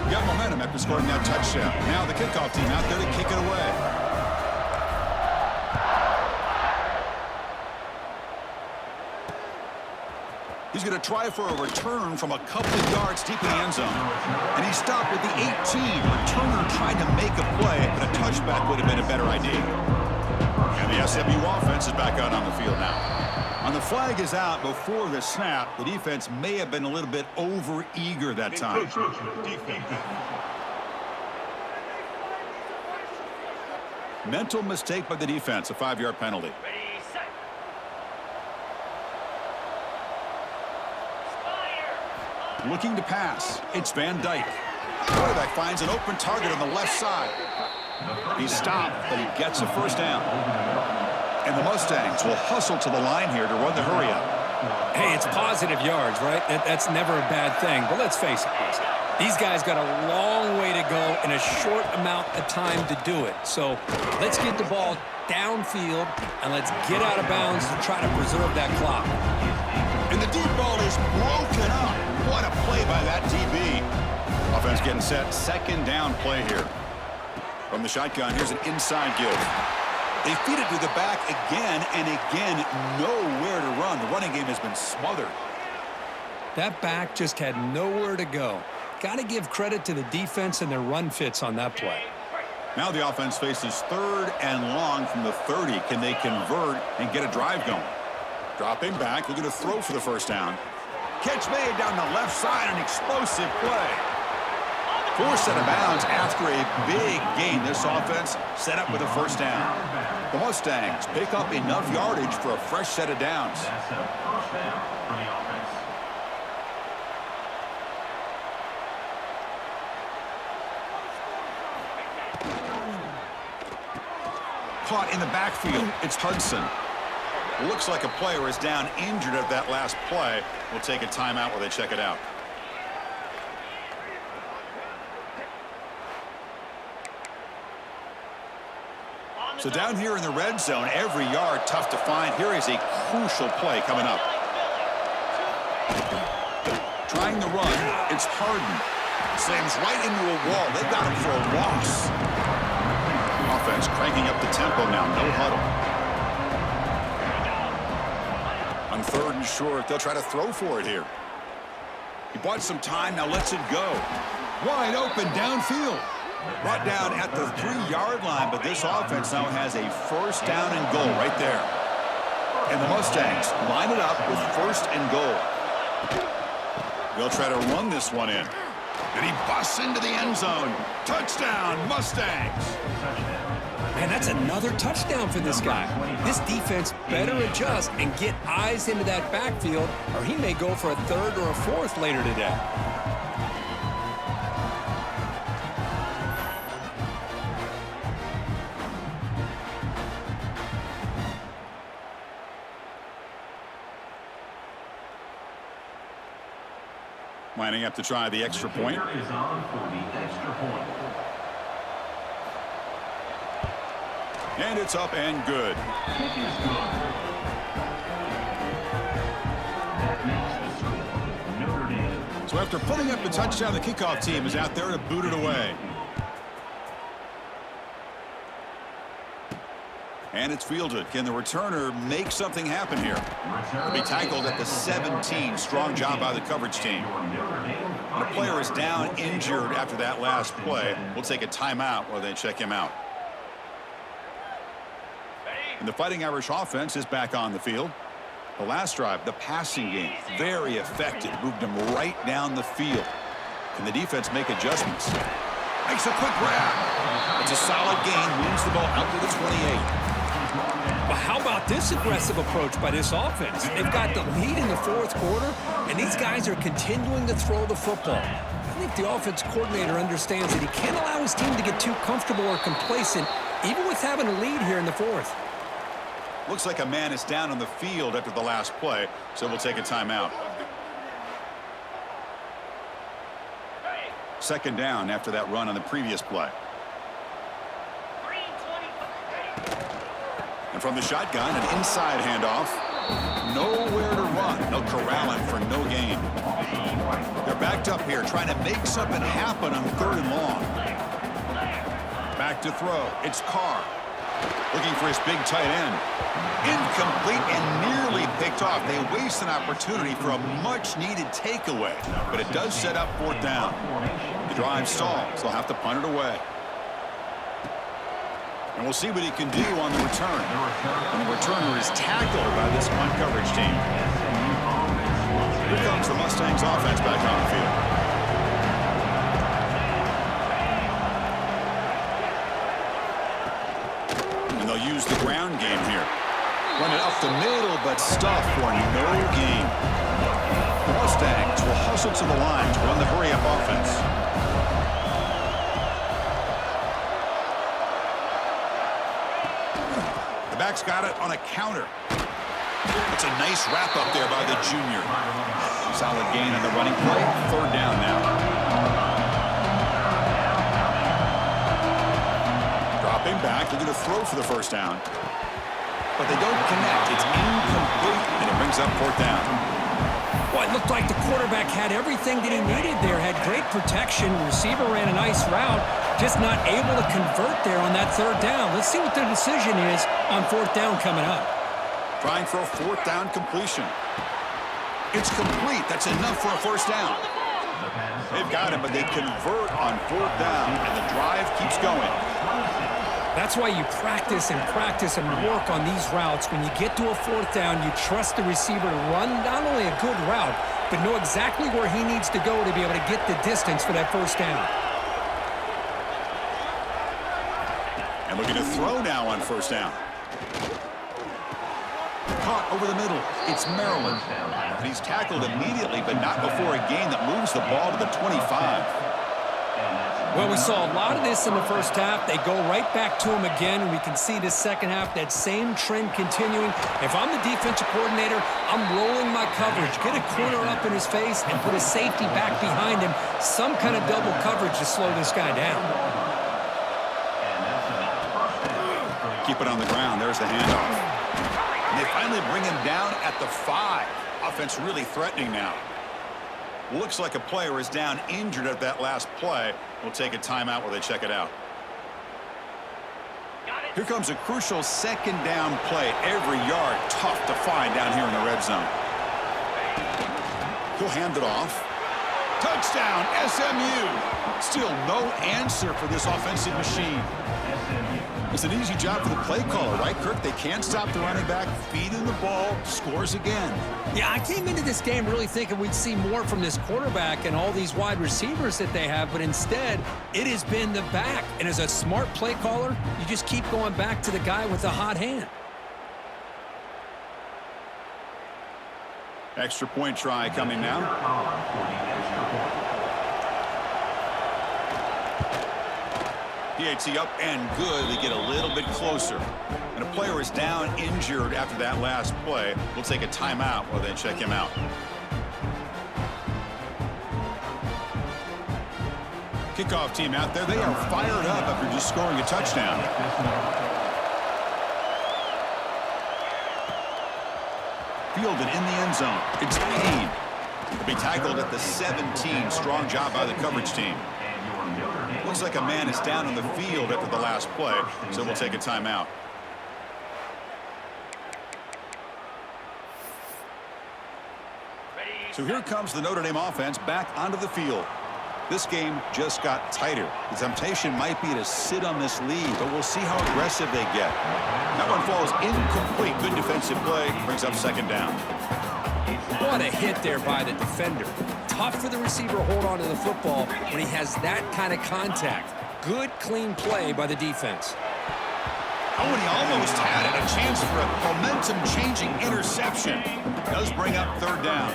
Got momentum after scoring that touchdown. Now the kickoff team out there to kick it away. He's going to try for a return from a couple of yards deep in the end zone. And he stopped at the 18. Returner tried to make a play, but a touchback would have been a better idea. And the SMU offense is back out on the field now. And the flag is out before the snap. The defense may have been a little bit over-eager that time. Mental mistake by the defense, a 5-yard penalty. Looking to pass. It's Van Dyke. Quarterback finds an open target on the left side. He's stopped, but he gets a 1st down. And the Mustangs will hustle to the line here to run the hurry-up. Hey, it's positive yards, right? That's never a bad thing. But let's face it, these guys got a long way to go in a short amount of time to do it. So let's get the ball downfield, and let's get out of bounds to try to preserve that clock. And the deep ball is broken up. What a play by that DB. Offense getting set. 2nd down play here. From the shotgun, here's an inside give. They feed it to the back again and again. Nowhere to run. The running game has been smothered. That back just had nowhere to go. Got to give credit to the defense and their run fits on that play. Now the offense faces 3rd and long from the 30. Can they convert and get a drive going? Dropping back, looking to throw for the 1st down. Catch made down the left side, an explosive play. 4th set of bounds after a big gain. This offense set up with a 1st down. The Mustangs pick up enough yardage for a fresh set of downs. That's a 1st down for the offense. Caught in the backfield. It's Hudson. Looks like a player is down injured at that last play. We'll take a timeout while they check it out. So down here in the red zone, every yard tough to find. Here is a crucial play coming up. Trying to run, it's Harden. Slams right into a wall. They've got him for a loss. Offense cranking up the tempo now. No huddle. On 3rd and short, they'll try to throw for it here. He bought some time, now lets it go. Wide open downfield. Brought down at the 3-yard line, but this offense now has a 1st down and goal right there. And the Mustangs line it up with 1st and goal. They'll try to run this one in. And he busts into the end zone. Touchdown, Mustangs. Man, that's another touchdown for this guy. This defense better adjust and get eyes into that backfield, or he may go for a 3rd or a 4th later today. Lining up to try the extra point. Is on for the extra point. And it's up and good. Kick is good. That makes the score Notre Dame. So after putting up the touchdown, the kickoff team is out there to boot it away. And it's fielded. Can the returner make something happen here? He'll be tackled at the 17. Strong job by the coverage team. When a player is down injured after that last play, we'll take a timeout while they check him out. And the Fighting Irish offense is back on the field. The last drive, the passing game, very effective. Moved them right down the field. Can the defense make adjustments? Makes a quick grab. It's a solid gain. Moves the ball out to the 28. But how about this aggressive approach by this offense? They've got the lead in the 4th quarter, and these guys are continuing to throw the football. I think the offense coordinator understands that he can't allow his team to get too comfortable or complacent, even with having a lead here in the 4th. Looks like a man is down on the field after the last play, so we'll take a timeout. 2nd down after that run on the previous play. And from the shotgun, an inside handoff. Nowhere to run. They'll corral him for no gain. They're backed up here, trying to make something happen on 3rd and long. Back to throw. It's Carr. Looking for his big tight end. Incomplete and nearly picked off. They waste an opportunity for a much-needed takeaway. But it does set up 4th down. The drive stalls. They'll have to punt it away. And we'll see what he can do on the return. And the returner is tackled by this punt coverage team. Here comes the Mustangs offense back on the field. And they'll use the ground game here. Run it up the middle, but stuff for no gain. The Mustangs will hustle to the line to run the hurry-up offense. Back's got it on a counter. It's a nice wrap up there by the junior. Solid gain on the running play. 3rd down now. Dropping back, looking to throw for the 1st down. But they don't connect. It's incomplete, and it brings up 4th down. Well, it looked like the quarterback had everything that he needed there. Had great protection. Receiver ran a nice route. Just not able to convert there on that 3rd down. Let's see what their decision is on 4th down coming up. Trying for a 4th down completion. It's complete. That's enough for a 1st down. They've got it, but they convert on 4th down, and the drive keeps going. That's why you practice and work on these routes. When you get to a 4th down, you trust the receiver to run not only a good route, but know exactly where he needs to go to be able to get the distance for that 1st down. And looking to throw now on 1st down. Caught over the middle. It's Maryland. And he's tackled immediately, but not before a gain that moves the ball to the 25. Well, we saw a lot of this in the 1st half. They go right back to him again, and we can see this 2nd half, that same trend continuing. If I'm the defensive coordinator, I'm rolling my coverage. Get a corner up in his face and put a safety back behind him. Some kind of double coverage to slow this guy down. Keep it on the ground. There's the handoff. And they finally bring him down at the 5. Offense really threatening now. Looks like a player is down injured at that last play. We'll take a timeout while they check it out. Here comes a crucial second down play. Every yard tough to find down here in the red zone. He'll hand it off. Touchdown, SMU. Still no answer for this offensive machine. It's an easy job for the play caller, right, Kirk? They can't stop the running back, feed him the ball, scores again. Yeah, I came into this game really thinking we'd see more from this quarterback and all these wide receivers that they have, but instead, it has been the back. And as a smart play caller, you just keep going back to the guy with the hot hand. Extra point try coming now. PAT up and good. They get a little bit closer. And a player is down injured after that last play. We'll take a timeout while they check him out. Kickoff team out there. They are fired up after just scoring a touchdown. Fielded in the end zone. It's Payne. He'll be tackled at the 17. Strong job by the coverage team. Looks like a man is down on the field after the last play, so we'll take a timeout. So here comes the Notre Dame offense back onto the field. This game just got tighter. The temptation might be to sit on this lead, but we'll see how aggressive they get. That one falls incomplete. Good defensive play. Brings up second down. What a hit there by the defender. Tough for the receiver to hold on to the football when he has that kind of contact. Good, clean play by the defense. Oh, and he almost had it. A chance for a momentum-changing interception. Does bring up third down.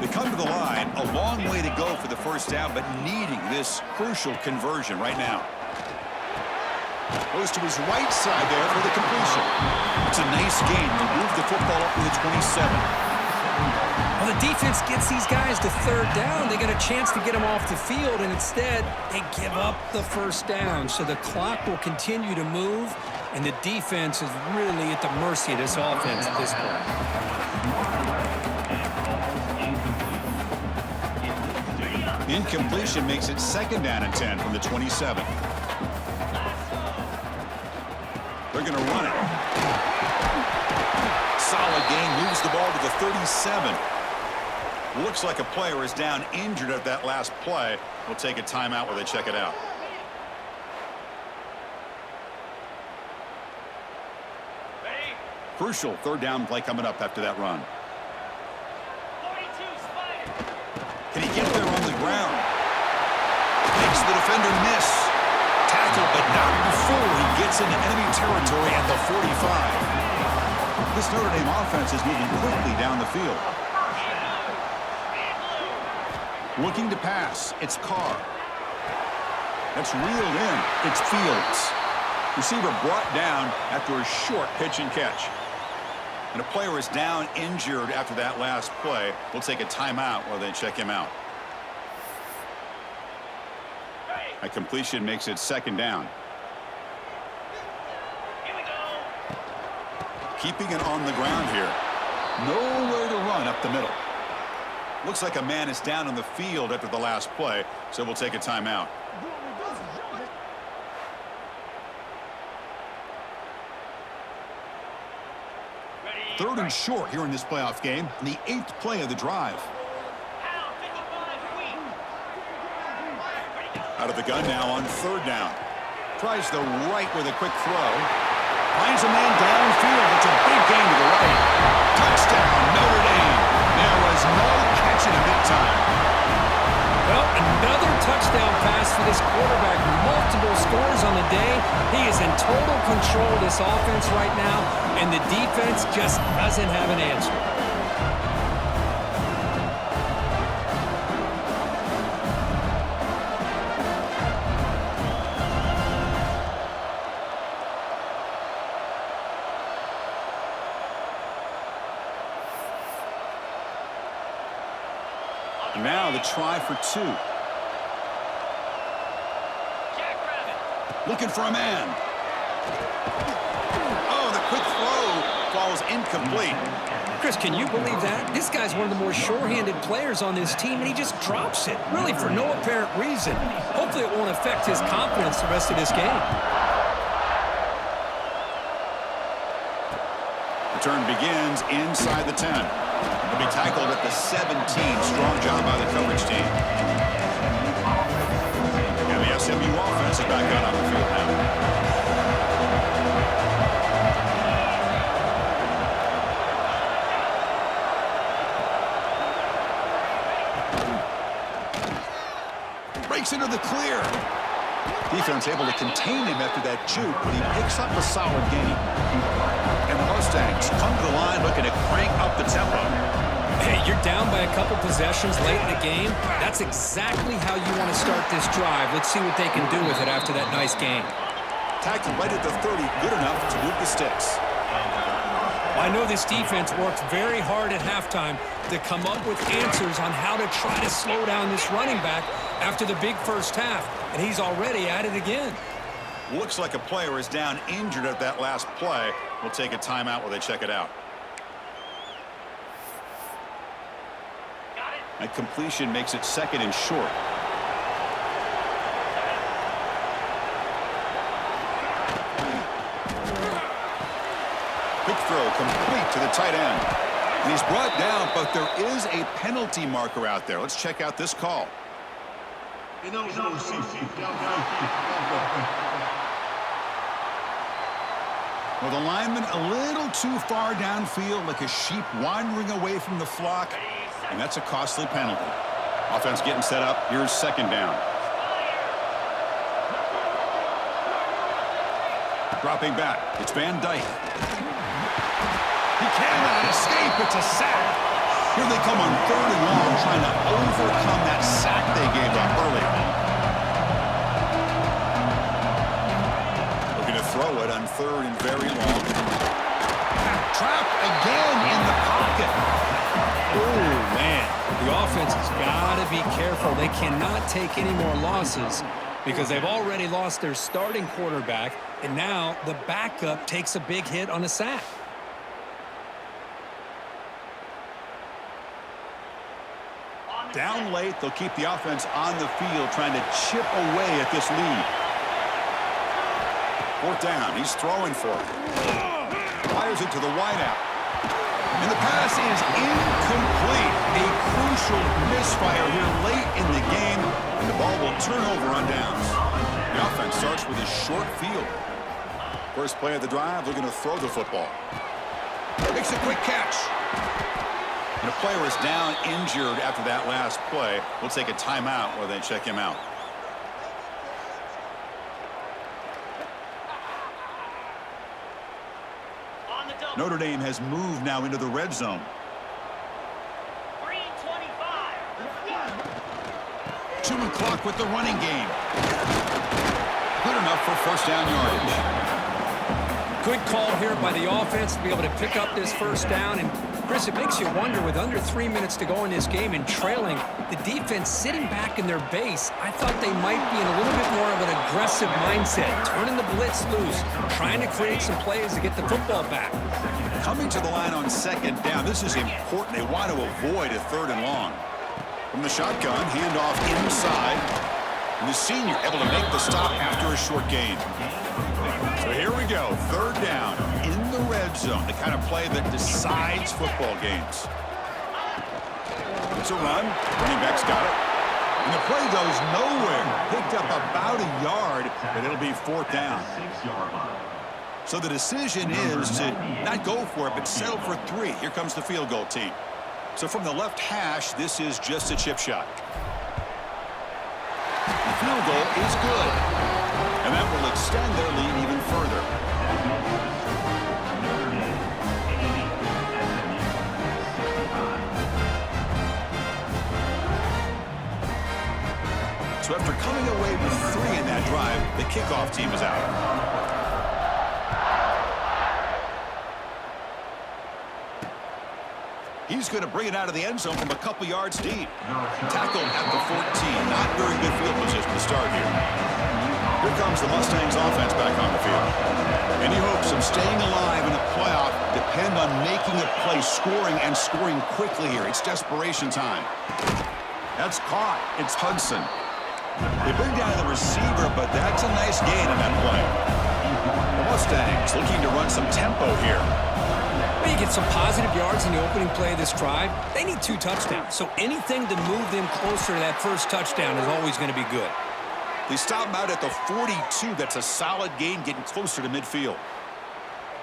They come to the line. A long way to go for the first down, but needing this crucial conversion right now. Goes to his right side there for the completion. It's a nice game. They move the football up to the 27. Well, the defense gets these guys to third down. They get a chance to get them off the field, and instead, they give up the first down. So the clock will continue to move, and the defense is really at the mercy of this offense at this point. Incompletion makes it second down and 10 from the 27. They're going to run it. Solid gain, moves the ball to the 37. Looks like a player is down injured at that last play. We'll take a timeout while they check it out. Crucial third down play coming up after that run. Can he get there on the ground? Makes the defender miss. Tackle, but not before he gets into enemy territory at the 45. This Notre Dame offense is moving quickly down the field. Looking to pass. It's Carr. That's reeled in. It's Fields. Receiver brought down after a short pitch and catch. And a player is down injured after that last play. We'll take a timeout while they check him out. A completion makes it second down. Keeping it on the ground here. Nowhere to run up the middle. Looks like a man is down on the field after the last play, so we'll take a timeout. Third and short here in this playoff game, and the 8th play of the drive. Out of the gun now on third down. Tries the right with a quick throw. Finds a man downfield. It's a big gain to the right. Touchdown, Notre Dame. There was no catching him in time. Well, another touchdown pass for this quarterback. Multiple scores on the day. He is in total control of this offense right now, and the defense just doesn't have an answer. Now the try for two. Looking for a man. Oh, the quick throw falls incomplete. Chris, can you believe that? This guy's one of the more sure-handed players on this team, and he just drops it, really for no apparent reason. Hopefully it won't affect his confidence the rest of this game. Return begins inside the 10. He'll be tackled at the 17. Strong job by the coverage team. And the SMU offense is back out on the field now. Breaks into the clear. Defense able to contain him after that juke, but he picks up a solid gain. And the Mustangs come to the line looking to crank up the tempo. Hey, you're down by a couple possessions late in the game. That's exactly how you want to start this drive. Let's see what they can do with it after that nice game. Tackled right at the 30, good enough to move the sticks. I know this defense worked very hard at halftime to come up with answers on how to try to slow down this running back after the big first half, and he's already at it again. Looks like a player is down injured at that last play. We'll take a timeout while they check it out. That completion makes it 2nd and short. Quick throw complete to the tight end. And he's brought down, but there is a penalty marker out there. Let's check out this call. Well, the lineman a little too far downfield, like a sheep wandering away from the flock, and that's a costly penalty. Offense getting set up. Here's 2nd down. Dropping back. It's Van Dyke. He cannot escape. It's a sack. Here they come on 3rd and long, trying to overcome that sack they gave up early. Looking to throw it on 3rd and very long. Trapped again in the pocket. Oh, man. The offense has got to be careful. They cannot take any more losses because they've already lost their starting quarterback, and now the backup takes a big hit on a sack. Down late, they'll keep the offense on the field, trying to chip away at this lead. 4th down, he's throwing for it. Fires it to the wideout. And the pass is incomplete. A crucial misfire here late in the game, and the ball will turn over on downs. The offense starts with a short field. First play of the drive, looking to throw the football. Makes a quick catch. And a player is down injured after that last play. We'll take a timeout while they check him out. Notre Dame has moved now into the red zone. 2 o'clock with the running game. Good enough for 1st down yardage. Good call here by the offense to be able to pick up this 1st down. And, Chris, it makes you wonder, with under 3 minutes to go in this game and trailing, the defense sitting back in their base, I thought they might be in a little bit more of an aggressive mindset, turning the blitz loose, trying to create some plays to get the football back. Coming to the line on 2nd down, this is important. They want to avoid a 3rd and long. From the shotgun, handoff inside. And the senior able to make the stop after a short gain. So here we go, 3rd down in the red zone, the kind of play that decides football games. It's a run. Running back's got it. And the play goes nowhere. Picked up about a yard, but it'll be 4th down. So the decision is to not go for it, but settle for 3. Here comes the field goal team. So from the left hash, this is just a chip shot. The field goal is good. And that will extend their lead even further. So after coming away with 3 in that drive, the kickoff team is out. He's going to bring it out of the end zone from a couple yards deep. Tackled at the 14. Not very good field position to start here. Here comes the Mustangs offense back on the field. Any hopes of staying alive in a playoff depend on making a play, scoring, and scoring quickly here. It's desperation time. That's caught. It's Hudson. They bring down the receiver, but that's a nice gain in that play. The Mustangs looking to run some tempo here. Well, you get some positive yards in the opening play of this drive. They need 2 touchdowns, so anything to move them closer to that first touchdown is always going to be good. They stop him out at the 42. That's a solid gain, getting closer to midfield.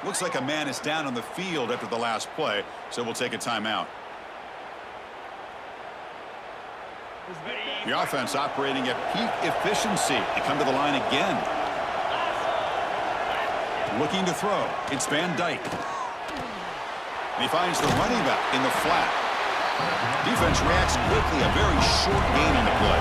Looks like a man is down on the field after the last play, so we'll take a timeout. The offense operating at peak efficiency. They come to the line again. Looking to throw. It's Van Dyke. And he finds the running back in the flat. Defense reacts quickly. A very short gain in the play.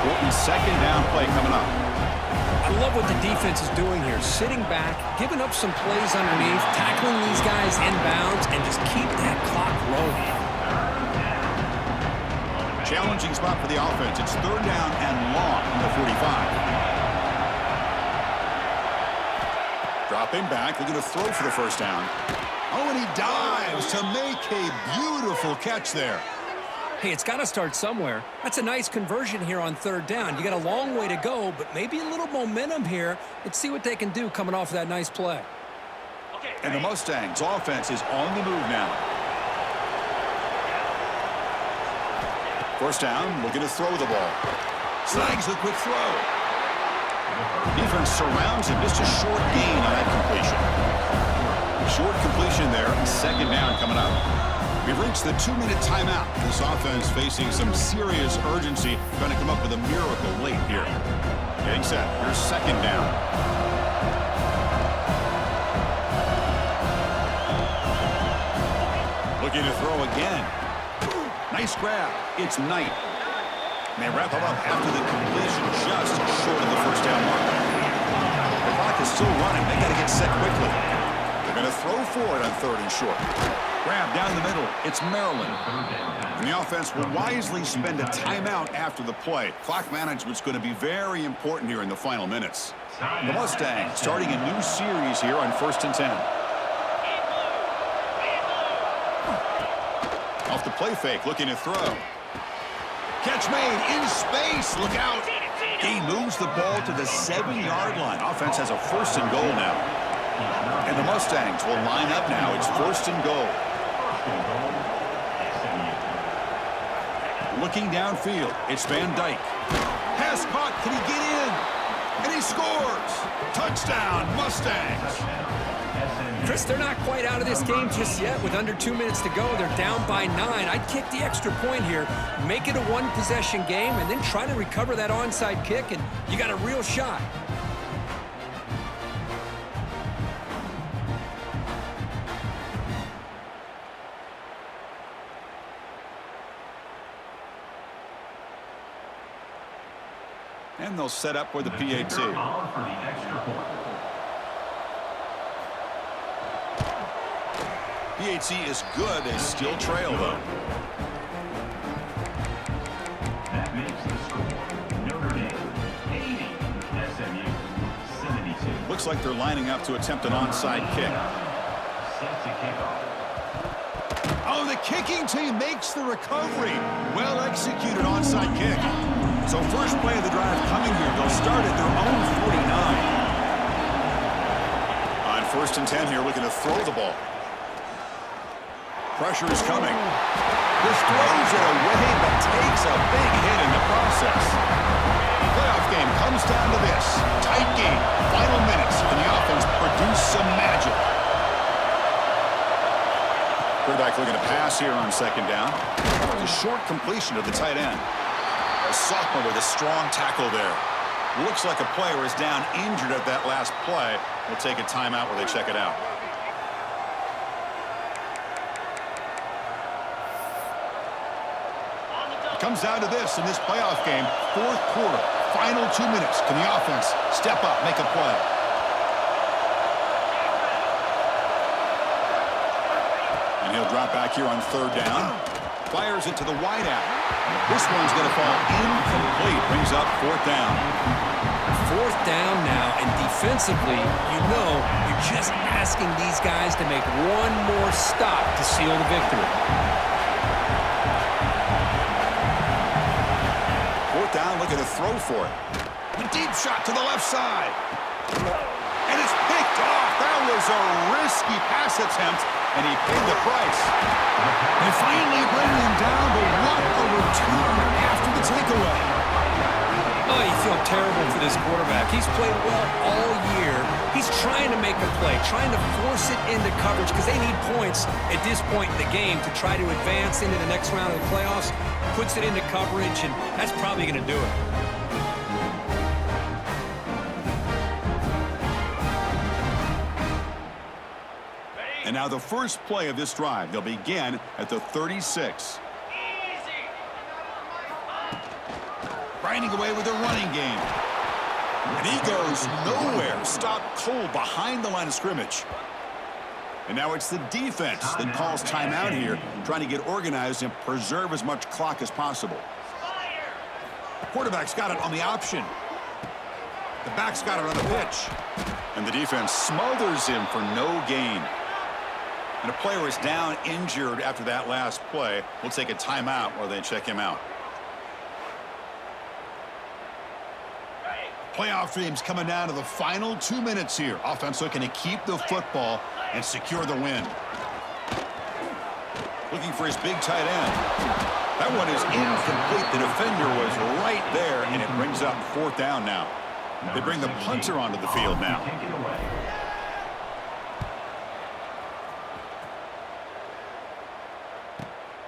Important second down play coming up. I love what the defense is doing here. Sitting back, giving up some plays underneath, tackling these guys inbounds, and just keep that clock rolling. Challenging spot for the offense. It's 3rd down and long from the 45. Dropping back. They're going to throw for the first down. Oh, and he dives to make a beautiful catch there. Hey, it's got to start somewhere. That's a nice conversion here on 3rd down. You got a long way to go, but maybe a little momentum here. Let's see what they can do coming off of that nice play. And the Mustangs offense is on the move now. First down, looking to throw the ball. Snags the quick throw. Defense surrounds him. Just a short gain on that completion. Short completion there. 2nd down coming up. We've reached the 2-minute timeout. This offense facing some serious urgency. Trying to come up with a miracle late here. Getting set. Here's 2nd down. Looking to throw again. Nice grab. It's Knight. And they wrap him up after the completion, just short of the first down mark. The clock is still running. They got to get set quickly. They're going to throw for it on 3rd and short. Grab down the middle. It's Maryland. And the offense will wisely spend a timeout after the play. Clock management's going to be very important here in the final minutes. The Mustangs starting a new series here on 1st and 10. Off the play fake, looking to throw. Catch made in space. Look out. He moves the ball to the 7-yard line. Offense has a 1st and goal now. And the Mustangs will line up now. It's 1st and goal. Looking downfield. It's Van Dyke. Pass caught. Can he get in? And he scores. Touchdown, Mustangs. Chris, they're not quite out of this game just yet. With under 2 minutes to go, they're down by 9. I'd kick the extra point here, make it a 1-possession game, and then try to recover that onside kick, and you got a real shot. And they'll set up for the PAT. PAT is good. They still trail, though. That makes the score Notre Dame 80, SMU 72. Looks like they're lining up to attempt an onside kick. Set to kick off. Oh, the kicking team makes the recovery. Well executed onside kick. So first play of the drive coming here. They'll start at their own 49. On 1st and 10 here, looking to throw the ball. Pressure is coming. This throws it away, but takes a big hit in the process. Playoff game comes down to this. Tight game. Final minutes. Can the offense produce some magic? Quarterback looking to pass here on 2nd down. The short completion of the tight end. A sophomore with a strong tackle there. Looks like a player is down injured at that last play. We'll take a timeout while they check it out. It comes down to this in this playoff game. 4th quarter, final 2 minutes. Can the offense step up, make a play? And he'll drop back here on 3rd down. Fires it to the wideout. This one's going to fall incomplete. Brings up 4th down. 4th down now, and defensively, you're just asking these guys to make one more stop to seal the victory. 4th down, looking to throw for it. A deep shot to the left side. And it's picked off. That was a risky pass attempt, and he paid the price. They finally bring him down, but what a return after the takeaway. Oh, you feel terrible for this quarterback. He's played well all year. He's trying to make a play, trying to force it into coverage because they need points at this point in the game to try to advance into the next round of the playoffs. Puts it into coverage, and that's probably going to do it. And now the first play of this drive. They'll begin at the 36. Grinding away with a running game. And he goes nowhere. Stopped cold behind the line of scrimmage. And now it's the defense that calls timeout here, trying to get organized and preserve as much clock as possible. The quarterback's got it on the option. The back's got it on the pitch. And the defense smothers him for no gain. And a player is down injured after that last play. We'll take a timeout while they check him out. Playoff dreams coming down to the final 2 minutes here. Offense looking to keep the football and secure the win. Looking for his big tight end. That one is incomplete. The defender was right there, and it brings up 4th down now. They bring the punter onto the field now.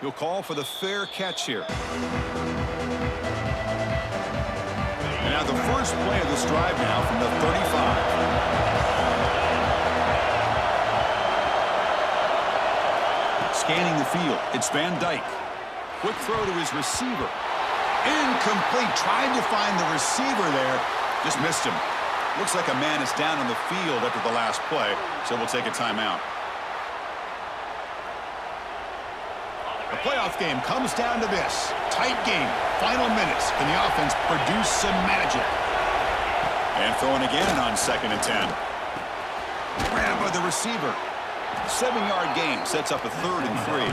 He'll call for the fair catch here. And now the first play of this drive now from the 35. Scanning the field, it's Van Dyke. Quick throw to his receiver. Incomplete. Tried to find the receiver there. Just missed him. Looks like a man is down on the field after the last play, so we'll take a timeout. The playoff game comes down to this. Tight game. Final minutes. Can the offense produce some magic? And throwing again on 2nd and 10. Grabbed by the receiver. 7-yard gain sets up a 3rd and 3.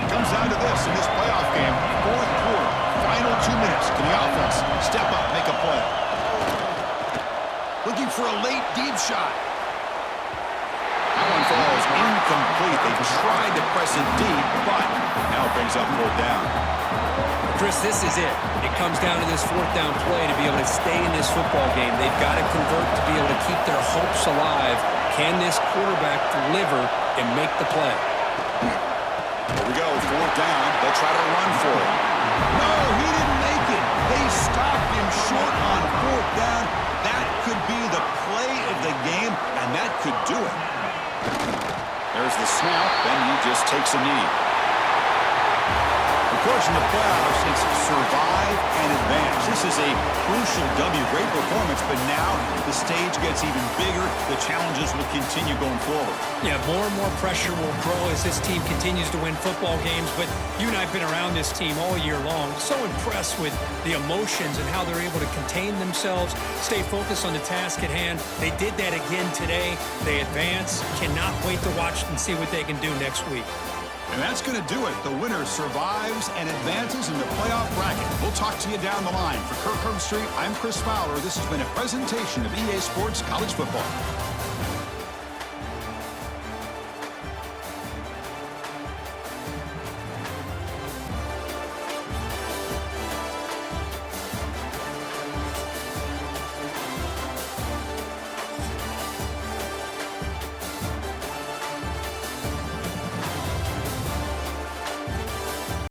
Comes down to this in this playoff game. 4th quarter. Final 2 minutes. Can the offense step up, make a play? Looking for a late deep shot. That one falls incomplete. They tried to press it deep, but now it brings up 4th down. Chris, this is it. It comes down to this 4th down play to be able to stay in this football game. They've got to convert to be able to keep their hopes alive. Can this quarterback deliver and make the play? Here we go, 4th down. They'll try to run for it. No, he didn't make it. They stopped him short on 4th down. That could be the play of the game, and that could do it. There's the snap, then he just takes a knee. Of course, in the playoffs, it's survive and advance. This is a crucial W. Great performance, but now the stage gets even bigger. The challenges will continue going forward. Yeah, more and more pressure will grow as this team continues to win football games, but you and I have been around this team all year long. So impressed with the emotions and how they're able to contain themselves, stay focused on the task at hand. They did that again today. They advance. Cannot wait to watch and see what they can do next week. And that's going to do it. The winner survives and advances in the playoff bracket. We'll talk to you down the line. For Kirk Herbstreit, I'm Chris Fowler. This has been a presentation of EA Sports College Football.